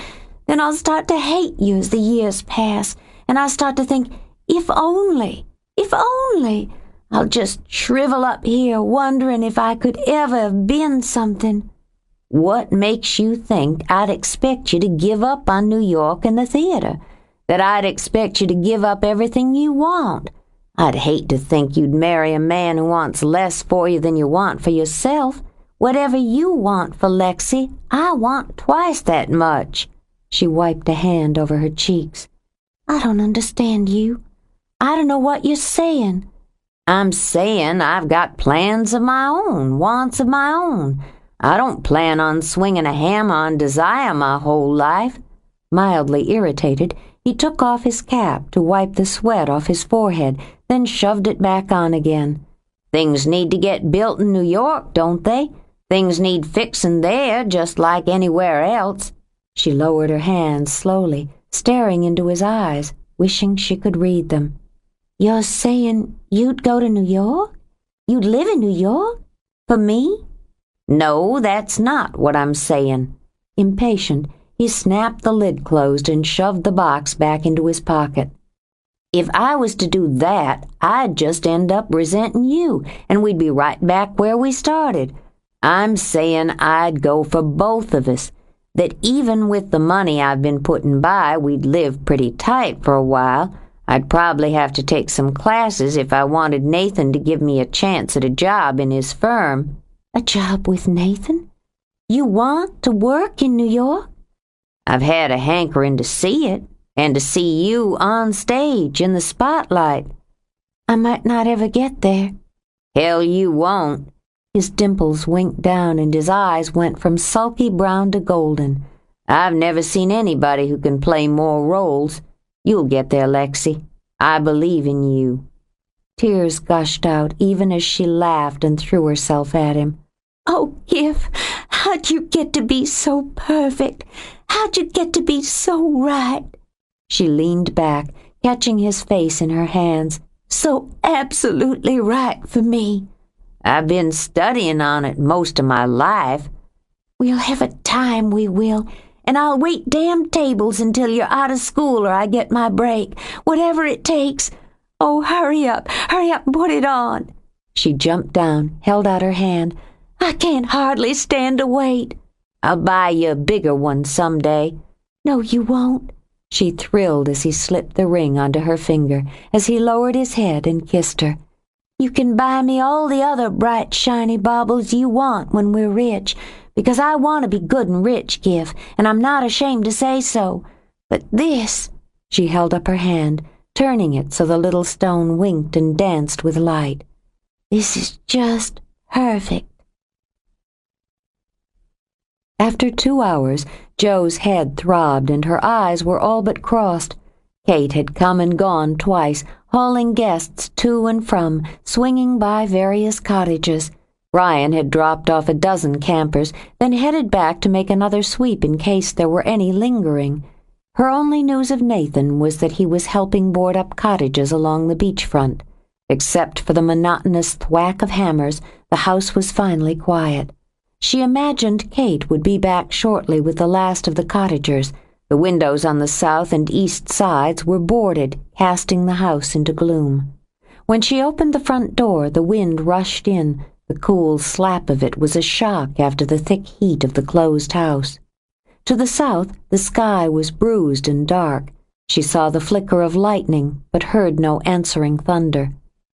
Then I'll start to hate you as the years pass, and I'll start to think, if only, I'll just shrivel up here wondering if I could ever have been something." "What makes you think I'd expect you to give up on New York and the theater? That I'd expect you to give up everything you want? I'd hate to think you'd marry a man who wants less for you than you want for yourself. Whatever you want for Lexi, I want twice that much." She wiped a hand over her cheeks. "I don't understand you. I don't know what you're saying." "I'm saying I've got plans of my own, wants of my own. I don't plan on swinging a hammer on desire my whole life." Mildly irritated, he took off his cap to wipe the sweat off his forehead, then shoved it back on again. "Things need to get built in New York, don't they? Things need fixing there just like anywhere else." She lowered her hands slowly, staring into his eyes, wishing she could read them. "You're saying you'd go to New York? You'd live in New York? For me?" "No, that's not what I'm saying." Impatient, he snapped the lid closed and shoved the box back into his pocket. "If I was to do that, I'd just end up resenting you, and we'd be right back where we started. I'm saying I'd go for both of us, that even with the money I've been putting by, we'd live pretty tight for a while. I'd probably have to take some classes if I wanted Nathan to give me a chance at a job in his firm." "A job with Nathan? You want to work in New York?" "I've had a hankering to see it, and to see you on stage in the spotlight." "I might not ever get there." "Hell, you won't." His dimples winked down and his eyes went from sulky brown to golden. "I've never seen anybody who can play more roles. You'll get there, Lexi. I believe in you." Tears gushed out even as she laughed and threw herself at him. "Oh, Gif, how'd you get to be so perfect? How'd you get to be so right?" She leaned back, catching his face in her hands. "So absolutely right for me." "I've been studying on it most of my life." "We'll have a time, we will, and I'll wait damn tables until you're out of school or I get my break, whatever it takes. Oh, hurry up and put it on." She jumped down, held out her hand. "I can't hardly stand to wait." "I'll buy you a bigger one someday." "No, you won't." She thrilled as he slipped the ring onto her finger, as he lowered his head and kissed her. "You can buy me all the other bright, shiny baubles you want when we're rich, because I want to be good and rich, Gif, and I'm not ashamed to say so. But this—" She held up her hand, turning it so the little stone winked and danced with light. "This is just perfect." After 2 hours, Joe's head throbbed and her eyes were all but crossed. Kate had come and gone twice, hauling guests to and from, swinging by various cottages. Ryan had dropped off a dozen campers, then headed back to make another sweep in case there were any lingering. Her only news of Nathan was that he was helping board up cottages along the beachfront. Except for the monotonous thwack of hammers, the house was finally quiet. She imagined Kate would be back shortly with the last of the cottagers. The windows on the south and east sides were boarded, casting the house into gloom. When she opened the front door, the wind rushed in. The cool slap of it was a shock after the thick heat of the closed house. To the south, the sky was bruised and dark. She saw the flicker of lightning, but heard no answering thunder.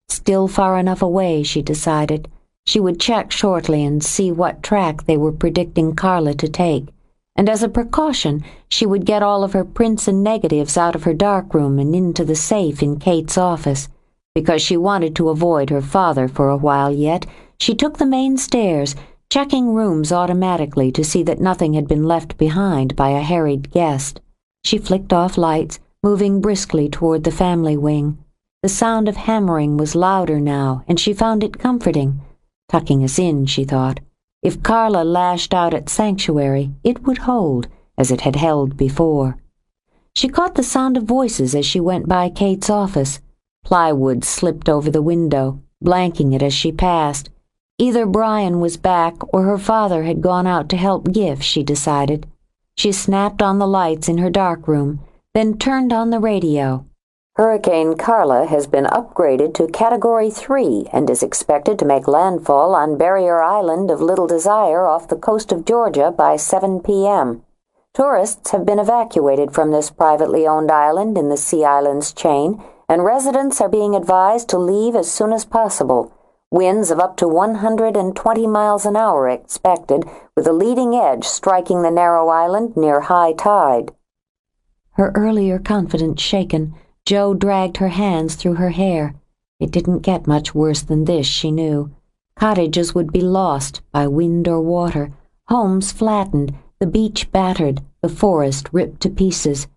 Still far enough away, she decided. She would check shortly and see what track they were predicting Carla to take. And as a precaution, she would get all of her prints and negatives out of her darkroom and into the safe in Kate's office. Because she wanted to avoid her father for a while yet, she took the main stairs, checking rooms automatically to see that nothing had been left behind by a harried guest. She flicked off lights, moving briskly toward the family wing. The sound of hammering was louder now, and she found it comforting. Tucking us in, she thought. If Carla lashed out at Sanctuary, it would hold, as it had held before. She caught the sound of voices as she went by Kate's office. Plywood slipped over the window, blanking it as she passed. Either Brian was back or her father had gone out to help Giff, she decided. She snapped on the lights in her darkroom, then turned on the radio. Hurricane Carla has been upgraded to Category 3 and is expected to make landfall on Barrier Island of Little Desire off the coast of Georgia by 7 p.m. Tourists have been evacuated from this privately owned island in the Sea Islands chain, and residents are being advised to leave as soon as possible. Winds of up to 120 miles an hour expected, with a leading edge striking the narrow island near high tide. Her earlier confidence shaken, Jo dragged her hands through her hair. It didn't get much worse than this, she knew. Cottages would be lost by wind or water, homes flattened, the beach battered, the forest ripped to pieces.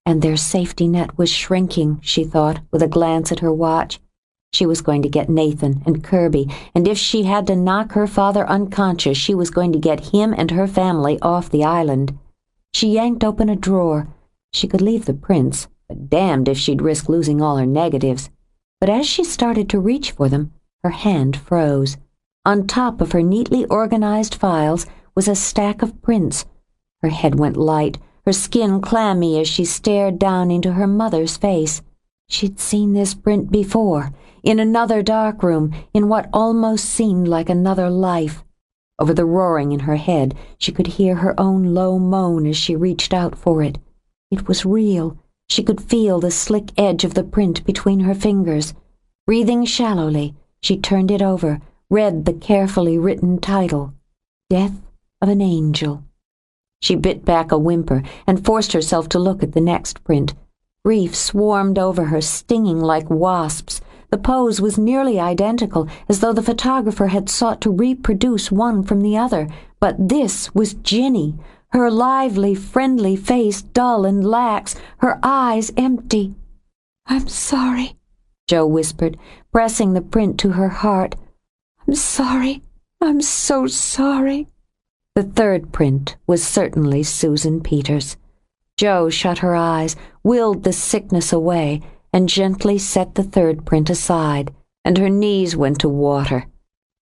And their safety net was shrinking, she thought, with a glance at her watch. She was going to get Nathan and Kirby, and if she had to knock her father unconscious, she was going to get him and her family off the island. She yanked open a drawer. She could leave the prints, but damned if she'd risk losing all her negatives. But as she started to reach for them, her hand froze. On top of her neatly organized files was a stack of prints. Her head went light, her skin clammy as she stared down into her mother's face. She'd seen this print before, in another dark room, in what almost seemed like another life. Over the roaring in her head, she could hear her own low moan as she reached out for it. It was real. She could feel the slick edge of the print between her fingers. Breathing shallowly, she turned it over, read the carefully written title, Death of an Angel. She bit back a whimper and forced herself to look at the next print. Grief swarmed over her, stinging like wasps. The pose was nearly identical, as though the photographer had sought to reproduce one from the other. But this was Ginny, her lively, friendly face dull and lax, her eyes empty. "I'm sorry," Jo whispered, pressing the print to her heart. "I'm sorry. I'm so sorry." The third print was certainly Susan Peters. Jo shut her eyes, willed the sickness away, and gently set the third print aside, and her knees went to water.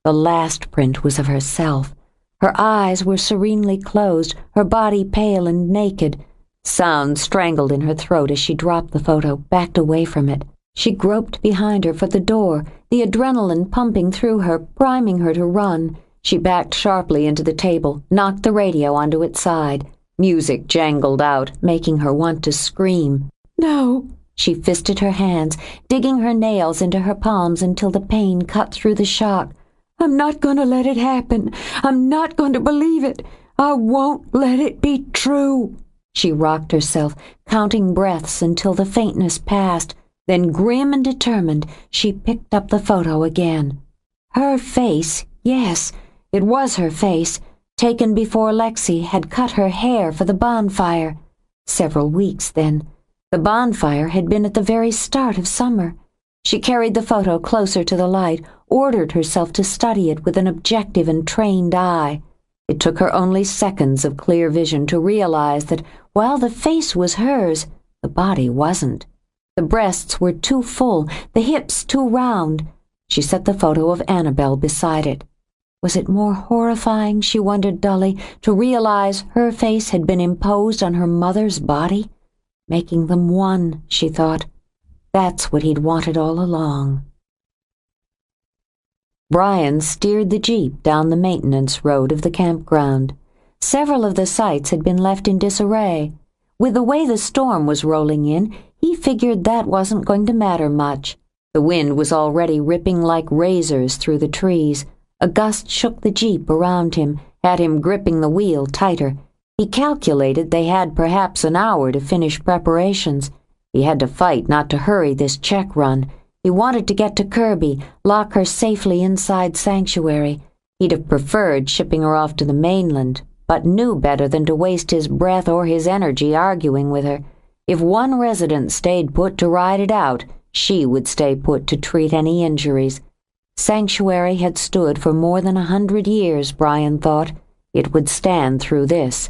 The last print was of herself. Her eyes were serenely closed, her body pale and naked. Sound strangled in her throat as she dropped the photo, backed away from it. She groped behind her for the door, the adrenaline pumping through her, priming her to run. She backed sharply into the table, knocked the radio onto its side. Music jangled out, making her want to scream. "No!" She fisted her hands, digging her nails into her palms until the pain cut through the shock. "I'm not going to let it happen. I'm not going to believe it. I won't let it be true." She rocked herself, counting breaths until the faintness passed. Then, grim and determined, she picked up the photo again. Her face, yes, it was her face, taken before Lexi had cut her hair for the bonfire. Several weeks, then. The bonfire had been at the very start of summer. She carried the photo closer to the light, ordered herself to study it with an objective and trained eye. It took her only seconds of clear vision to realize that while the face was hers, the body wasn't. The breasts were too full, the hips too round. She set the photo of Annabelle beside it. Was it more horrifying, she wondered dully, to realize her face had been imposed on her mother's body? Making them one, she thought. That's what he'd wanted all along. Brian steered the Jeep down the maintenance road of the campground. Several of the sites had been left in disarray. With the way the storm was rolling in, he figured that wasn't going to matter much. The wind was already ripping like razors through the trees. A gust shook the Jeep around him, had him gripping the wheel tighter. He calculated they had perhaps an hour to finish preparations. He had to fight not to hurry this check run. He wanted to get to Kirby, lock her safely inside Sanctuary. He'd have preferred shipping her off to the mainland, but knew better than to waste his breath or his energy arguing with her. If one resident stayed put to ride it out, she would stay put to treat any injuries. Sanctuary had stood for more than 100 years, Brian thought. It would stand through this.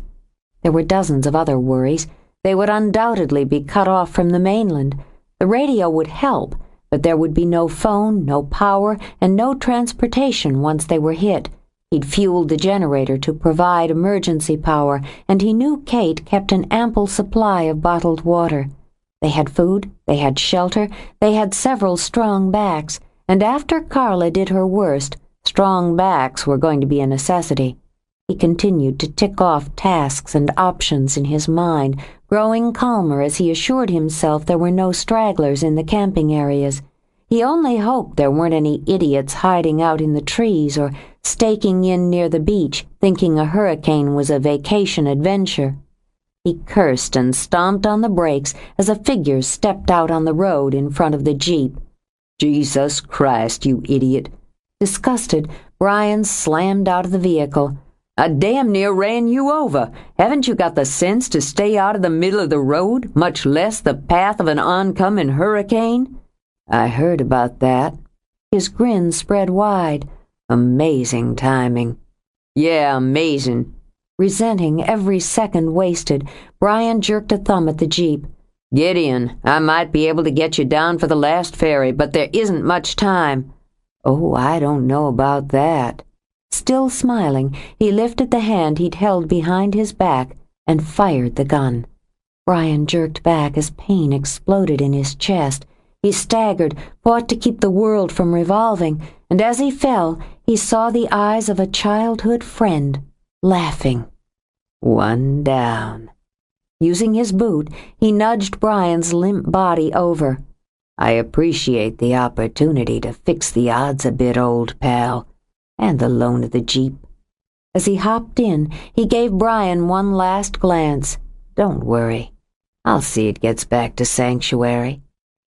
There were dozens of other worries. They would undoubtedly be cut off from the mainland. The radio would help, but there would be no phone, no power, and no transportation once they were hit. He'd fueled the generator to provide emergency power, and he knew Kate kept an ample supply of bottled water. They had food, they had shelter, they had several strong backs, and after Carla did her worst, strong backs were going to be a necessity. He continued to tick off tasks and options in his mind, growing calmer as he assured himself there were no stragglers in the camping areas. He only hoped there weren't any idiots hiding out in the trees or staking in near the beach, thinking a hurricane was a vacation adventure. He cursed and stomped on the brakes as a figure stepped out on the road in front of the Jeep. "Jesus Christ, you idiot!" Disgusted, Brian slammed out of the vehicle. "I damn near ran you over. Haven't you got the sense to stay out of the middle of the road, much less the path of an oncoming hurricane?" "I heard about that." His grin spread wide. "Amazing timing." "Yeah, amazing." Resenting every second wasted, Brian jerked a thumb at the Jeep. "Get in. I might be able to get you down for the last ferry, but there isn't much time." "Oh, I don't know about that." Still smiling, he lifted the hand he'd held behind his back and fired the gun. Brian jerked back as pain exploded in his chest. He staggered, fought to keep the world from revolving, and as he fell, he saw the eyes of a childhood friend, laughing. One down. Using his boot, he nudged Brian's limp body over. "I appreciate the opportunity to fix the odds a bit, old pal. And the loan of the Jeep." As he hopped in, he gave Brian one last glance. "Don't worry. I'll see it gets back to Sanctuary.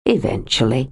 Eventually."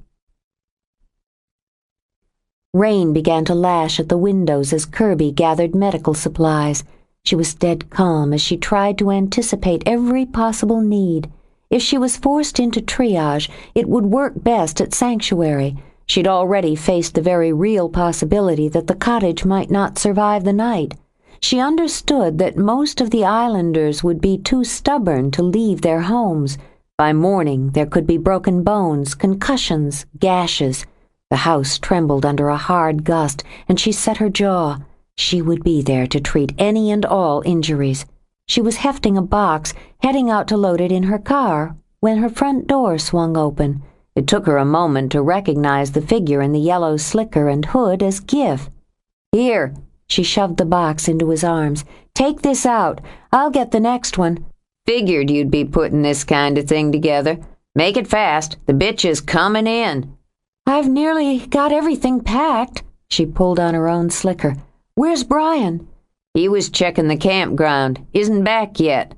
Rain began to lash at the windows as Kirby gathered medical supplies. She was dead calm as she tried to anticipate every possible need. If she was forced into triage, it would work best at Sanctuary. She'd already faced the very real possibility that the cottage might not survive the night. She understood that most of the islanders would be too stubborn to leave their homes. By morning, there could be broken bones, concussions, gashes. The house trembled under a hard gust, and she set her jaw. She would be there to treat any and all injuries. She was hefting a box, heading out to load it in her car, when her front door swung open. It took her a moment to recognize the figure in the yellow slicker and hood as Gif. "Here," she shoved the box into his arms. "Take this out. I'll get the next one." "Figured you'd be putting this kind of thing together. Make it fast. The bitch is coming in." "I've nearly got everything packed." She pulled on her own slicker. "Where's Brian?" "He was checking the campground. Isn't back yet."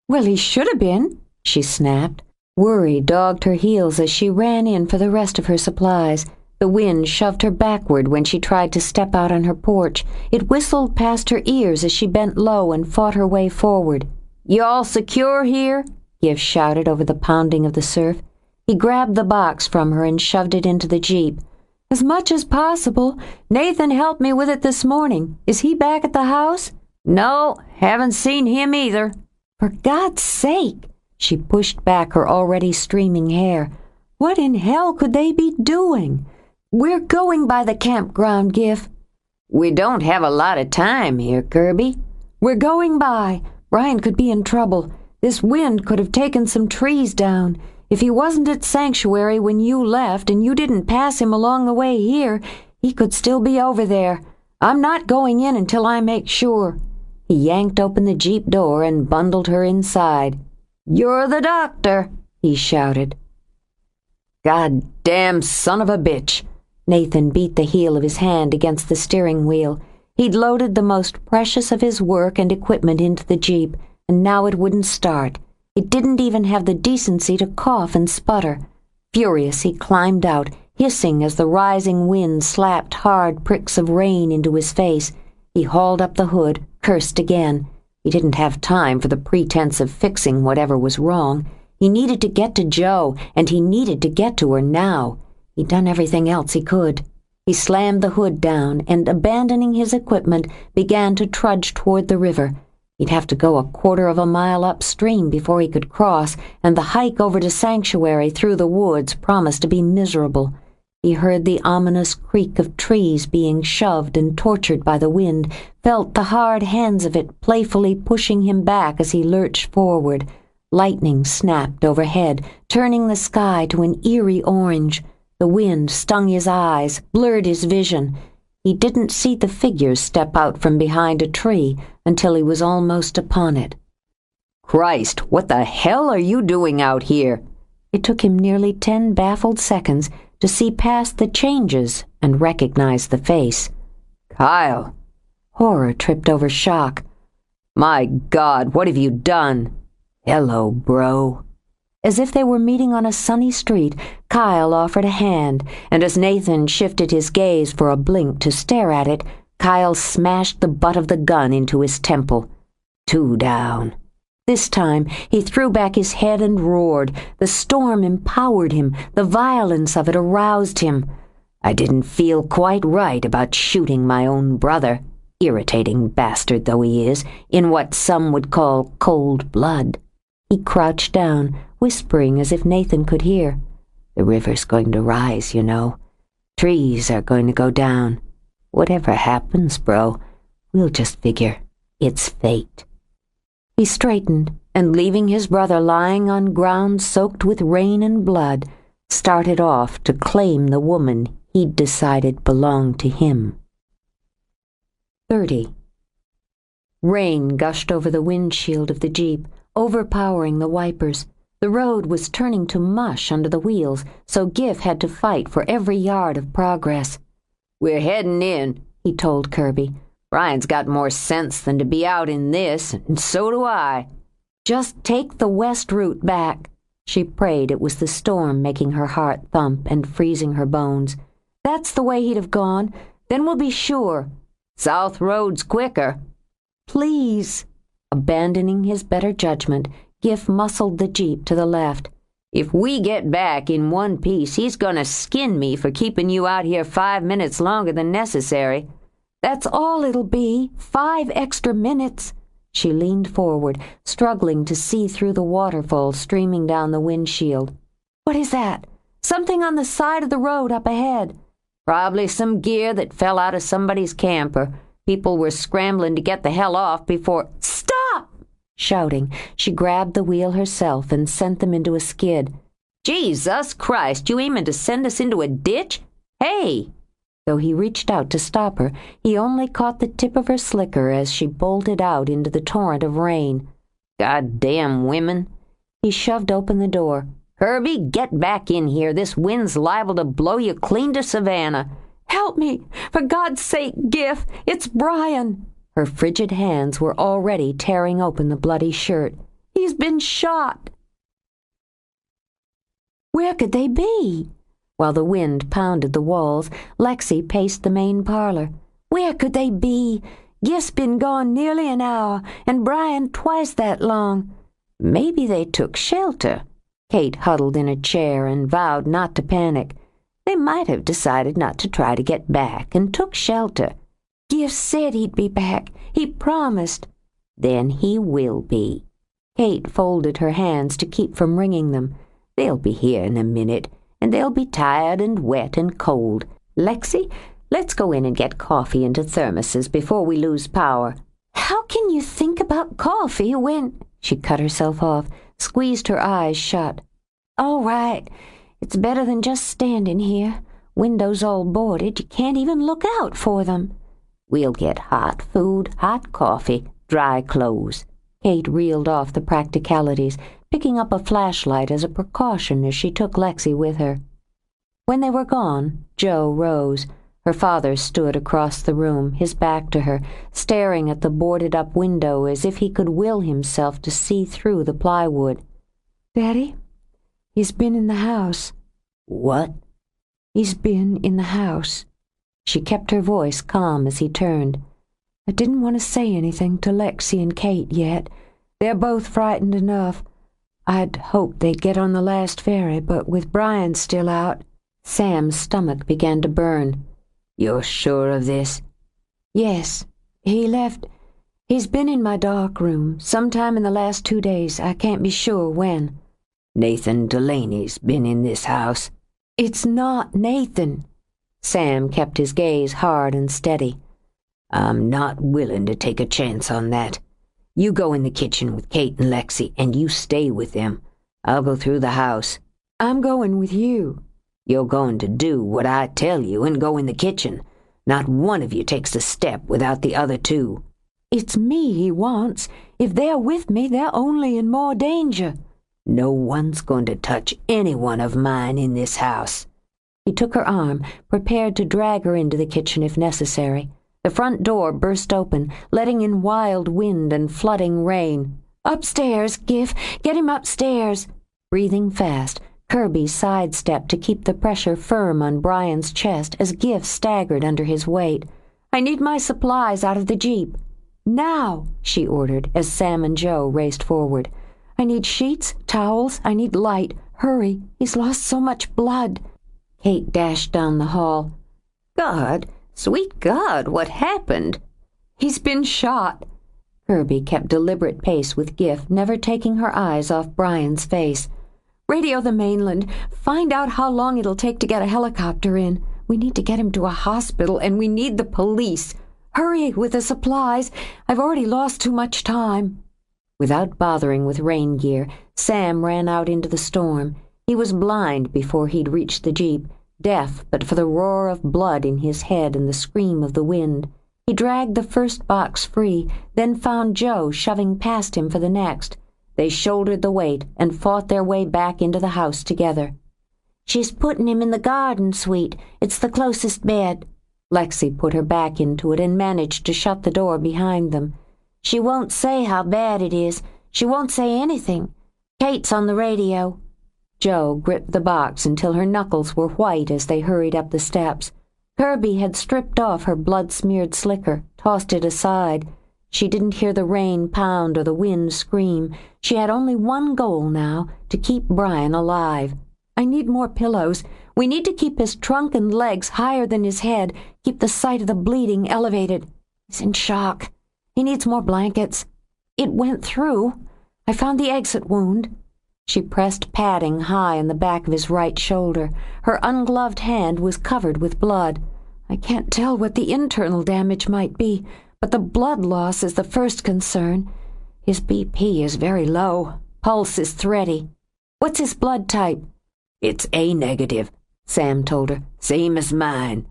"Well, he should have been," she snapped. Worry dogged her heels as she ran in for the rest of her supplies. The wind shoved her backward when she tried to step out on her porch. It whistled past her ears as she bent low and fought her way forward. "You all secure here?" Gif shouted over the pounding of the surf. He grabbed the box from her and shoved it into the Jeep. "As much as possible. Nathan helped me with it this morning. Is he back at the house?" "No, haven't seen him either." "For God's sake!" She pushed back her already streaming hair. "What in hell could they be doing?" We're going by the campground, Gif. We don't have a lot of time here, Kirby. We're going by. Brian could be in trouble. This wind could have taken some trees down. If he wasn't at Sanctuary when you left and you didn't pass him along the way here, he could still be over there. I'm not going in until I make sure." He yanked open the Jeep door and bundled her inside. "You're the doctor," he shouted. "Goddamn son of a bitch." Nathan beat the heel of his hand against the steering wheel. He'd loaded the most precious of his work and equipment into the Jeep, and now it wouldn't start. It didn't even have the decency to cough and sputter. Furious, he climbed out, hissing as the rising wind slapped hard pricks of rain into his face. He hauled up the hood, cursed again. He didn't have time for the pretense of fixing whatever was wrong. He needed to get to Jo, and he needed to get to her now. He'd done everything else he could. He slammed the hood down and, abandoning his equipment, began to trudge toward the river. He'd have to go a quarter of a mile upstream before he could cross, and the hike over to Sanctuary through the woods promised to be miserable. He heard the ominous creak of trees being shoved and tortured by the wind, felt the hard hands of it playfully pushing him back as he lurched forward. Lightning snapped overhead, turning the sky to an eerie orange. The wind stung his eyes, blurred his vision. He didn't see the figures step out from behind a tree until he was almost upon it. "Christ, what the hell are you doing out here?" It took him nearly 10 baffled seconds to see past the changes and recognize the face. "Kyle." Horror tripped over shock. "My God, what have you done?" "Hello, bro." As if they were meeting on a sunny street, Kyle offered a hand, and as Nathan shifted his gaze for a blink to stare at it, Kyle smashed the butt of the gun into his temple. 2 down. This time, he threw back his head and roared. The storm empowered him. The violence of it aroused him. "I didn't feel quite right about shooting my own brother, irritating bastard though he is, in what some would call cold blood." He crouched down, whispering as if Nathan could hear. "The river's going to rise, you know. Trees are going to go down. Whatever happens, bro, we'll just figure it's fate." He straightened, and leaving his brother lying on ground soaked with rain and blood, started off to claim the woman he'd decided belonged to him. 30. Rain gushed over the windshield of the Jeep, overpowering the wipers. The road was turning to mush under the wheels, so Gif had to fight for every yard of progress. "We're heading in," he told Kirby. "Brian's got more sense than to be out in this, and so do I." "Just take the west route back." She prayed it was the storm making her heart thump and freezing her bones. "That's the way he'd have gone. Then we'll be sure." "South road's quicker." "Please." Abandoning his better judgment, Gif muscled the Jeep to the left. "If we get back in one piece, he's gonna skin me for keeping you out here 5 minutes longer than necessary." "That's all it'll be, 5 extra minutes." She leaned forward, struggling to see through the waterfall streaming down the windshield. "What is that? Something on the side of the road up ahead." "Probably some gear that fell out of somebody's camper. People were scrambling to get the hell off before—" "Stop!" Shouting, she grabbed the wheel herself and sent them into a skid. "Jesus Christ, you aiming to send us into a ditch? Hey!" Though he reached out to stop her, he only caught the tip of her slicker as she bolted out into the torrent of rain. "Goddamn women." He shoved open the door. "Kirby, get back in here. This wind's liable to blow you clean to Savannah." "Help me! For God's sake, Gif! It's Brian!" Her frigid hands were already tearing open the bloody shirt. "He's been shot!" Where could they be? While the wind pounded the walls, Lexi paced the main parlor. Where could they be? Gif's been gone nearly an hour, and Brian twice that long. Maybe they took shelter. Kate huddled in a chair and vowed not to panic. They might have decided not to try to get back and took shelter. Gif said he'd be back. He promised. Then he will be. Kate folded her hands to keep from wringing them. They'll be here in a minute, and they'll be tired and wet and cold. Lexi, let's go in and get coffee into thermoses before we lose power. How can you think about coffee when—" She cut herself off, squeezed her eyes shut. "All right. It's better than just standing here. Windows all boarded. You can't even look out for them." We'll get hot food, hot coffee, dry clothes. Kate reeled off the practicalities, picking up a flashlight as a precaution as she took Lexi with her. When they were gone, Joe rose. Her father stood across the room, his back to her, staring at the boarded-up window as if he could will himself to see through the plywood. "Daddy, he's been in the house." "What?" "He's been in the house." She kept her voice calm as he turned. "I didn't want to say anything to Lexi and Kate yet. They're both frightened enough. I'd hoped they'd get on the last ferry, but with Brian still out—" Sam's stomach began to burn. "You're sure of this?" "Yes. He left. He's been in my dark room sometime in the last 2 days. I can't be sure when." "Nathan Delaney's been in this house?" "It's not Nathan." Sam kept his gaze hard and steady. "I'm not willing to take a chance on that. You go in the kitchen with Kate and Lexi, and you stay with them. I'll go through the house." "I'm going with you." "You're going to do what I tell you and go in the kitchen. Not one of you takes a step without the other two." "It's me he wants. If they're with me, they're only in more danger." "No one's going to touch any one of mine in this house." He took her arm, prepared to drag her into the kitchen if necessary. The front door burst open, letting in wild wind and flooding rain. "Upstairs, Gif! Get him upstairs!" Breathing fast, Kirby sidestepped to keep the pressure firm on Brian's chest as Gif staggered under his weight. "I need my supplies out of the Jeep." "Now!" she ordered as Sam and Joe raced forward. "I need sheets, towels, I need light. Hurry, he's lost so much blood." Kate dashed down the hall. "God, sweet God, what happened?" "He's been shot." Kirby kept deliberate pace with Gif, never taking her eyes off Brian's face. "Radio the mainland. Find out how long it'll take to get a helicopter in. We need to get him to a hospital, and we need the police. Hurry with the supplies. I've already lost too much time." Without bothering with rain gear, Sam ran out into the storm. He was blind before he'd reached the Jeep, deaf but for the roar of blood in his head and the scream of the wind. He dragged the first box free, then found Joe shoving past him for the next. They shouldered the weight and fought their way back into the house together. "She's putting him in the garden suite. It's the closest bed." Lexi put her back into it and managed to shut the door behind them. "She won't say how bad it is. She won't say anything. Kate's on the radio." Joe gripped the box until her knuckles were white as they hurried up the steps. Kirby had stripped off her blood-smeared slicker, tossed it aside. She didn't hear the rain pound or the wind scream. She had only one goal now, to keep Brian alive. "I need more pillows. We need to keep his trunk and legs higher than his head, keep the site of the bleeding elevated. He's in shock. He needs more blankets. It went through. I found the exit wound." She pressed padding high on the back of his right shoulder. Her ungloved hand was covered with blood. "I can't tell what the internal damage might be, but the blood loss is the first concern. His BP is very low. Pulse is thready." "What's his blood type?" "It's A negative," Sam told her. "Same as mine."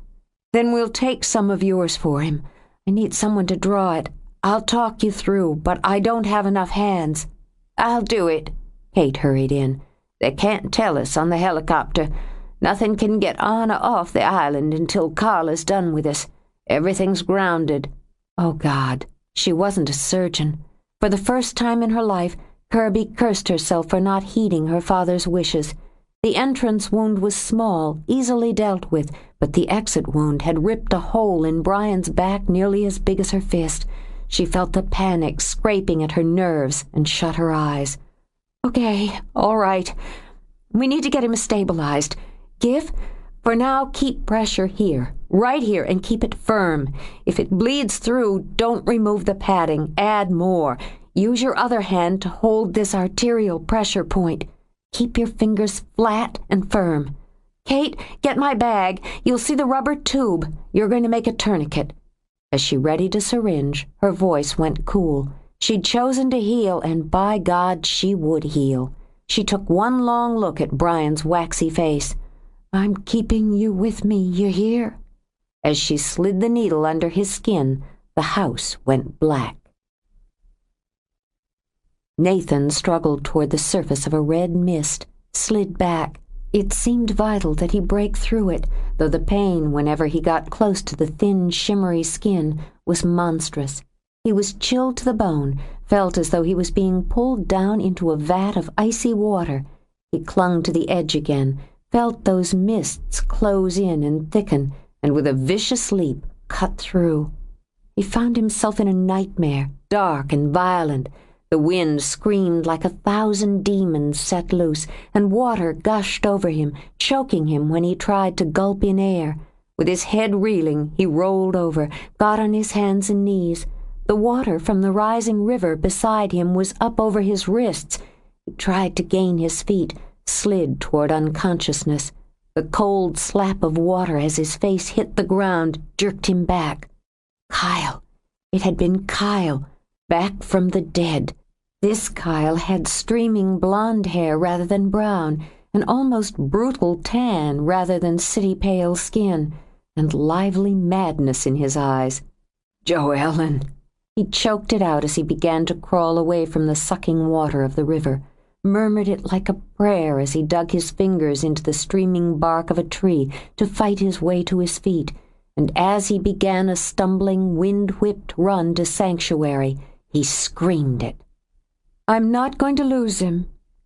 "Then we'll take some of yours for him. I need someone to draw it. I'll talk you through, but I don't have enough hands." "I'll do it." Kate hurried in. "They can't tell us on the helicopter. Nothing can get on or off the island until Carla's done with us. Everything's grounded." Oh, God, she wasn't a surgeon. For the first time in her life, Kirby cursed herself for not heeding her father's wishes. The entrance wound was small, easily dealt with, but the exit wound had ripped a hole in Brian's back nearly as big as her fist. She felt the panic scraping at her nerves and shut her eyes. "Okay, all right. We need to get him stabilized. Gif, for now, keep pressure here, right here, and keep it firm. If it bleeds through, don't remove the padding. Add more. Use your other hand to hold this arterial pressure point. Keep your fingers flat and firm. Kate, get my bag. You'll see the rubber tube. You're going to make a tourniquet." As she readied a syringe, her voice went cool. She'd chosen to heal, and by God, she would heal. She took one long look at Brian's waxy face. "I'm keeping you with me, you hear?" As she slid the needle under his skin, the house went black. Nathan struggled toward the surface of a red mist, slid back. It seemed vital that he break through it, though the pain whenever he got close to the thin, shimmery skin was monstrous. He was chilled to the bone, felt as though he was being pulled down into a vat of icy water. He clung to the edge again, felt those mists close in and thicken, and with a vicious leap, cut through. He found himself in a nightmare, dark and violent. The wind screamed like 1,000 demons set loose, and water gushed over him, choking him when he tried to gulp in air. With his head reeling, he rolled over, got on his hands and knees. The water from the rising river beside him was up over his wrists. He tried to gain his feet, slid toward unconsciousness. The cold slap of water as his face hit the ground jerked him back. Kyle. It had been Kyle, back from the dead. This Kyle had streaming blonde hair rather than brown, an almost brutal tan rather than city-pale skin, and lively madness in his eyes. "Joellen!" He choked it out as he began to crawl away from the sucking water of the river, murmured it like a prayer as he dug his fingers into the streaming bark of a tree to fight his way to his feet, and as he began a stumbling, wind-whipped run to sanctuary, he screamed it. "I'm not going to lose him,"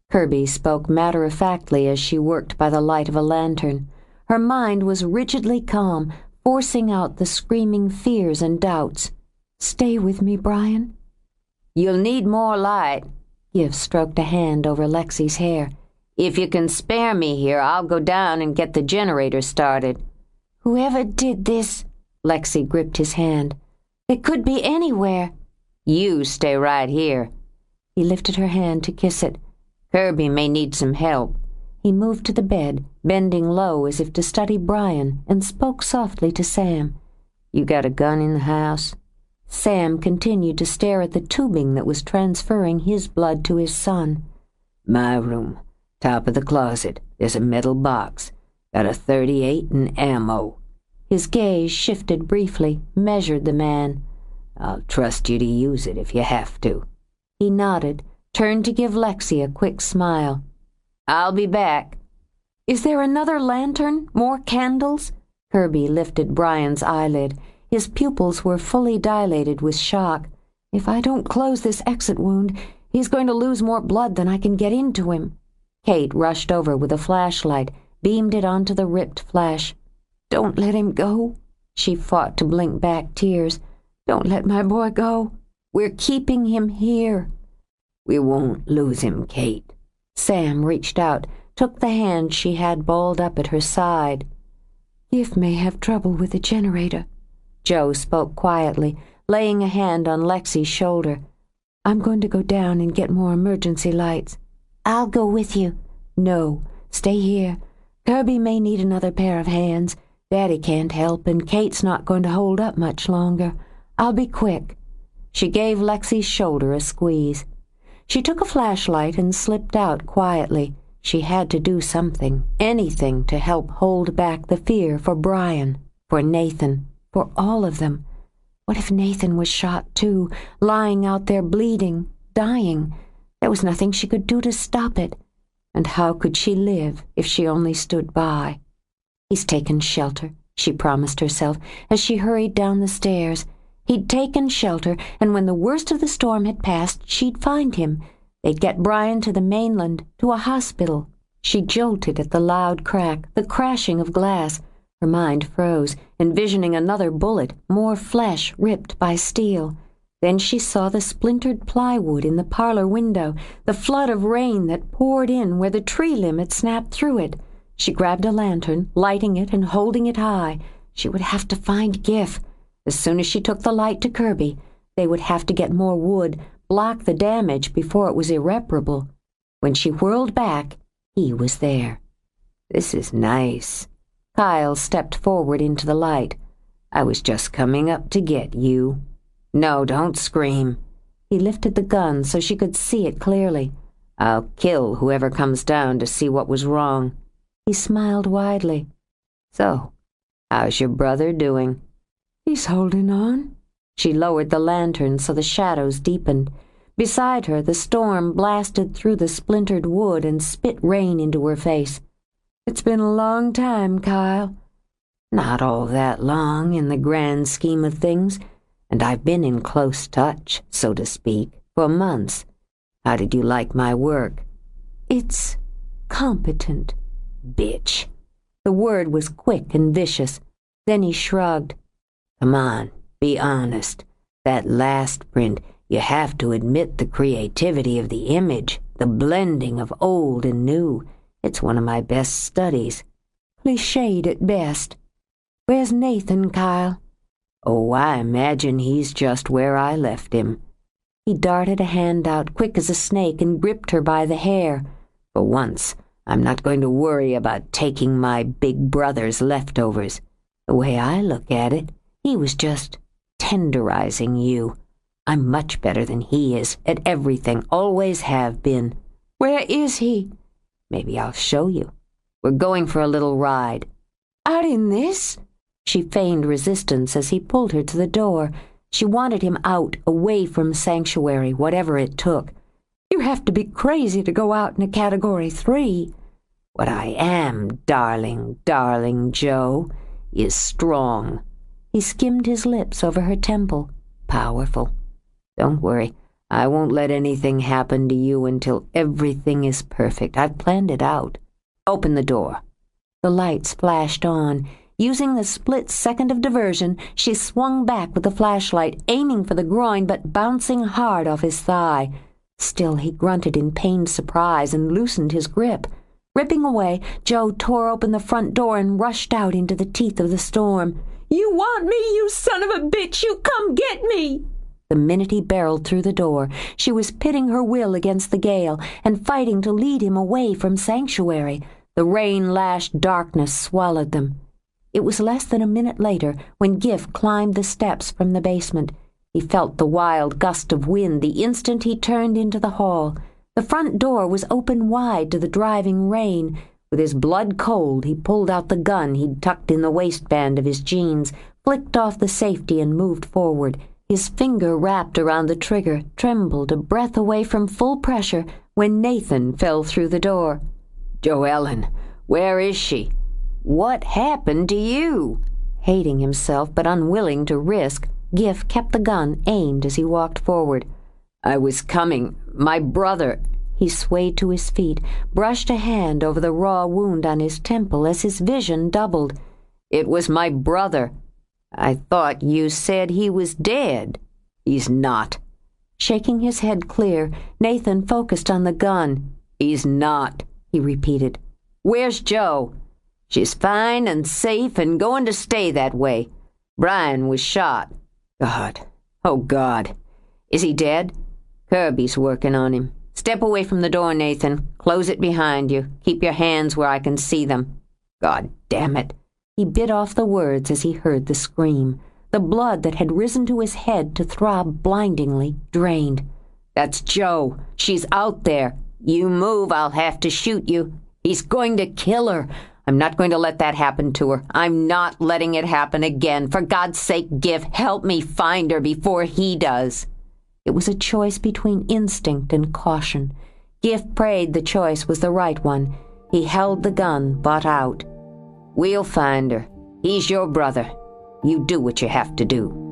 Kirby spoke matter-of-factly as she worked by the light of a lantern. Her mind was rigidly calm, forcing out the screaming fears and doubts. "Stay with me, Brian." "You'll need more light." Giff stroked a hand over Lexi's hair. "If you can spare me here, I'll go down and get the generator started." "Whoever did this," Lexi gripped his hand. "It could be anywhere." "You stay right here." He lifted her hand to kiss it. "Kirby may need some help." He moved to the bed, bending low as if to study Brian, and spoke softly to Sam. "You got a gun in the house?" Sam continued to stare at the tubing that was transferring his blood to his son. "My room. Top of the closet. There's a metal box. Got a .38 and ammo." His gaze shifted briefly, measured the man. "I'll trust you to use it if you have to." He nodded, turned to give Lexi a quick smile. "I'll be back." "Is there another lantern? More candles?" Kirby lifted Brian's eyelid. His pupils were fully dilated with shock. "If I don't close this exit wound, he's going to lose more blood than I can get into him." Kate rushed over with a flashlight, beamed it onto the ripped flesh. "Don't let him go." She fought to blink back tears. "Don't let my boy go. We're keeping him here." "We won't lose him, Kate." Sam reached out, took the hand she had balled up at her side. "Giff may have trouble with the generator." Joe spoke quietly, laying a hand on Lexi's shoulder. "I'm going to go down and get more emergency lights." "I'll go with you." "No, stay here. Kirby may need another pair of hands. Daddy can't help, and Kate's not going to hold up much longer. I'll be quick." She gave Lexi's shoulder a squeeze. She took a flashlight and slipped out quietly. She had to do something, anything to help hold back the fear for Brian, for Nathan, for all of them. What if Nathan was shot too, lying out there bleeding, dying? There was nothing she could do to stop it. And how could she live if she only stood by? "He's taken shelter," she promised herself as she hurried down the stairs. He'd taken shelter, and when the worst of the storm had passed, she'd find him. They'd get Brian to the mainland, to a hospital. She jolted at the loud crack, the crashing of glass. Her mind froze, envisioning another bullet, more flesh ripped by steel. Then she saw the splintered plywood in the parlor window, the flood of rain that poured in where the tree limb had snapped through it. She grabbed a lantern, lighting it and holding it high. She would have to find Giff. As soon as she took the light to Kirby, they would have to get more wood, block the damage before it was irreparable. When she whirled back, he was there. This is nice. Kyle stepped forward into the light. I was just coming up to get you. No, don't scream. He lifted the gun so she could see it clearly. I'll kill whoever comes down to see what was wrong. He smiled widely. So, how's your brother doing? He's holding on. She lowered the lantern so the shadows deepened. Beside her, the storm blasted through the splintered wood and spit rain into her face. It's been a long time, Kyle. Not all that long in the grand scheme of things, and I've been in close touch, so to speak, for months. How did you like my work? It's competent. Bitch. The word was quick and vicious. Then he shrugged. Come on, be honest. That last print, you have to admit the creativity of the image, the blending of old and new. It's one of my best studies. Cliched at best. Where's Nathan, Kyle? Oh, I imagine he's just where I left him. He darted a hand out quick as a snake and gripped her by the hair. For once, I'm not going to worry about taking my big brother's leftovers. The way I look at it, he was just tenderizing you. I'm much better than he is at everything, always have been. Where is he? Maybe I'll show you. We're going for a little ride. Out in this? She feigned resistance as he pulled her to the door. She wanted him out, away from Sanctuary, whatever it took. You have to be crazy to go out in a Category 3. What I am, darling, darling Joe, is strong. He skimmed his lips over her temple. Powerful. Don't worry. I won't let anything happen to you until everything is perfect. I've planned it out. Open the door. The lights flashed on. Using the split second of diversion, she swung back with the flashlight, aiming for the groin but bouncing hard off his thigh. Still, he grunted in pained surprise and loosened his grip. Ripping away, Joe tore open the front door and rushed out into the teeth of the storm. You want me, you son of a bitch! You come get me! The minute he barreled through the door, she was pitting her will against the gale and fighting to lead him away from Sanctuary. The rain-lashed darkness swallowed them. It was less than a minute later when Giff climbed the steps from the basement. He felt the wild gust of wind the instant he turned into the hall. The front door was open wide to the driving rain. With his blood cold, he pulled out the gun he'd tucked in the waistband of his jeans, flicked off the safety and moved forward. His finger wrapped around the trigger, trembled a breath away from full pressure when Nathan fell through the door. Joellen, where is she? What happened to you? Hating himself but unwilling to risk, Giff kept the gun aimed as he walked forward. I was coming. My brother. He swayed to his feet, brushed a hand over the raw wound on his temple as his vision doubled. It was my brother. I thought you said he was dead. He's not. Shaking his head clear, Nathan focused on the gun. He's not, he repeated. Where's Joe? She's fine and safe and going to stay that way. Brian was shot. God. Oh, God. Is he dead? Kirby's working on him. Step away from the door, Nathan. Close it behind you. Keep your hands where I can see them. God damn it. He bit off the words as he heard the scream. The blood that had risen to his head to throb blindingly drained. That's Joe. She's out there. You move, I'll have to shoot you. He's going to kill her. I'm not going to let that happen to her. I'm not letting it happen again. For God's sake, Giff, help me find her before he does. It was a choice between instinct and caution. Giff prayed the choice was the right one. He held the gun, butt out. We'll find her. He's your brother. You do what you have to do.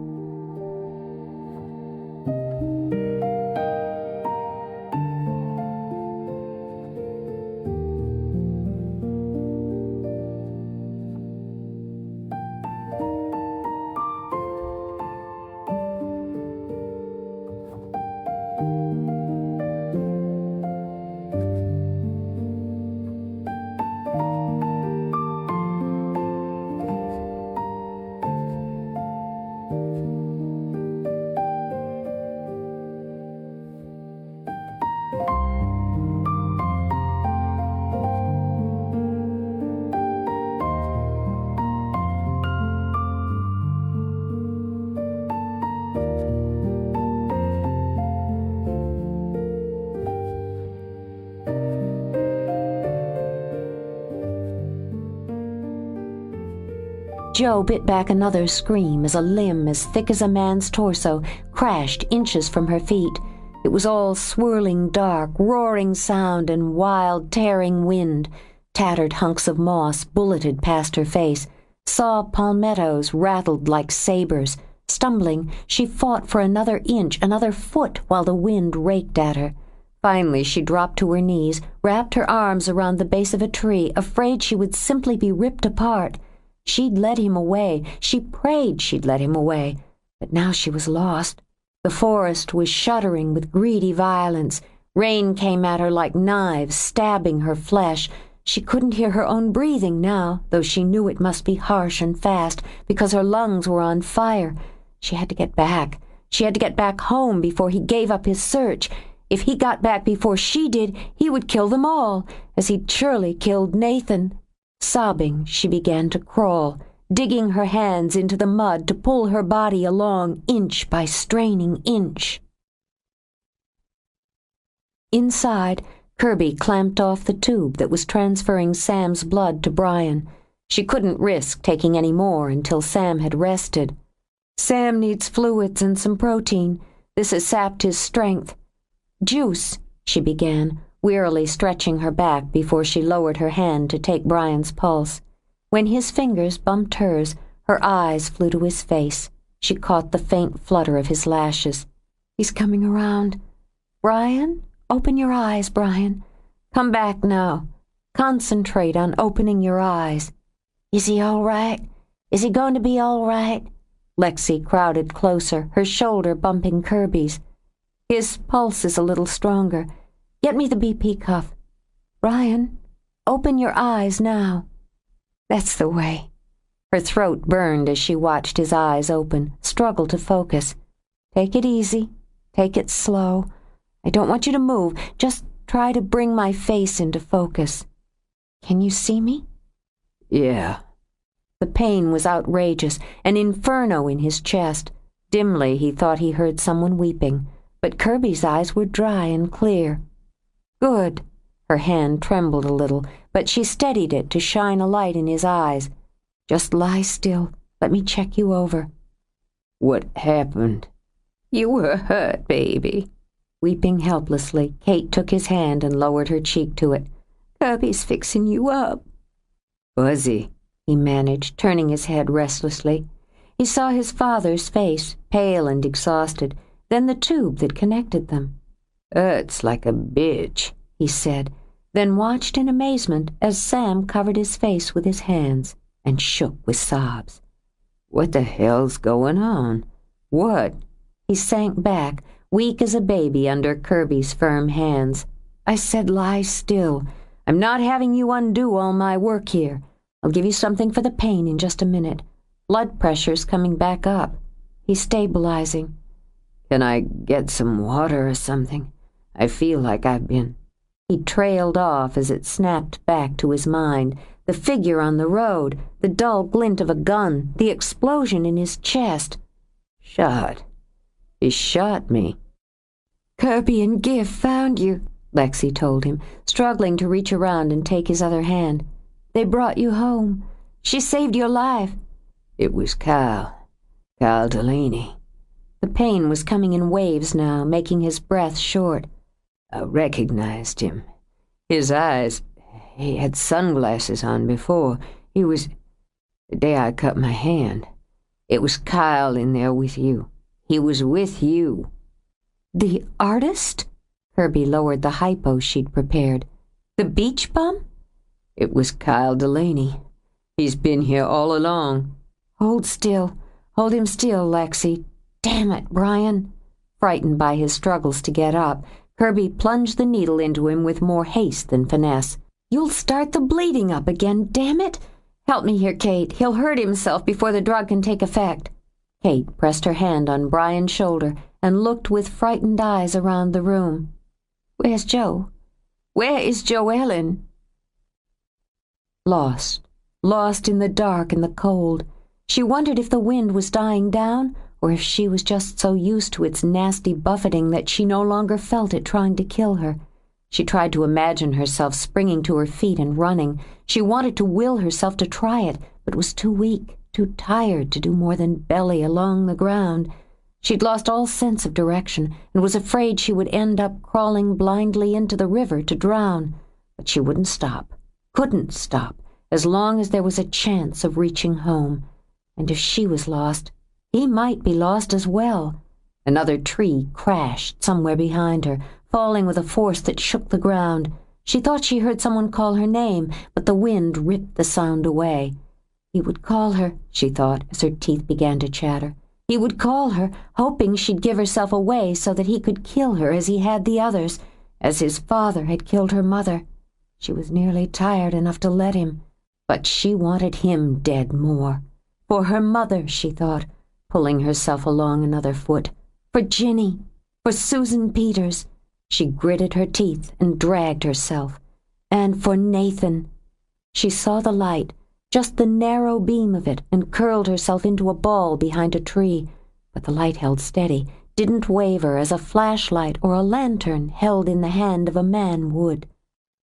Joe bit back another scream as a limb as thick as a man's torso crashed inches from her feet. It was all swirling dark, roaring sound and wild, tearing wind. Tattered hunks of moss bulleted past her face. Saw palmettos rattled like sabers. Stumbling, she fought for another inch, another foot, while the wind raked at her. Finally, she dropped to her knees, wrapped her arms around the base of a tree, afraid she would simply be ripped apart. She'd led him away. She prayed she'd let him away. But now she was lost. The forest was shuddering with greedy violence. Rain came at her like knives, stabbing her flesh. She couldn't hear her own breathing now, though she knew it must be harsh and fast, because her lungs were on fire. She had to get back. She had to get back home before he gave up his search. If he got back before she did, he would kill them all, as he'd surely killed Nathan. Sobbing, she began to crawl, digging her hands into the mud to pull her body along inch by straining inch. Inside, Kirby clamped off the tube that was transferring Sam's blood to Brian. She couldn't risk taking any more until Sam had rested. Sam needs fluids and some protein. This has sapped his strength. Juice, she began, wearily stretching her back before she lowered her hand to take Brian's pulse. When his fingers bumped hers, her eyes flew to his face. She caught the faint flutter of his lashes. He's coming around. Brian? Open your eyes, Brian. Come back now. Concentrate on opening your eyes. Is he all right? Is he going to be all right? Lexi crowded closer, her shoulder bumping Kirby's. His pulse is a little stronger. Get me the BP cuff. Brian, open your eyes now. That's the way. Her throat burned as she watched his eyes open, struggle to focus. Take it easy. Take it slow. I don't want you to move. Just try to bring my face into focus. Can you see me? Yeah. The pain was outrageous, an inferno in his chest. Dimly, he thought he heard someone weeping, but Kirby's eyes were dry and clear. Good. Her hand trembled a little, but she steadied it to shine a light in his eyes. Just lie still. Let me check you over. What happened? You were hurt, baby. Weeping helplessly, Kate took his hand and lowered her cheek to it. Kirby's fixing you up. Buzzy, he managed, turning his head restlessly. He saw his father's face, pale and exhausted, then the tube that connected them. Hurts like a bitch, he said, then watched in amazement as Sam covered his face with his hands and shook with sobs. What the hell's going on? What? He sank back, weak as a baby under Kirby's firm hands. I said lie still. I'm not having you undo all my work here. I'll give you something for the pain in just a minute. Blood pressure's coming back up. He's stabilizing. Can I get some water or something? I feel like I've been... He trailed off as it snapped back to his mind. The figure on the road, the dull glint of a gun, the explosion in his chest. Shot. He shot me. Kirby and Gif found you, Lexi told him, struggling to reach around and take his other hand. They brought you home. She saved your life. It was Kyle Delaney. The pain was coming in waves now, making his breath short. I recognized him. His eyes, he had sunglasses on before. He was... The day I cut my hand. It was Kyle in there with you. He was with you. The artist? Kirby lowered the hypo she'd prepared. The beach bum? It was Kyle Delaney. He's been here all along. Hold still. Hold him still, Lexi. Damn it, Brian. Frightened by his struggles to get up, Kirby plunged the needle into him with more haste than finesse. You'll start the bleeding up again, damn it. Help me here, Kate. He'll hurt himself before the drug can take effect. Kate pressed her hand on Brian's shoulder and looked with frightened eyes around the room. Where's Joe? Where is Joellen? Lost in the dark and the cold. She wondered if the wind was dying down, or if she was just so used to its nasty buffeting that she no longer felt it trying to kill her. She tried to imagine herself springing to her feet and running. She wanted to will herself to try it, but was too weak, too tired to do more than belly along the ground. She'd lost all sense of direction and was afraid she would end up crawling blindly into the river to drown. But she wouldn't stop, couldn't stop, as long as there was a chance of reaching home. And if she was lost, he might be lost as well. Another tree crashed somewhere behind her, falling with a force that shook the ground. She thought she heard someone call her name, but the wind ripped the sound away. He would call her, she thought, as her teeth began to chatter. He would call her, hoping she'd give herself away so that he could kill her as he had the others, as his father had killed her mother. She was nearly tired enough to let him, but she wanted him dead more. For her mother, she thought, pulling herself along another foot. For Ginny, for Susan Peters. She gritted her teeth and dragged herself. And for Nathan. She saw the light, just the narrow beam of it, and curled herself into a ball behind a tree. But the light held steady, didn't waver as a flashlight or a lantern held in the hand of a man would.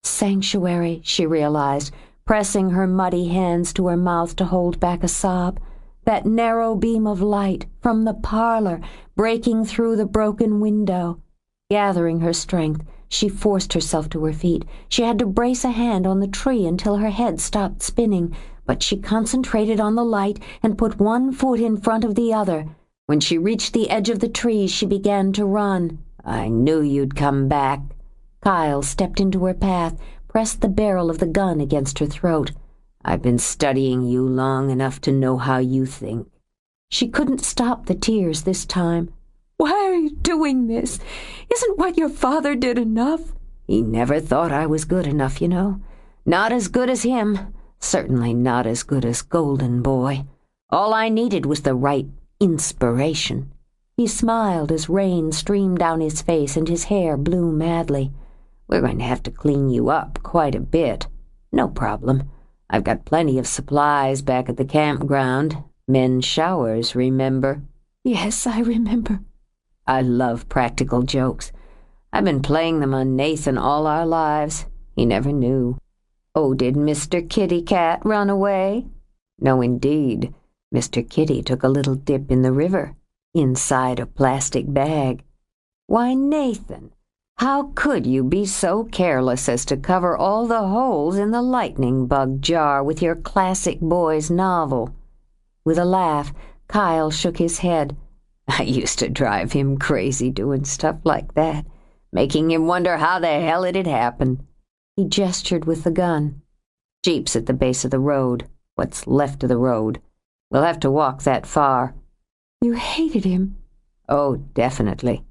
Sanctuary, she realized, pressing her muddy hands to her mouth to hold back a sob. That narrow beam of light from the parlor, breaking through the broken window. Gathering her strength, she forced herself to her feet. She had to brace a hand on the tree until her head stopped spinning, but she concentrated on the light and put one foot in front of the other. When she reached the edge of the tree, she began to run. "I knew you'd come back." Kyle stepped into her path, pressed the barrel of the gun against her throat. "I've been studying you long enough to know how you think." She couldn't stop the tears this time. "Why are you doing this? Isn't what your father did enough?" "He never thought I was good enough, you know. Not as good as him. Certainly not as good as Golden Boy. All I needed was the right inspiration." He smiled as rain streamed down his face and his hair blew madly. "We're going to have to clean you up quite a bit. No problem. I've got plenty of supplies back at the campground. Men's showers, remember?" "Yes, I remember." "I love practical jokes. I've been playing them on Nathan all our lives. He never knew." "Oh, did Mr. Kitty Cat run away?" "No, indeed. Mr. Kitty took a little dip in the river, inside a plastic bag." "Why, Nathan, how could you be so careless as to cover all the holes in the lightning bug jar with your classic boys' novel?" With a laugh, Kyle shook his head. "I used to drive him crazy doing stuff like that, making him wonder how the hell it had happened." He gestured with the gun. "Jeep's at the base of the road, what's left of the road. We'll have to walk that far." "You hated him?" "Oh, definitely."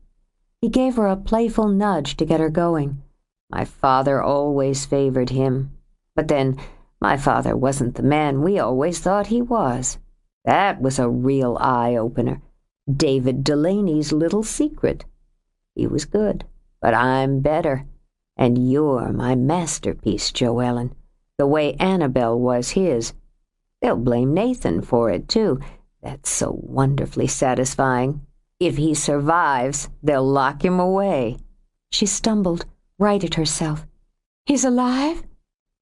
He gave her a playful nudge to get her going. "My father always favored him. But then, my father wasn't the man we always thought he was. That was a real eye-opener. David Delaney's little secret. He was good, but I'm better. And you're my masterpiece, Joellen, the way Annabelle was his. They'll blame Nathan for it, too. That's so wonderfully satisfying. If he survives, they'll lock him away." She stumbled, righted herself. "He's alive?"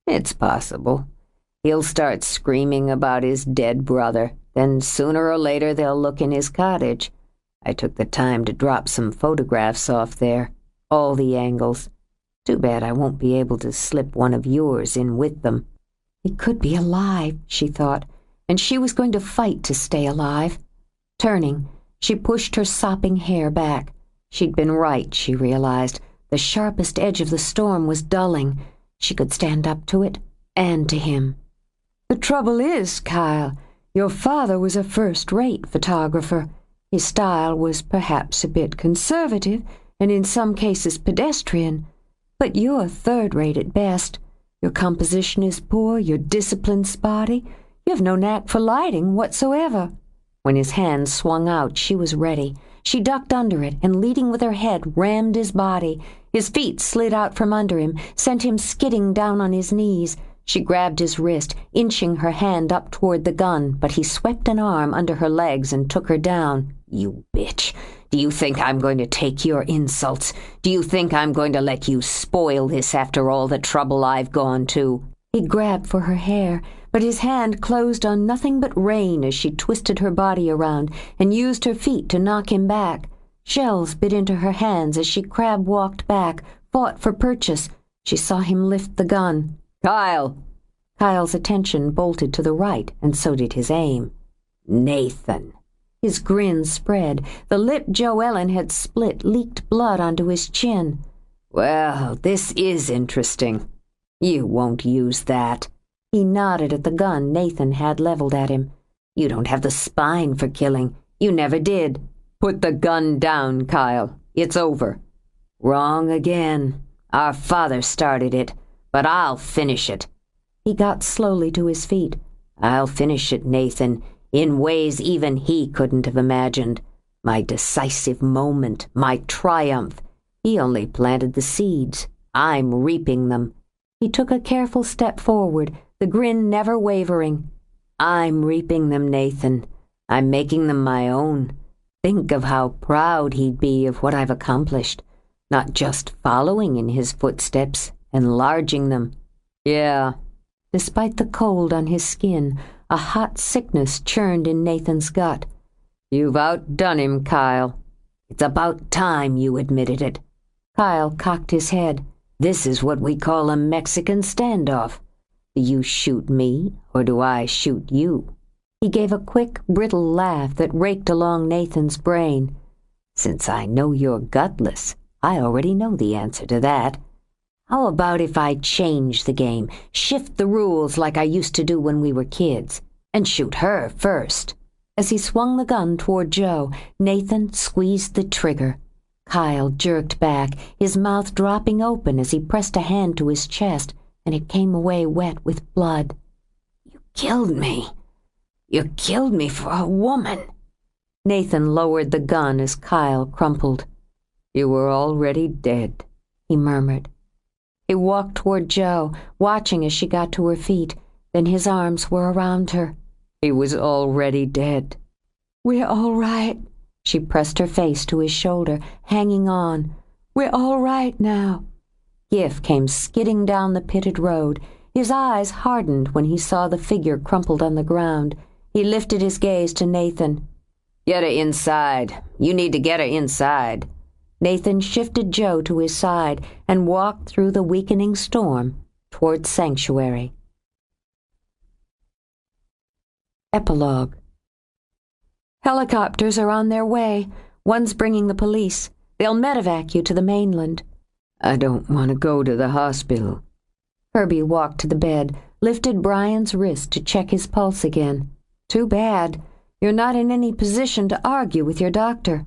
"It's possible. He'll start screaming about his dead brother. Then sooner or later they'll look in his cottage. I took the time to drop some photographs off there. All the angles. Too bad I won't be able to slip one of yours in with them." He could be alive, she thought, and she was going to fight to stay alive. Turning, she pushed her sopping hair back. She'd been right, she realized. The sharpest edge of the storm was dulling. She could stand up to it and to him. "The trouble is, Kyle, your father was a first-rate photographer. His style was perhaps a bit conservative and in some cases pedestrian, but you're third-rate at best. Your composition is poor, your discipline's spotty. You have no knack for lighting whatsoever." When his hand swung out, she was ready. She ducked under it and, leading with her head, rammed his body. His feet slid out from under him, sent him skidding down on his knees. She grabbed his wrist, inching her hand up toward the gun, but he swept an arm under her legs and took her down. "You bitch! Do you think I'm going to take your insults? Do you think I'm going to let you spoil this after all the trouble I've gone to?" He grabbed for her hair, but his hand closed on nothing but rain as she twisted her body around and used her feet to knock him back. Shells bit into her hands as she crab-walked back, fought for purchase. She saw him lift the gun. Kyle! Kyle's attention bolted to the right, and so did his aim. Nathan! His grin spread. The lip Joe Ellen had split leaked blood onto his chin. Well, this is interesting. You won't use that. He nodded at the gun Nathan had leveled at him. You don't have the spine for killing. You never did. Put the gun down, Kyle. It's over. Wrong again. Our father started it, but I'll finish it. He got slowly to his feet. I'll finish it, Nathan, in ways even he couldn't have imagined. My decisive moment, my triumph. He only planted the seeds. I'm reaping them. He took a careful step forward, the grin never wavering. I'm reaping them, Nathan. I'm making them my own. Think of how proud he'd be of what I've accomplished. Not just following in his footsteps, enlarging them. Yeah. Despite the cold on his skin, a hot sickness churned in Nathan's gut. You've outdone him, Kyle. It's about time you admitted it. Kyle cocked his head. This is what we call a Mexican standoff. Do you shoot me, or do I shoot you? He gave a quick, brittle laugh that raked along Nathan's brain. Since I know you're gutless, I already know the answer to that. How about if I change the game, shift the rules like I used to do when we were kids, and shoot her first? As he swung the gun toward Joe, Nathan squeezed the trigger. Kyle jerked back, his mouth dropping open as he pressed a hand to his chest, and it came away wet with blood. You killed me. You killed me for a woman. Nathan lowered the gun as Kyle crumpled. You were already dead, he murmured. He walked toward Joe, watching as she got to her feet. Then his arms were around her. He was already dead. We're all right. She pressed her face to his shoulder, hanging on. We're all right now. Giff came skidding down the pitted road. His eyes hardened when he saw the figure crumpled on the ground. He lifted his gaze to Nathan. Get her inside. You need to get her inside. Nathan shifted Joe to his side and walked through the weakening storm toward sanctuary. Epilogue. Helicopters are on their way. One's bringing the police. They'll medevac you to the mainland. I don't want to go to the hospital. Herbie walked to the bed, lifted Brian's wrist to check his pulse again. Too bad. You're not in any position to argue with your doctor.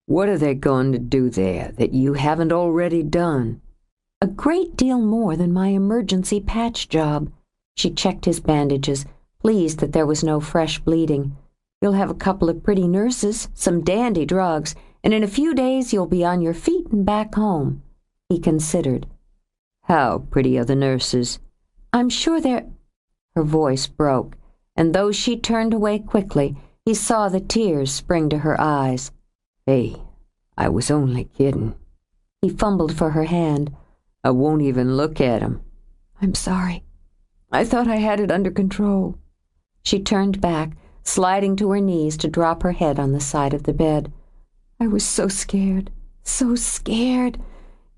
What are they going to do there that you haven't already done? A great deal more than my emergency patch job. She checked his bandages, pleased that there was no fresh bleeding. You'll have a couple of pretty nurses, some dandy drugs, and in a few days you'll be on your feet and back home. He considered. How pretty are the nurses? I'm sure they're... Her voice broke, and though she turned away quickly, he saw the tears spring to her eyes. Hey, I was only kidding. He fumbled for her hand. I won't even look at him. I'm sorry. I thought I had it under control. She turned back, sliding to her knees to drop her head on the side of the bed. I was so scared, so scared.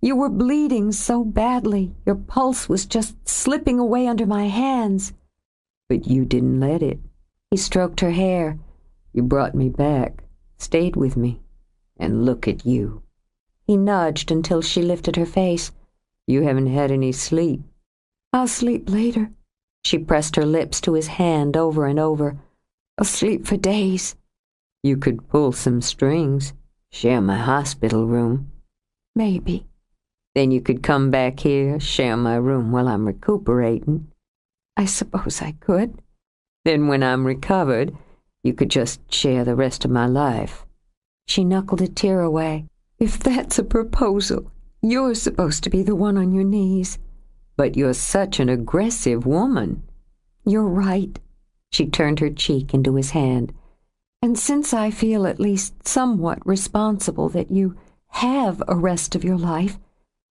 You were bleeding so badly. Your pulse was just slipping away under my hands. But you didn't let it. He stroked her hair. You brought me back, stayed with me. And look at you. He nudged until she lifted her face. You haven't had any sleep. I'll sleep later. She pressed her lips to his hand over and over. I'll sleep for days. You could pull some strings, share my hospital room. Maybe. Then you could come back here, share my room while I'm recuperating. I suppose I could. Then when I'm recovered, you could just share the rest of my life. She knuckled a tear away. If that's a proposal, you're supposed to be the one on your knees. But you're such an aggressive woman. You're right. She turned her cheek into his hand. And since I feel at least somewhat responsible that you have a rest of your life,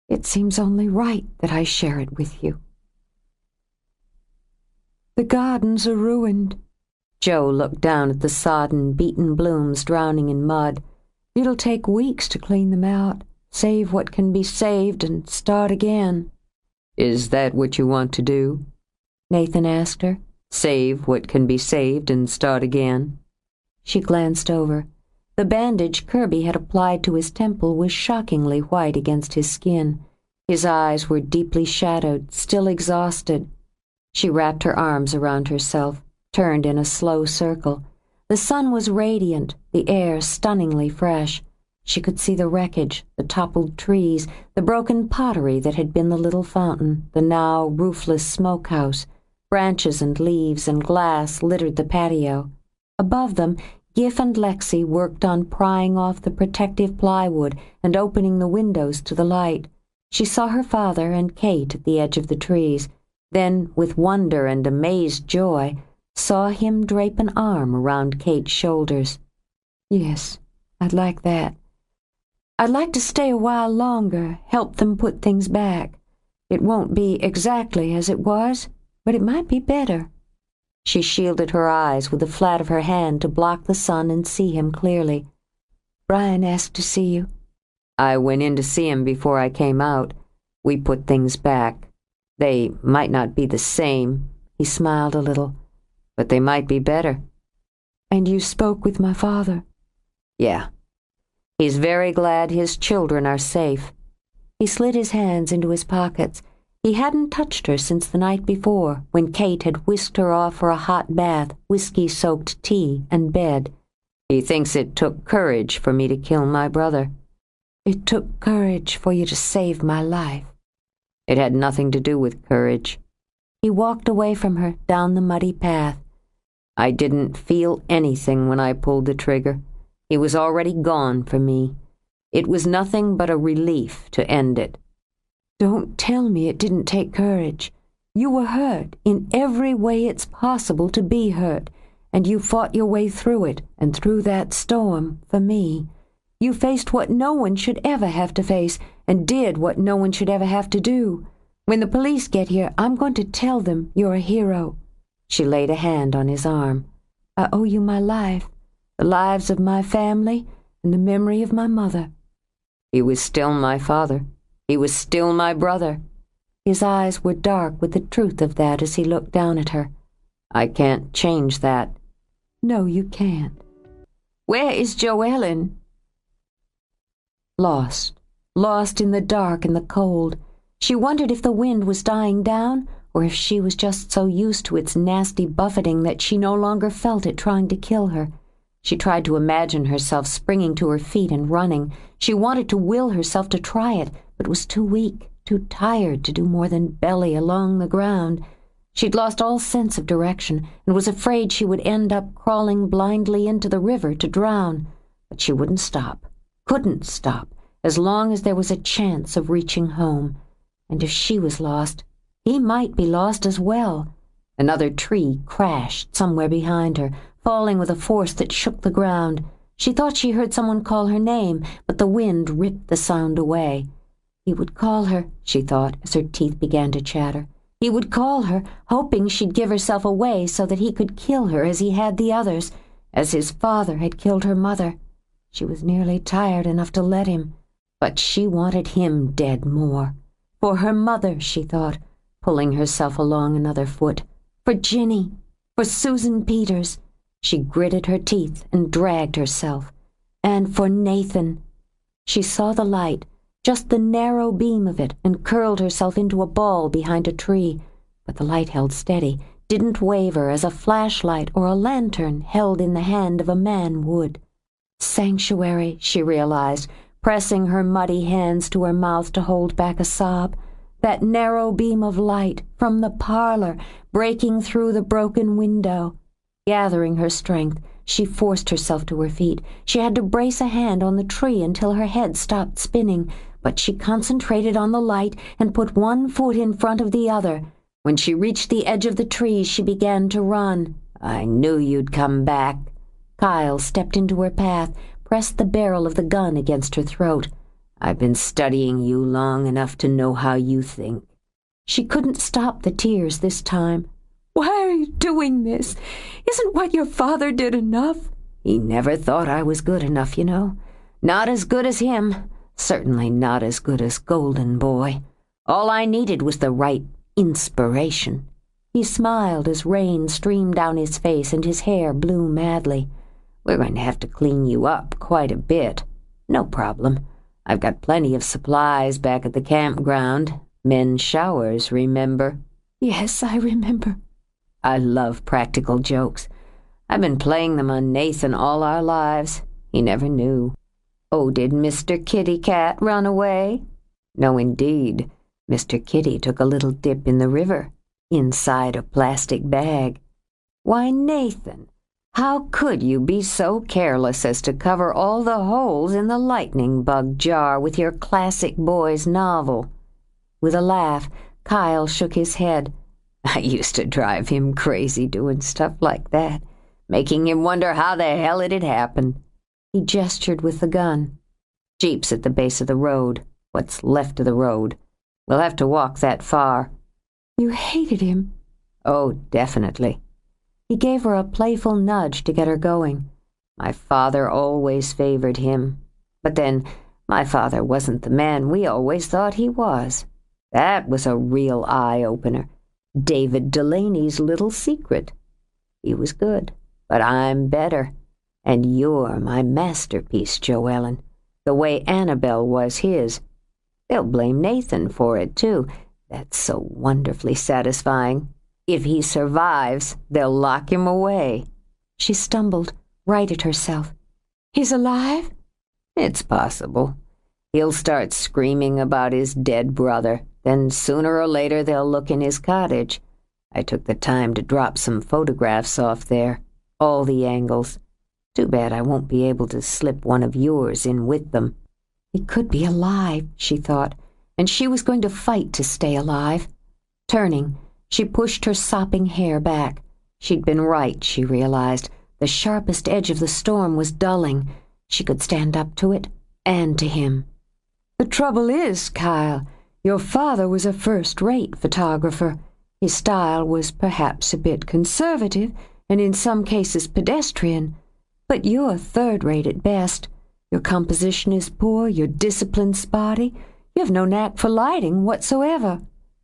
it seems only right that I share it with you. The gardens are ruined. Joe looked down at the sodden, beaten blooms drowning in mud. It'll take weeks to clean them out, save what can be saved, and start again. Is that what you want to do? Nathan asked her. Save what can be saved and start again? She glanced over. The bandage Kirby had applied to his temple was shockingly white against his skin. His eyes were deeply shadowed, still exhausted. She wrapped her arms around herself, turned in a slow circle. The sun was radiant, the air stunningly fresh. She could see the wreckage, the toppled trees, the broken pottery that had been the little fountain, the now roofless smokehouse. Branches and leaves and glass littered the patio. Above them, Gif and Lexi worked on prying off the protective plywood and opening the windows to the light. She saw her father and Kate at the edge of the trees, then, with wonder and amazed joy, saw him drape an arm around Kate's shoulders. Yes, I'd like that. I'd like to stay a while longer, help them put things back. It won't be exactly as it was, but it might be better. She shielded her eyes with the flat of her hand to block the sun and see him clearly. Brian asked to see you. I went in to see him before I came out. We put things back. They might not be the same, he smiled a little, but they might be better. And you spoke with my father? Yeah. He's very glad his children are safe. He slid his hands into his pockets. He hadn't touched her since the night before, when Kate had whisked her off for a hot bath, whiskey-soaked tea, and bed. He thinks it took courage for me to kill my brother. It took courage for you to save my life. It had nothing to do with courage. He walked away from her down the muddy path. I didn't feel anything when I pulled the trigger. He was already gone for me. It was nothing but a relief to end it. Don't tell me it didn't take courage. You were hurt in every way it's possible to be hurt, and you fought your way through it and through that storm for me. You faced what no one should ever have to face and did what no one should ever have to do. When the police get here, I'm going to tell them you're a hero. She laid a hand on his arm. I owe you my life, the lives of my family, and the memory of my mother. He was still my father. He was still my brother. His eyes were dark with the truth of that as he looked down at her. I can't change that. No, you can't. Where is Joellen? Lost in the dark and the cold. She wondered if the wind was dying down, or if she was just so used to its nasty buffeting that she no longer felt it trying to kill her. She tried to imagine herself springing to her feet and running. She wanted to will herself to try it, but was too weak, too tired to do more than belly along the ground. She'd lost all sense of direction and was afraid she would end up crawling blindly into the river to drown. But she wouldn't stop, couldn't stop, as long as there was a chance of reaching home. And if she was lost, he might be lost as well. Another tree crashed somewhere behind her, falling with a force that shook the ground. She thought she heard someone call her name, but the wind ripped the sound away. He would call her, she thought, as her teeth began to chatter. He would call her, hoping she'd give herself away so that he could kill her as he had the others, as his father had killed her mother. She was nearly tired enough to let him, but she wanted him dead more. For her mother, she thought, pulling herself along another foot. For Ginny, for Susan Peters. She gritted her teeth and dragged herself. And for Nathan. She saw the light, just the narrow beam of it, and curled herself into a ball behind a tree. But the light held steady, didn't waver as a flashlight or a lantern held in the hand of a man would. Sanctuary, she realized, pressing her muddy hands to her mouth to hold back a sob. That narrow beam of light from the parlor, breaking through the broken window. Gathering her strength, she forced herself to her feet. She had to brace a hand on the tree until her head stopped spinning, but she concentrated on the light and put one foot in front of the other. When she reached the edge of the trees, she began to run. I knew you'd come back. Kyle stepped into her path, pressed the barrel of the gun against her throat. I've been studying you long enough to know how you think. She couldn't stop the tears this time. Why are you doing this? Isn't what your father did enough? He never thought I was good enough, you know. Not as good as him. Certainly not as good as Golden Boy. All I needed was the right inspiration. He smiled as rain streamed down his face and his hair blew madly. We're going to have to clean you up quite a bit. No problem. I've got plenty of supplies back at the campground. Men's showers, remember? Yes, I remember. I love practical jokes. I've been playing them on Nathan all our lives. He never knew. Oh, did Mr. Kitty Cat run away? No, indeed. Mr. Kitty took a little dip in the river, inside a plastic bag. Why, Nathan, how could you be so careless as to cover all the holes in the lightning bug jar with your classic boys' novel? With a laugh, Kyle shook his head. I used to drive him crazy doing stuff like that, making him wonder how the hell it had happened. He gestured with the gun. Jeep's at the base of the road, what's left of the road. We'll have to walk that far. You hated him? Oh, definitely. He gave her a playful nudge to get her going. My father always favored him. But then, my father wasn't the man we always thought he was. That was a real eye-opener. David Delaney's little secret. He was good, but I'm better. And you're my masterpiece, Joellen, the way Annabelle was his. They'll blame Nathan for it, too. That's so wonderfully satisfying. If he survives, they'll lock him away. She stumbled, righted herself. He's alive? It's possible. He'll start screaming about his dead brother. Then sooner or later they'll look in his cottage. I took the time to drop some photographs off there. All the angles. Too bad I won't be able to slip one of yours in with them. He could be alive, she thought, and she was going to fight to stay alive. Turning, she pushed her sopping hair back. She'd been right, she realized. The sharpest edge of the storm was dulling. She could stand up to it and to him. The trouble is, Kyle, your father was a first-rate photographer. His style was perhaps a bit conservative and in some cases pedestrian, but you're third-rate at best. Your composition is poor, your discipline's spotty. You have no knack for lighting whatsoever.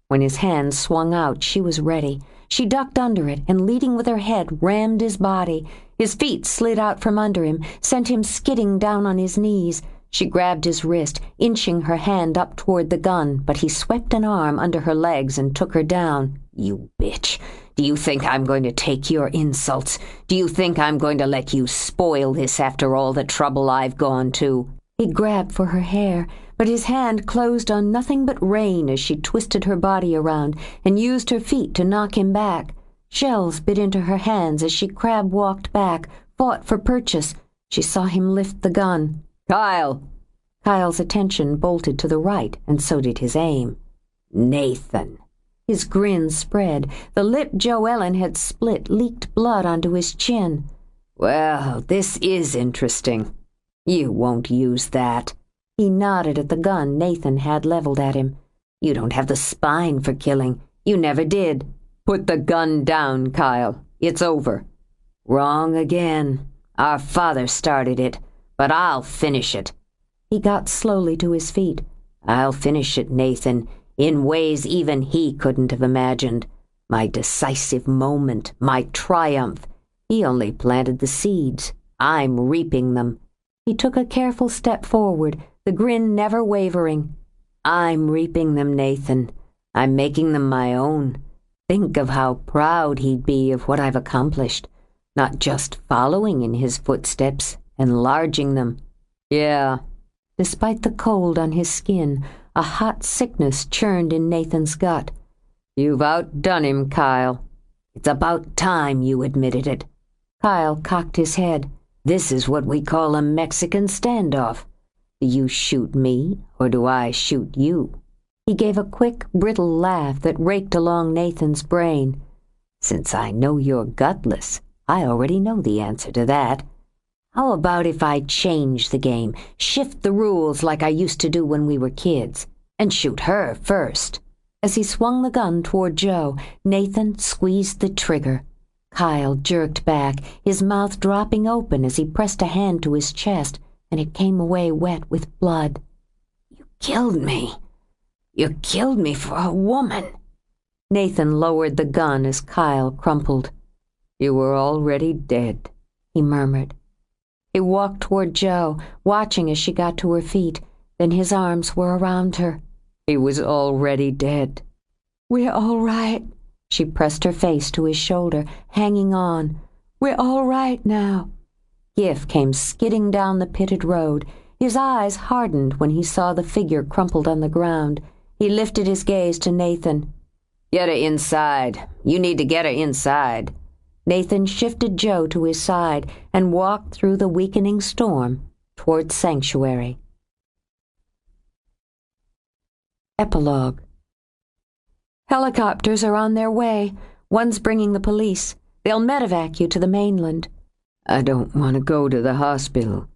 When his hand swung out, she was ready. She ducked under it and, leading with her head, rammed his body. His feet slid out from under him, sent him skidding down on his knees. She grabbed his wrist, inching her hand up toward the gun, but he swept an arm under her legs and took her down. You bitch. Do you think I'm going to take your insults? Do you think I'm going to let you spoil this after all the trouble I've gone to? He grabbed for her hair, but his hand closed on nothing but rain as she twisted her body around and used her feet to knock him back. Shells bit into her hands as she crab-walked back, fought for purchase. She saw him lift the gun. Kyle! Kyle's attention bolted to the right, and so did his aim. Nathan! His grin spread. The lip Joellen had split leaked blood onto his chin. Well, this is interesting. You won't use that. He nodded at the gun Nathan had leveled at him. You don't have the spine for killing. You never did. Put the gun down, Kyle. It's over. Wrong again. Our father started it, but I'll finish it. He got slowly to his feet. I'll finish it, Nathan, in ways even he couldn't have imagined. My decisive moment, my triumph. He only planted the seeds. I'm reaping them. He took a careful step forward, the grin never wavering. I'm reaping them, Nathan. I'm making them my own. Think of how proud he'd be of what I've accomplished. Not just following in his footsteps, enlarging them. Yeah. Despite the cold on his skin, a hot sickness churned in Nathan's gut. You've outdone him, Kyle. It's about time you admitted it. Kyle cocked his head. This is what we call a Mexican standoff. Do you shoot me, or do I shoot you? He gave a quick, brittle laugh that raked along Nathan's brain. Since I know you're gutless, I already know the answer to that. How about if I change the game, shift the rules like I used to do when we were kids, and shoot her first? As he swung the gun toward Joe, Nathan squeezed the trigger. Kyle jerked back, his mouth dropping open as he pressed a hand to his chest, and it came away wet with blood. "You killed me. You killed me for a woman." Nathan lowered the gun as Kyle crumpled. "You were already dead," he murmured. He walked toward Joe, watching as she got to her feet. Then his arms were around her. "He was already dead." "We're all right." She pressed her face to his shoulder, hanging on. "We're all right now." Giff came skidding down the pitted road. His eyes hardened when he saw the figure crumpled on the ground. He lifted his gaze to Nathan. "Get her inside. You need to get her inside." Nathan shifted Joe to his side and walked through the weakening storm toward sanctuary. Epilogue. Helicopters are on their way. One's bringing the police. They'll medevac you to the mainland. "I don't want to go to the hospital."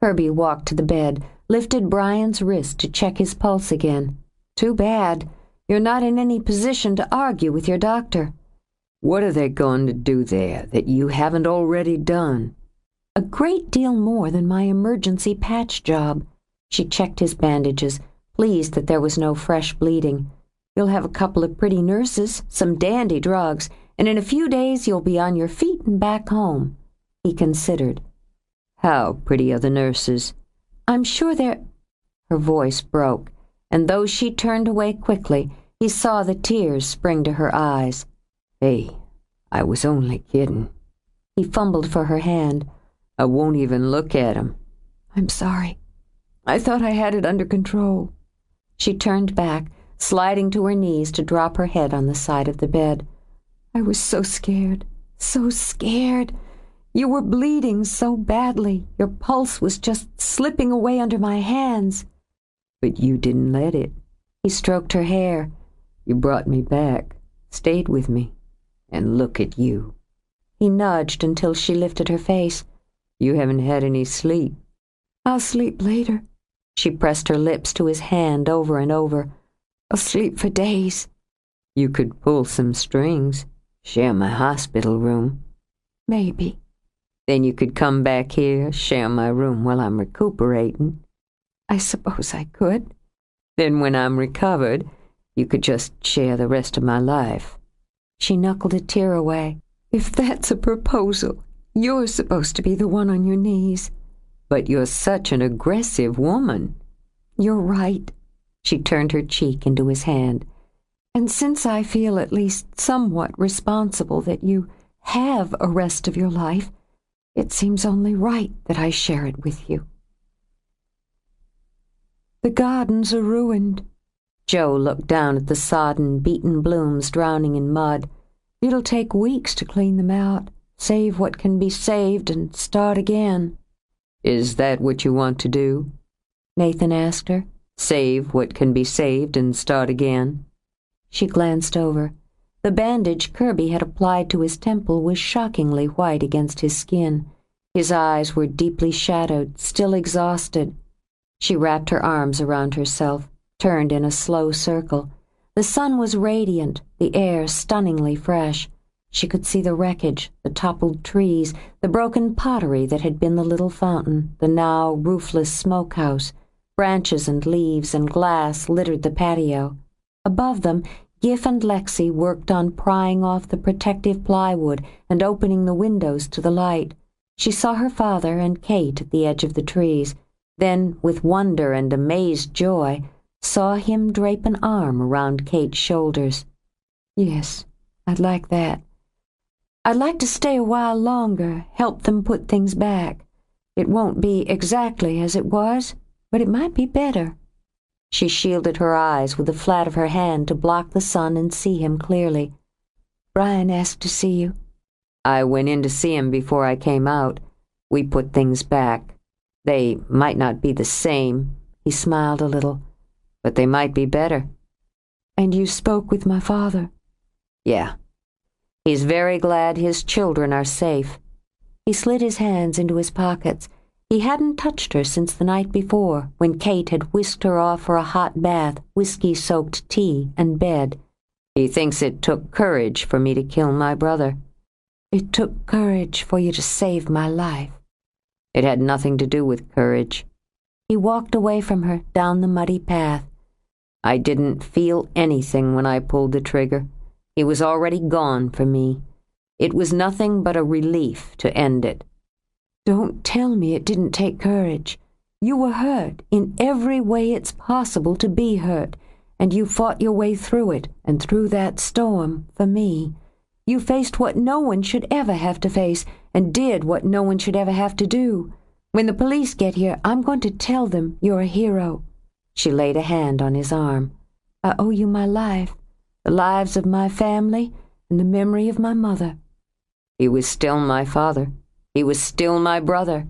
Kirby walked to the bed, lifted Brian's wrist to check his pulse again. "Too bad. You're not in any position to argue with your doctor." "What are they going to do there that you haven't already done?" "A great deal more than my emergency patch job." She checked his bandages, pleased that there was no fresh bleeding. "You'll have a couple of pretty nurses, some dandy drugs, and in a few days you'll be on your feet and back home." He considered. "How pretty are the nurses?" "I'm sure they're—" Her voice broke, and though she turned away quickly, he saw the tears spring to her eyes. "Hey, I was only kidding." He fumbled for her hand. "I won't even look at 'em." "I'm sorry. I thought I had it under control." She turned back, sliding to her knees to drop her head on the side of the bed. "I was so scared, so scared. You were bleeding so badly. Your pulse was just slipping away under my hands." "But you didn't let it." He stroked her hair. "You brought me back, stayed with me, and look at you." He nudged until she lifted her face. "You haven't had any sleep." "I'll sleep later." She pressed her lips to his hand over and over. "I'll sleep for days." "You could pull some strings, share my hospital room." "Maybe." "Then you could come back here, share my room while I'm recuperating." "I suppose I could." "Then when I'm recovered, you could just share the rest of my life." She knuckled a tear away. "If that's a proposal, you're supposed to be the one on your knees." "But you're such an aggressive woman." "You're right." She turned her cheek into his hand. "And since I feel at least somewhat responsible that you have a rest of your life, it seems only right that I share it with you." "The gardens are ruined." Joe looked down at the sodden, beaten blooms drowning in mud. "It'll take weeks to clean them out, save what can be saved, and start again." "Is that what you want to do?" Nathan asked her. "Save what can be saved and start again?" She glanced over. The bandage Kirby had applied to his temple was shockingly white against his skin. His eyes were deeply shadowed, still exhausted. She wrapped her arms around herself, turned in a slow circle. The sun was radiant, the air stunningly fresh. She could see the wreckage, the toppled trees, the broken pottery that had been the little fountain, the now roofless smokehouse. Branches and leaves and glass littered the patio. Above them, Giff and Lexi worked on prying off the protective plywood and opening the windows to the light. She saw her father and Kate at the edge of the trees, then, with wonder and amazed joy, saw him drape an arm around Kate's shoulders. "Yes, I'd like that. I'd like to stay a while longer, help them put things back. It won't be exactly as it was, but it might be better." She shielded her eyes with the flat of her hand to block the sun and see him clearly. "Brian asked to see you." "I went in to see him before I came out. We put things back. They might not be the same," he smiled a little, "but they might be better." "And you spoke with my father?" "Yeah. He's very glad his children are safe." He slid his hands into his pockets. He hadn't touched her since the night before, when Kate had whisked her off for a hot bath, whiskey-soaked tea, and bed. He thinks it took courage for me to kill my brother. It took courage for you to save my life. It had nothing to do with courage. He walked away from her down the muddy path. I didn't feel anything when I pulled the trigger. He was already gone for me. It was nothing but a relief to end it. Don't tell me it didn't take courage. You were hurt in every way it's possible to be hurt, and you fought your way through it and through that storm for me. You faced what no one should ever have to face and did what no one should ever have to do. When the police get here, I'm going to tell them you're a hero. She laid a hand on his arm. I owe you my life, the lives of my family, and the memory of my mother. He was still my father. He was still my brother.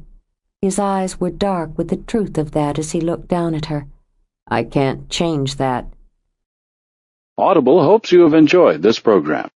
His eyes were dark with the truth of that as he looked down at her. I can't change that. Audible hopes you have enjoyed this program.